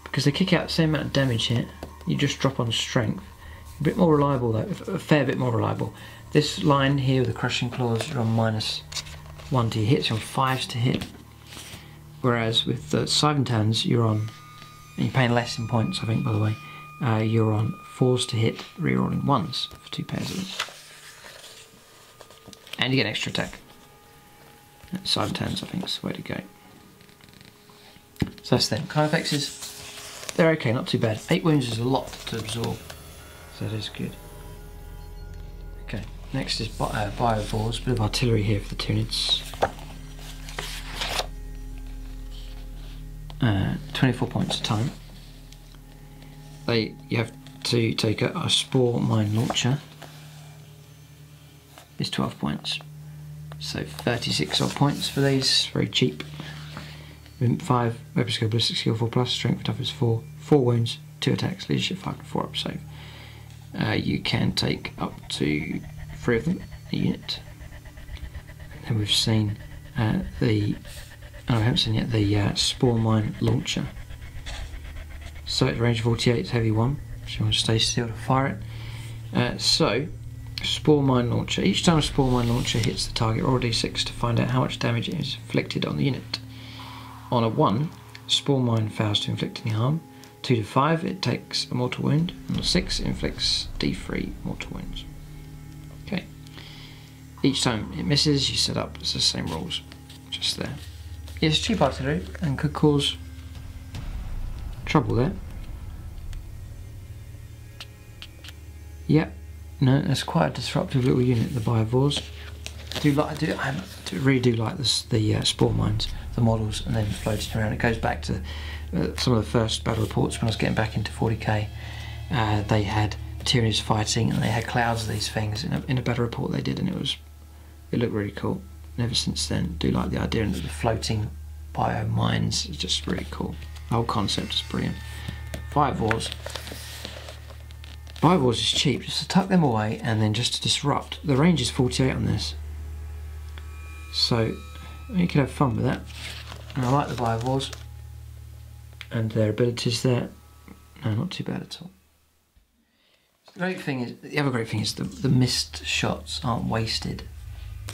because they kick out the same amount of damage here. You just drop on strength. A bit more reliable though, a fair bit more reliable. This line here with the crushing claws, you're on -1 to your hits, you're on 5s to hit. Whereas with the Hive and Tyranids, you're on, and you're paying less in points, I think, by the way. You're on 4s to hit, rerolling 1s for 2 pairs of them. And you get an extra attack. Hive and Tyranids, I think, is the way to go. So that's them. Tyrannofexes, they're okay, not too bad. 8 wounds is a lot to absorb, so that is good. Okay, next is Biovores, bit of artillery here for the Tyranids. 24 points a time. You have to take a Spore Mine Launcher. It's 12 points. So 36 odd points for these, very cheap. 5, weapon skill, ballistic skill 4+, strength toughness 4, 4 wounds, 2 attacks, leadership 5 and 4 up save. You can take up to 3 of them a unit. And we've seen we haven't seen yet the Spore Mine Launcher. So at range of 48, it's heavy 1, so you want to stay still to fire it. Spore Mine Launcher. Each time a Spore Mine Launcher hits the target, roll a d6 to find out how much damage it is inflicted on the unit. On a 1, Spore Mine fails to inflict any harm. 2 to 5, it takes a mortal wound. On a 6, it inflicts d3 mortal wounds. Okay. Each time it misses, you set up, it's the same rules, just there. It's cheap artillery and could cause trouble there. Yep. No, that's quite a disruptive little unit, the Biovores. I really do like this, the Spore Mines, the models, and then floating around. It goes back to some of the first battle reports when I was getting back into 40k. They had Tyranids fighting, and they had clouds of these things in a battle report they did, and it looked really cool. And ever since then, do like the idea of the floating bio mines. It's just really cool. The whole concept is brilliant. Biovores. Biovores is cheap, just to tuck them away and then just to disrupt. The range is 48 on this, so you can have fun with that. And I like the Biovores and their abilities there. No, not too bad at all. The other great thing is the missed shots aren't wasted.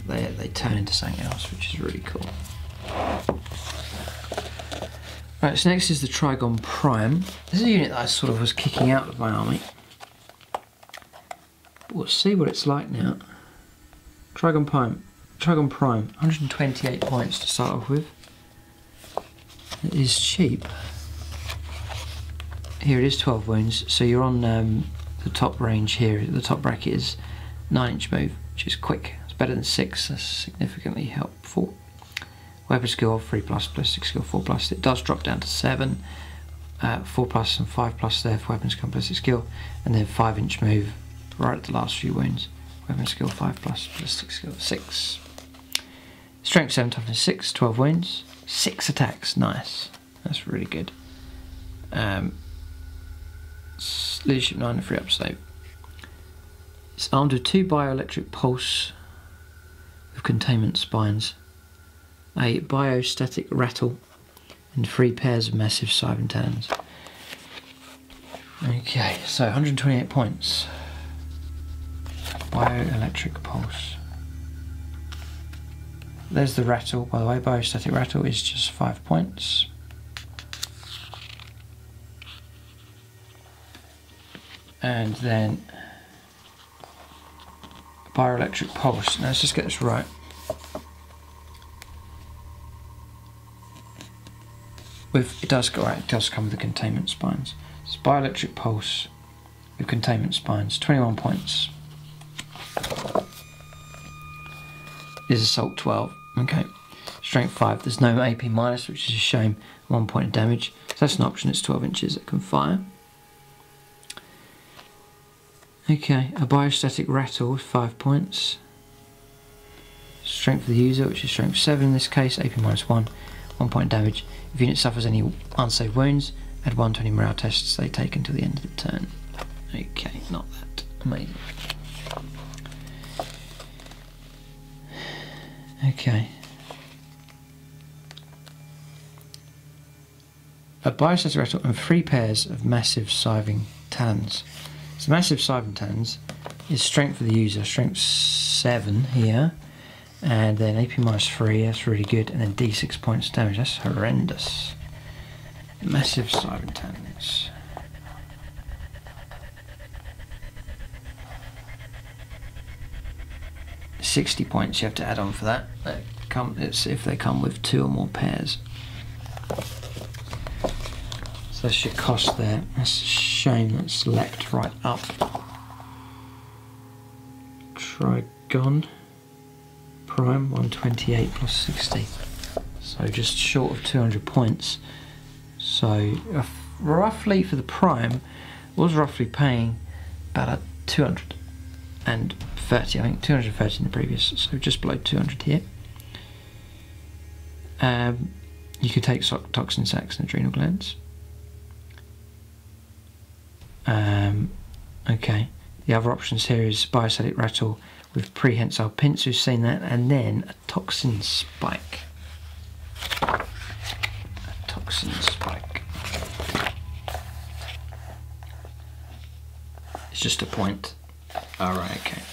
They turn into something else, which is really cool. Right, so next is the Tyranid Prime. This is a unit that I sort of was kicking out of my army. We'll see what it's like now. Tyranid Prime. Tyranid Prime, 128 points to start off with. It is cheap. Here it is 12 wounds, so you're on the top range here. The top bracket is 9-inch move, which is quick. It's better than 6, that's significantly helpful. Weapon skill 3+, plus 6 skill 4+. It does drop down to 7, 4+ and 5+ there for weapon skill plus 6 skill, and then 5-inch move right at the last few wounds. Weapon skill 5+, plus 6 skill 6. Strength 7, toughness 6, 12 wounds, 6 attacks. Nice, that's really good. Leadership 9 and 3 up save. It's armed with 2 bioelectric pulse with containment spines, a biostatic rattle, and 3 pairs of massive Siven talons. Okay, so 128 points. Bioelectric pulse. There's the rattle, by the way. Biostatic rattle is just 5 points. And then bioelectric pulse. Now let's just get this right. It does come with the containment spines. It's bioelectric pulse with containment spines. 21 points. Is assault 12. Okay. Strength 5. There's no AP minus, which is a shame. 1 point of damage. So that's an option. It's 12 inches that can fire. Okay, a biostatic rattle with 5 points. Strength of the user, which is strength 7 in this case, AP minus 1, 1 point of damage. If unit suffers any unsaved wounds, add 1 to any morale tests they take until the end of the turn. Okay, not that amazing. Okay. A biostatic rattle and 3 pairs of massive Siven talons. So massive Siven talons is strength for the user, strength 7 here, and then AP minus 3, that's really good, and then D6 points of damage, that's horrendous. Massive Siven talons. £60 points you have to add on for that. It's if they come with 2 or more pairs. So that's your cost there. That's a shame that's leapt right up. Tervigon Prime 128 plus 60. So just short of 200 points. So roughly for the Prime, was roughly paying about 230, I think 230 in the previous, so just below 200 here. You could take toxin sacs and adrenal glands. Okay, the other options here is biostatic rattle with prehensile pince, we've seen that, and then a toxin spike. A toxin spike. It's just a point. Alright, okay.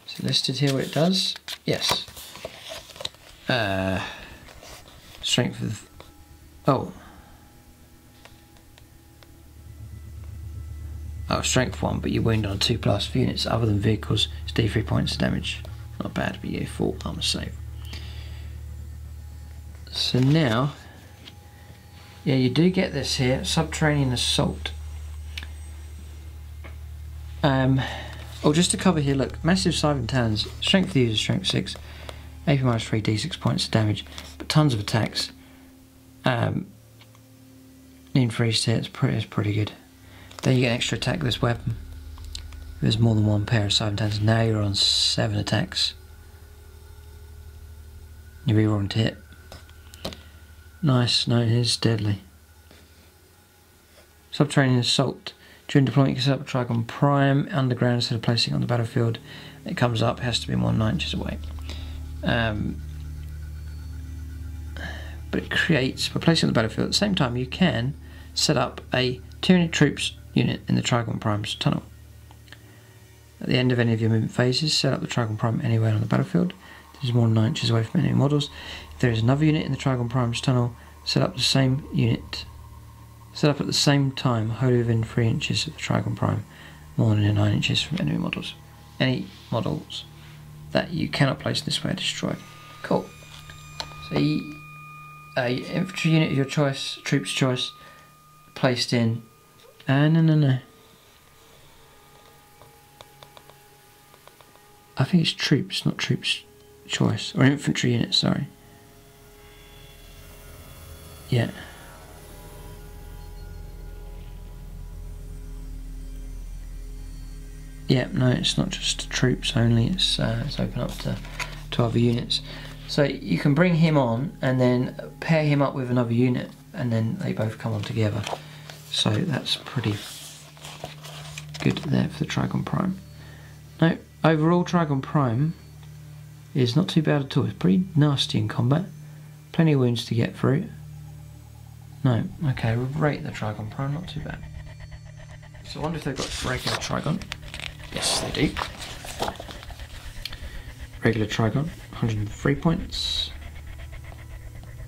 So listed here what it does. Yes. Strength of... Oh, strength 1, but you wound on 2+ for units other than vehicles. It's D3 points of damage. Not bad, but yeah, 4 armor save. So now, yeah, you do get this here, Subterranean Assault. Oh, just to cover here, look, massive Siven talons, strength of the user, strength 6, AP minus 3, D6 points of damage, but tons of attacks. Need freeze here, it's pretty good. Then you get an extra attack with this weapon. There's more than 1 pair of Siven talons. Now you're on 7 attacks. You reroll to hit. Nice, no, it is deadly. Subterranean Assault. During deployment, you can set up a Tyranid Prime underground instead of placing it on the battlefield. It comes up, it has to be more than 9 inches away. But it creates, by placing it on the battlefield, at the same time you can set up a Tyranid troops unit in the Tyranid Prime's tunnel. At the end of any of your movement phases, set up the Tyranid Prime anywhere on the battlefield. This is more than 9 inches away from enemy models. If there is another unit in the Tyranid Prime's tunnel, set up the same unit. Set up at the same time, wholly within 3 inches of the Tyranid Prime, more than 9 inches from enemy models. Any models. that you cannot place this way are destroyed. Cool. So a infantry unit of your choice, troop's choice, placed in. No. I think it's troops, not troops choice, or infantry unit. Sorry. Yeah. Yeah, no, it's not just troops only, it's open up to other units. So you can bring him on and then pair him up with another unit and then they both come on together. So that's pretty good there for the Tyranids Prime. Now, overall Tyranids Prime is not too bad at all. It's pretty nasty in combat. Plenty of wounds to get through. No, okay, we'll rate the Tyranids Prime, not too bad. So I wonder if they've got regular Trygon. Yes, they do. Regular Trygon, 103 points.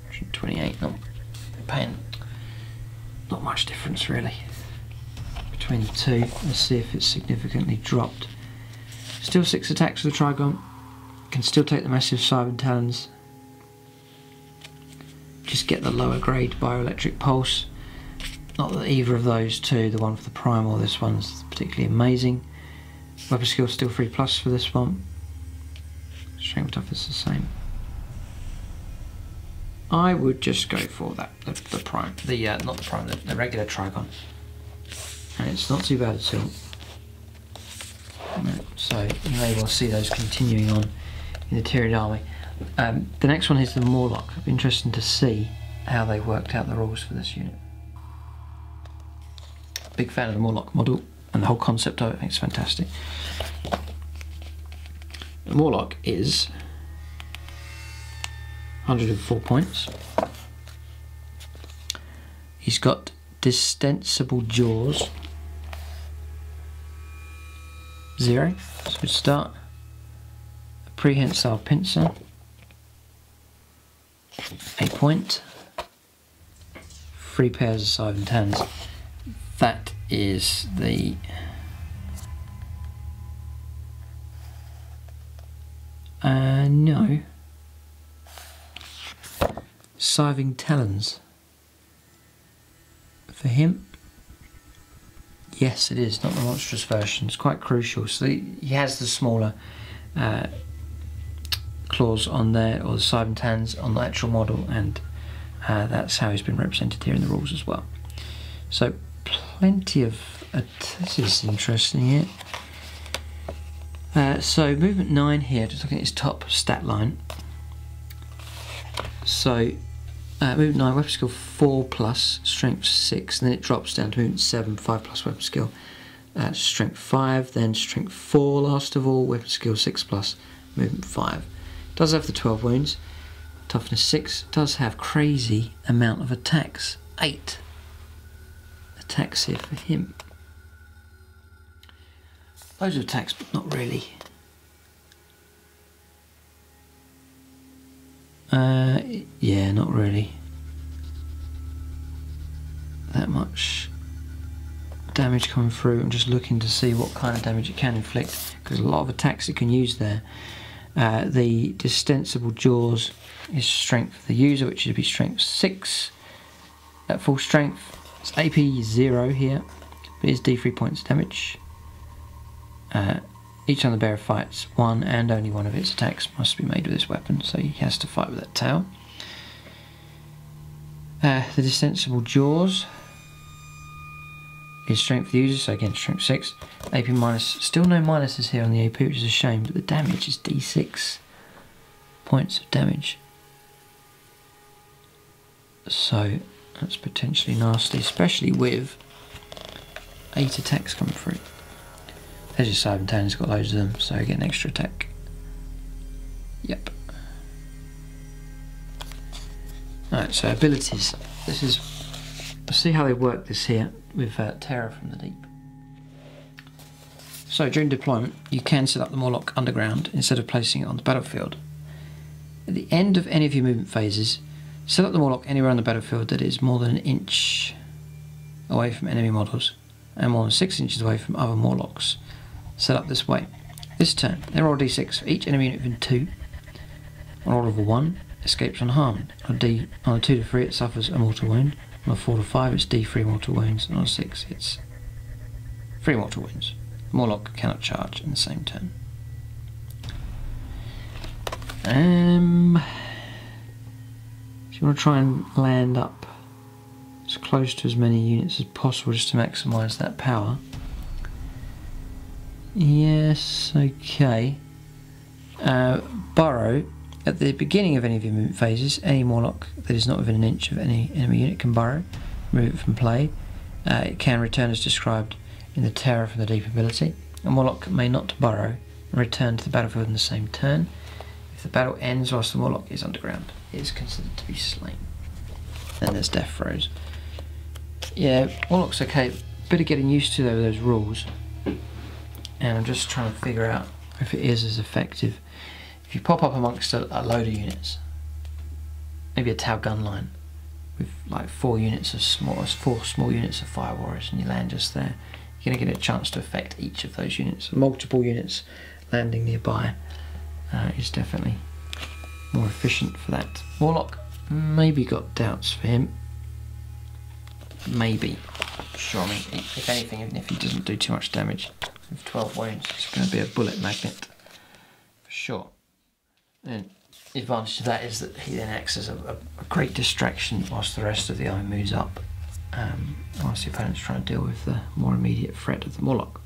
128, not paying. Not much difference really between the two. Let's see if it's significantly dropped. Still 6 attacks with the Trygon. Can still take the massive Cyber Talons. Just get the lower grade bioelectric pulse. Not that either of those two, the one for the Prime or this one's particularly amazing. Weapon skill still 3+ for this one. Strength toughness the same. I would just go for that, the Prime, not the Prime, the regular Trygon. And it's not too bad at all. So you may well see those continuing on in the Tyranid army. The next one is the Morlock. It'll be interesting to see how they worked out the rules for this unit. Big fan of the Morlock model and the whole concept of it. I think it's fantastic. The Morlock is 104 points. He's got Genestealers jaws 0. So we start a prehensile pincer, 8 point. 3 pairs of Cyber Talons. That is the no. Cyber Talons for him. Yes, it is, not the monstrous version. It's quite crucial. So he has the smaller claws on there, or the Cyber Talons on the actual model, and that's how he's been represented here in the rules as well. So plenty of this is interesting here. So movement 9 here, just looking at his top stat line. So movement 9, weapon skill 4+, strength 6, and then it drops down to movement 7, 5+ weapon skill, strength 5, then strength 4 last of all, weapon skill 6+, movement 5. Does have the 12 wounds, toughness 6, does have crazy amount of attacks, 8 attacks here for him. Loads of attacks, but not really. Yeah, not really. That much damage coming through. I'm just looking to see what kind of damage it can inflict, because a lot of attacks it can use there. The Genestealers jaws is strength for the user, which should be strength 6 at full strength. It's AP 0 here, but it is D3 points of damage. Each time the bearer fights, one and only one of its attacks must be made with this weapon, so he has to fight with that tail. The Genestealers jaws is strength for the user, so again strength 6. AP minus, still no minuses here on the AP, which is a shame, but the damage is D6 points of damage. So that's potentially nasty, especially with 8 attacks coming through. There's your Cyber Talon's got loads of them, so I get an extra attack. Yep. Alright, so abilities. This is, let's see how they work this here with Terror from the Deep. So during deployment, you can set up the Morlock underground instead of placing it on the battlefield. At the end of any of your movement phases, set up the Morlock anywhere on the battlefield that is more than an inch away from enemy models and more than 6 inches away from other Morlocks. Set up this way. This turn, they roll d6 for each enemy unit within 2. On a roll of a 1, escapes unharmed. On a 2 to 3, it suffers a mortal wound. On a 4 to 5, it's d3 mortal wounds. And on a 6, it's 3 mortal wounds. The Morlock cannot charge in the same turn. So you want to try and land up as close to as many units as possible just to maximise that power. Yes, okay. Burrow. At the beginning of any of your movement phases, any Morlock that is not within an inch of any enemy unit can burrow, remove it from play. It can return as described in the Terror from the Deep ability. A Morlock may not burrow and return to the battlefield in the same turn. If the battle ends whilst the Morlock is underground, it is considered to be slain. Then there's death throws. Yeah, Morlock's okay. Bit of getting used to though those rules. And I'm just trying to figure out if it is as effective. If you pop up amongst a load of units, maybe a Tau gun line with like 4 small units of fire warriors, and you land just there, you're going to get a chance to affect each of those units. Multiple units landing nearby is definitely more efficient for that. Warlock, maybe got doubts for him. Maybe. Sure, I mean, if anything, even if he doesn't do too much damage, with 12 wounds, it's going to be a bullet magnet for sure. And the advantage of that is that he then acts as a great distraction whilst the rest of the army moves up, whilst the opponent's trying to deal with the more immediate threat of the Morlock.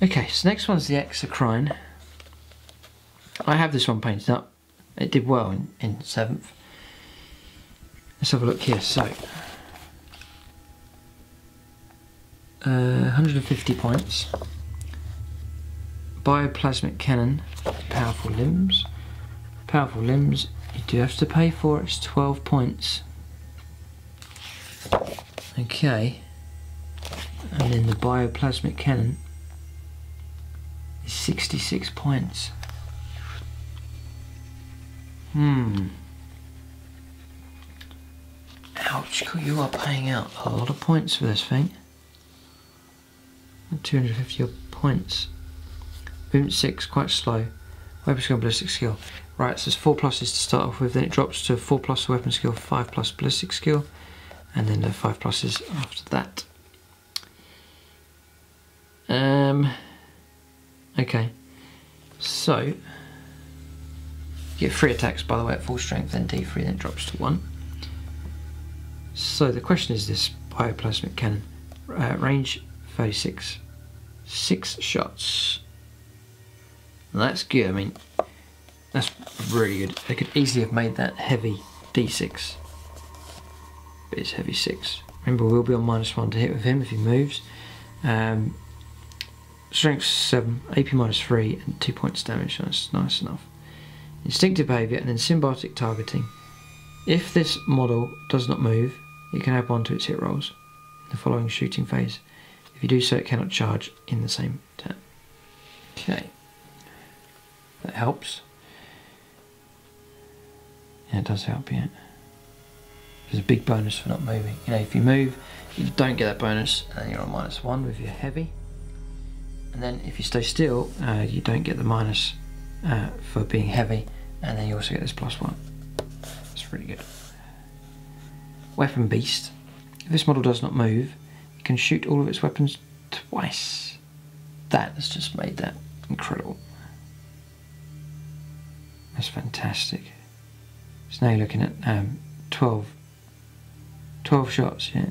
Okay, so next one's the Hive. I have this one painted up. It did well in 7th. Let's have a look here. So, 150 points. Bioplasmic cannon, powerful limbs. Powerful limbs, you do have to pay for it, it's 12 points. Okay. And then the bioplasmic cannon is 66 points. Ouch, you are paying out a lot of points for this thing. 250 odd points. Movement 6, quite slow. Weapon skill, ballistic skill. Right, so there's 4 pluses to start off with, then it drops to 4 plus weapon skill, 5 plus ballistic skill, and then the 5 pluses after that. Okay, so you get 3 attacks by the way at full strength, then D3, then it drops to 1. So the question is this bioplasmic cannon. Range 36, 6 shots. And that's good, I mean, that's really good. They could easily have made that heavy D6. But it's heavy 6. Remember, we'll be on -1 to hit with him if he moves. Strength 7, AP -3, and 2 points damage. That's nice enough. Instinctive behaviour and then symbiotic targeting. If this model does not move, it can add 1 to its hit rolls in the following shooting phase. If you do so, it cannot charge in the same turn. Okay. That helps. Yeah, it does help, yeah. There's a big bonus for not moving. You know, if you move, you don't get that bonus, and then you're on -1 with your heavy. And then if you stay still, you don't get the minus for being heavy, and then you also get this +1. It's really good. Weapon Beast. If this model does not move, it can shoot all of its weapons twice. That has just made that incredible. That's fantastic. So now you're looking at 12 shots, yeah.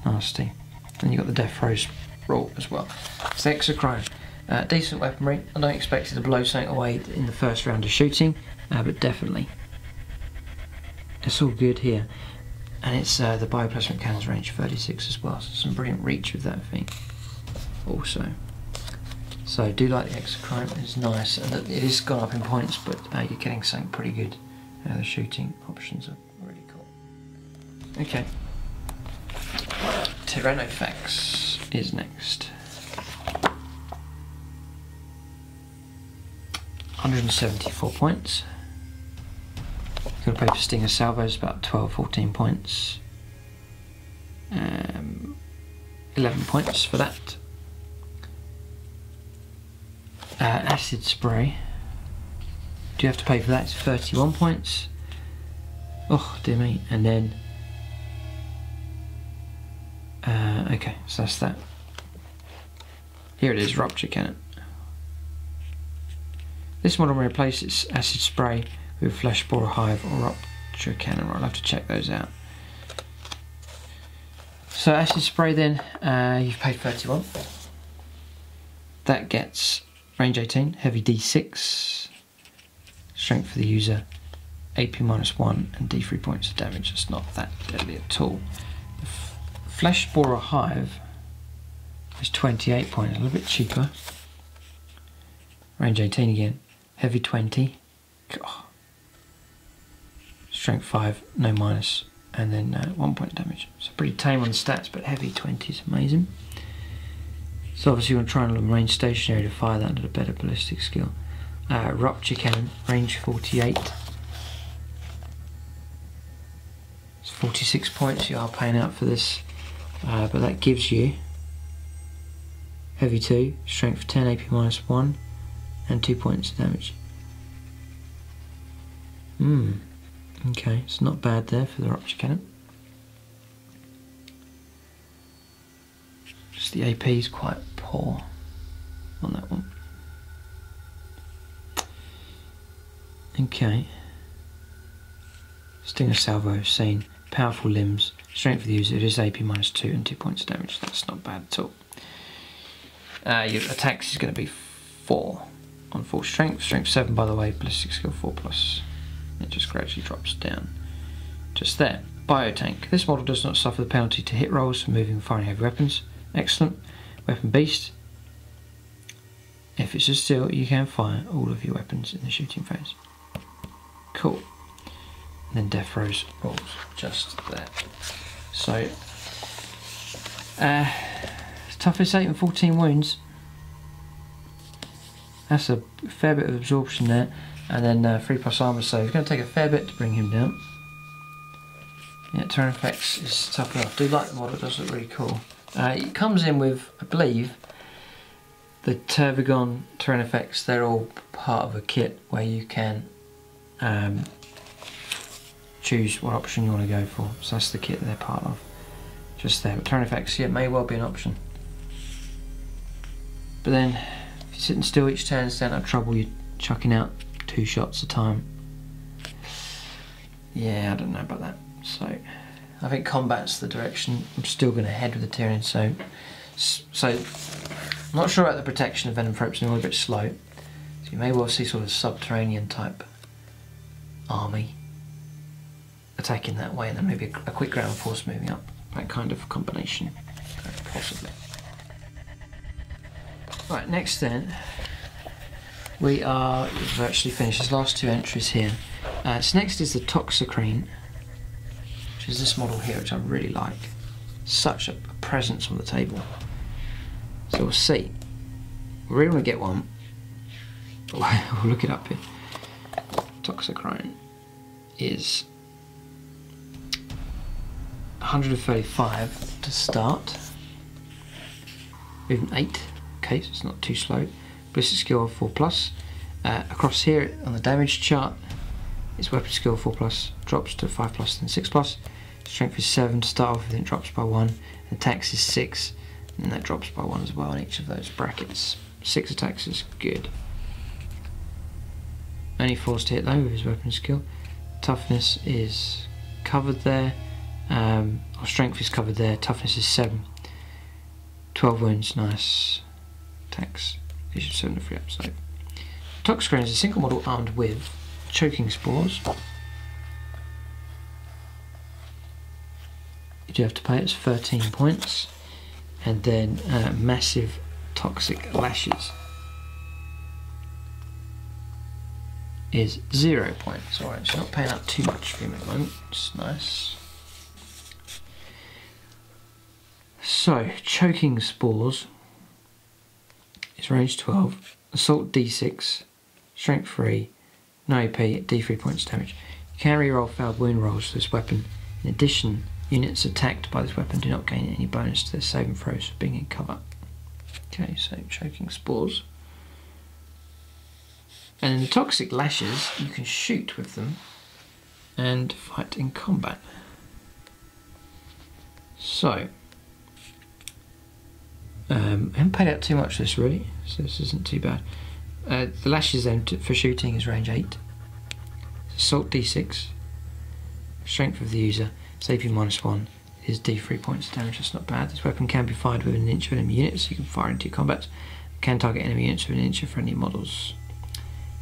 Nasty. And you've got the death throws roll as well. It's the Hive. Decent weaponry. I don't expect it to blow something away in the first round of shooting, but definitely. It's all good here. And it's the bioplasmic cannon's range 36 as well, so some brilliant reach with that thing also. So I do like the Hive, it's nice, and it is gone up in points, but you're getting something pretty good. The shooting options are really cool. Okay. Tyrannofex is next. 174 points. You've got to pay for Stinger Salvos, about 12-14 points. 11 points for that. Acid spray. Do you have to pay for that? It's 31 points. Oh dear me. And then okay, so that's that. Here it is, rupture cannon. This model will replace its acid spray with flesh borer hive or rupture cannon. I'll have to check those out. So acid spray then, you've paid 31. That gets range 18, heavy D6, strength for the user, AP -1 and D3 points of damage. It's not that deadly at all. The flesh borer hive is 28 points, a little bit cheaper. Range 18 again, heavy 20, God. Strength 5, no minus, and then 1 point damage. So pretty tame on the stats, but heavy 20 is amazing. So obviously you want to try and remain stationary to fire that under a better ballistic skill. Rupture cannon, range 48. It's 46 points you are paying out for this, but that gives you heavy 2, strength 10, AP -1, and 2 points of damage. Okay, it's not bad there for the rupture cannon. Just the AP is quite poor on that one. Okay. Stinger salvo, seen, powerful limbs, strength for the user, it is AP -2 and 2 points of damage. That's not bad at all. Your attacks is going to be 4 on full strength. Strength 7 by the way, ballistic skill 4+. It just gradually drops down. Just there. Biotank. This model does not suffer the penalty to hit rolls for moving and firing heavy weapons. Excellent. Weapon beast. If it's a steal, you can fire all of your weapons in the shooting phase. Cool. And then death rolls just there. So toughness 8 and 14 wounds. That's a fair bit of absorption there. And then 3+ armor, so it's going to take a fair bit to bring him down. Yeah, Terranofex is tough enough. I do like the model, it does look really cool. It comes in with, I believe, the Tervigon Tyrannofex. They're all part of a kit where you can choose what option you want to go for. So that's the kit they're part of. Just there. But Tyrannofex, yeah, it may well be an option. But then, if you're sitting still each turn, it's don't have trouble, you're chucking out 2 shots a time. Yeah, I don't know about that. So I think combat's the direction I'm still going to head with the Tyranid. So I'm not sure about the protection of Venom Thropes, and they're a bit slow. So you may well see sort of subterranean type army attacking that way, and then maybe a quick ground force moving up. That kind of combination, possibly. Right, next then. We've virtually finished. There's last 2 entries here. So next is the Toxicrene, which is this model here, which I really like. Such a presence on the table. So we'll see. We really want to get one. We'll look it up here. Toxicrene is 135 to start. Movement 8. Okay, so it's not too slow. Ballistic skill 4+. Across here on the damage chart, its weapon skill 4+, drops to 5+, then 6+. Strength is 7 to start off with, then it drops by 1. And attacks is 6, and then that drops by 1 as well in each of those brackets. 6 attacks is good. Only forced to hit though with his weapon skill. Toughness is covered there. Or strength is covered there. Toughness is 7. 12 wounds, nice. Attacks. He should 7 to 3 up. So, Toxicrene is a single model armed with choking spores. You do have to pay, it's 13 points, and then massive toxic lashes is 0 points. Alright, so not paying out too much for him at the moment, it's nice. So, choking spores is range 12, assault D6, strength 3, no AP, D3 points damage. You can reroll failed wound rolls for this weapon. In addition, units attacked by this weapon do not gain any bonus to their saving throws for being in cover. Okay, so choking spores. And in the Toxic Lashes, you can shoot with them and fight in combat. So, I haven't paid out too much for this really, so this isn't too bad. The Lashes then for shooting is range 8. Assault D6. Strength of the user, it's AP -1. It is D3 points of damage, that's not bad. This weapon can be fired within an inch of enemy units, so you can fire into your combat. It can target enemy units within an inch of friendly models.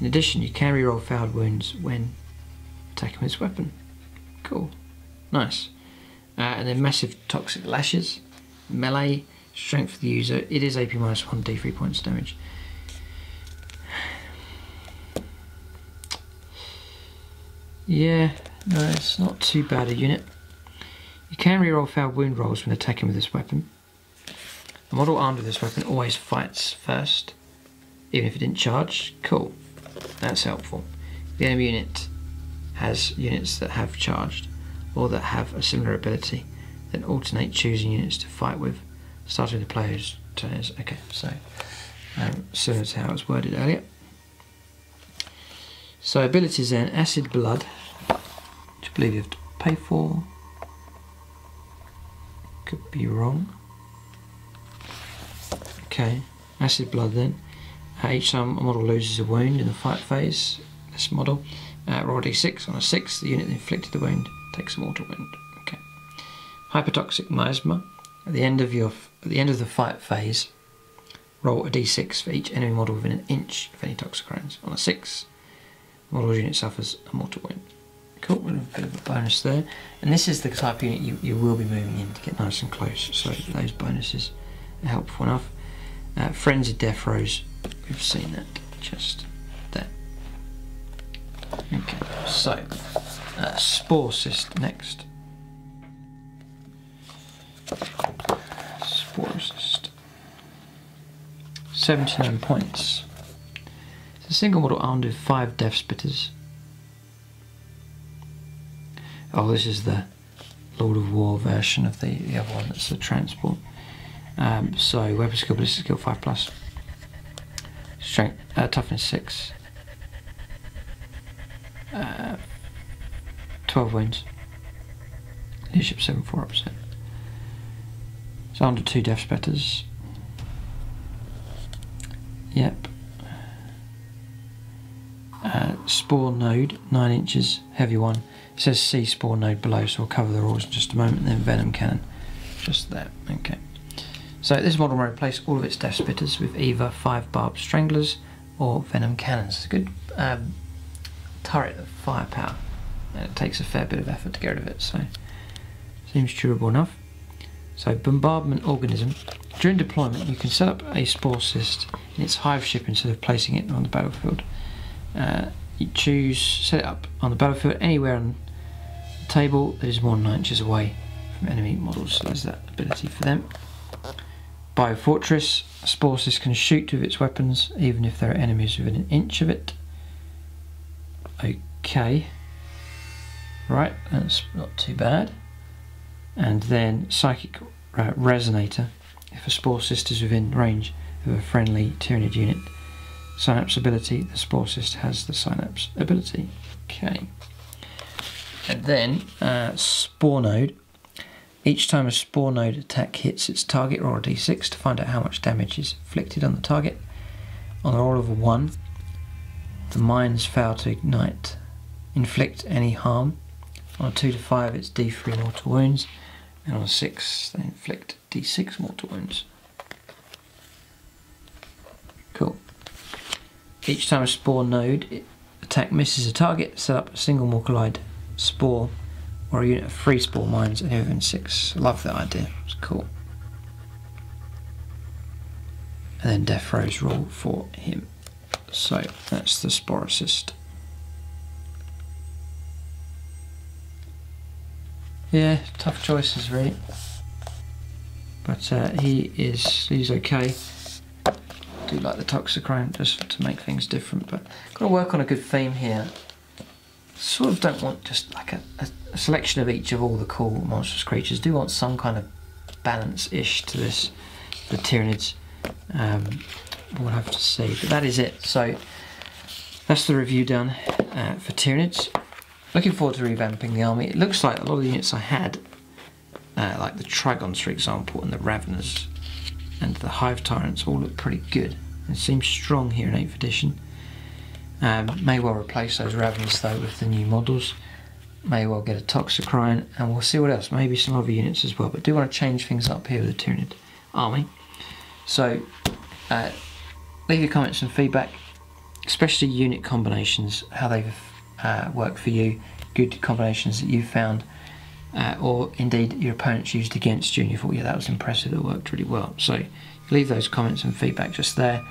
In addition, you can reroll failed wounds when attacking with this weapon. Cool. Nice. And then Massive Toxic Lashes. Melee. Strength of the user. It is AP -1, D3 points of damage. Yeah, no, it's not too bad a unit. You can reroll failed wound rolls when attacking with this weapon. The model armed with this weapon always fights first, even if it didn't charge. Cool. That's helpful. The enemy unit has units that have charged or that have a similar ability, then alternate choosing units to fight with, starting the player's turns. Okay, so similar to how it was worded earlier. So abilities then, Acid Blood, which I believe you have to pay for. Could be wrong. Okay, Acid Blood then. Each time a model loses a wound in the fight phase, this model, roll d6. On a 6, the unit that inflicted the wound takes a mortal wound. Okay. Hypertoxic Miasma. At the end of the fight phase, roll a d6 for each enemy model within an inch of any Toxicrones. On a 6, the model's unit suffers a mortal wound. Cool, a bit of a bonus there. And this is the type of unit you will be moving in to get nice and close, so those bonuses are helpful enough. Frenzied Death Throws, we've seen that just there. Okay, so Spore Cyst next. Spore Cyst. 79 points. It's a single model armed with 5 Death Spitters. Oh, this is the Lord of War version of the other one, that's the transport. So weapon skill, ballistic skill 5+. Strength, toughness 6. 12 wounds. Leadership 7, 4%. It's under 2 Death Spitters. Yep. Spore Node, 9 inches, heavy one. It says C Spore Node below, so we'll cover the rules in just a moment. And then Venom Cannon, just there. Okay. So this model may replace all of its Death Spitters with either 5 Barbed Stranglers or Venom Cannons. It's a good turret of firepower. And it takes a fair bit of effort to get rid of it, so seems durable enough. So Bombardment Organism. During deployment, you can set up a Spore Cyst in its hive ship instead of placing it on the battlefield. You set it up on the battlefield anywhere on the table that is more than 9 inches away from enemy models. So there's that ability for them. Biofortress. A Spore Cyst can shoot with its weapons even if there are enemies within an inch of it. Okay. Right, that's not too bad. And then Psychic Resonator. If a Spore Cyst is within range of a friendly Tyranid unit, Synapse ability, the Spore Cyst has the Synapse ability. Okay. And then Spore Node. Each time a Spore Node attack hits its target, roll a d6 to find out how much damage is inflicted on the target. On a roll of a 1, the mines fail to ignite, inflict any harm. On a 2 to 5, it's d3 mortal wounds. And on a 6, they inflict d6 mortal wounds. Cool. Each time a Spore Node attack misses a target, set up a single Morkalide Spore or a unit of 3 Spore Mines and within 6. Love that idea, it's cool. And then Death Throws roll for him. So that's the Spore Cyst. Yeah, tough choices really. But he's okay. I do like the Toxicrone just to make things different, but got to work on a good theme here. Sort of don't want just like a selection of each of all the cool monstrous creatures. Do want some kind of balance-ish to this, the Tyranids. We'll have to see, but that is it. So that's the review done for Tyranids. Looking forward to revamping the army. It looks like a lot of the units I had, like the Trigons for example, and the Raveners, and the Hive Tyrants all look pretty good. It seems strong here in 8th edition. May well replace those Raveners though with the new models. May well get a Toxicrone, and we'll see what else. Maybe some other units as well. But do want to change things up here with the Tyranid army. So leave your comments and feedback, especially unit combinations, how they've worked for you, good combinations that you've found, or indeed your opponents used against you and you thought, yeah, that was impressive, that worked really well. So leave those comments and feedback just there.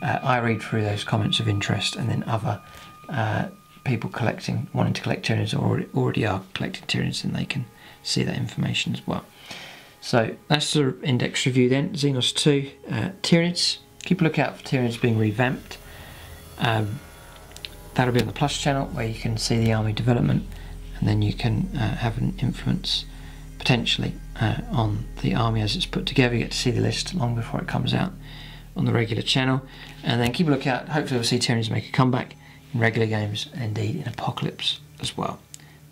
I read through those comments of interest, and then other people wanting to collect Tyranids, or already are collecting Tyranids, and they can see that information as well. So that's the index review then. Xenos 2 Tyranids. Keep a lookout for Tyranids being revamped. That'll be on the Plus channel, where you can see the army development, and then you can have an influence potentially on the army as it's put together. You get to see the list long before it comes out on the regular channel. And then keep a lookout, hopefully we'll see Tyranids make a comeback in regular games, and indeed in Apocalypse as well.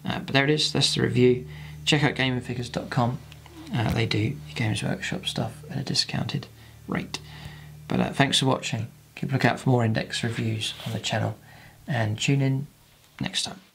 But there it is, that's the review. Check out gamingfigures.com. They do Games Workshop stuff at a discounted rate. But thanks for watching. Keep a lookout for more index reviews on the channel, and tune in next time.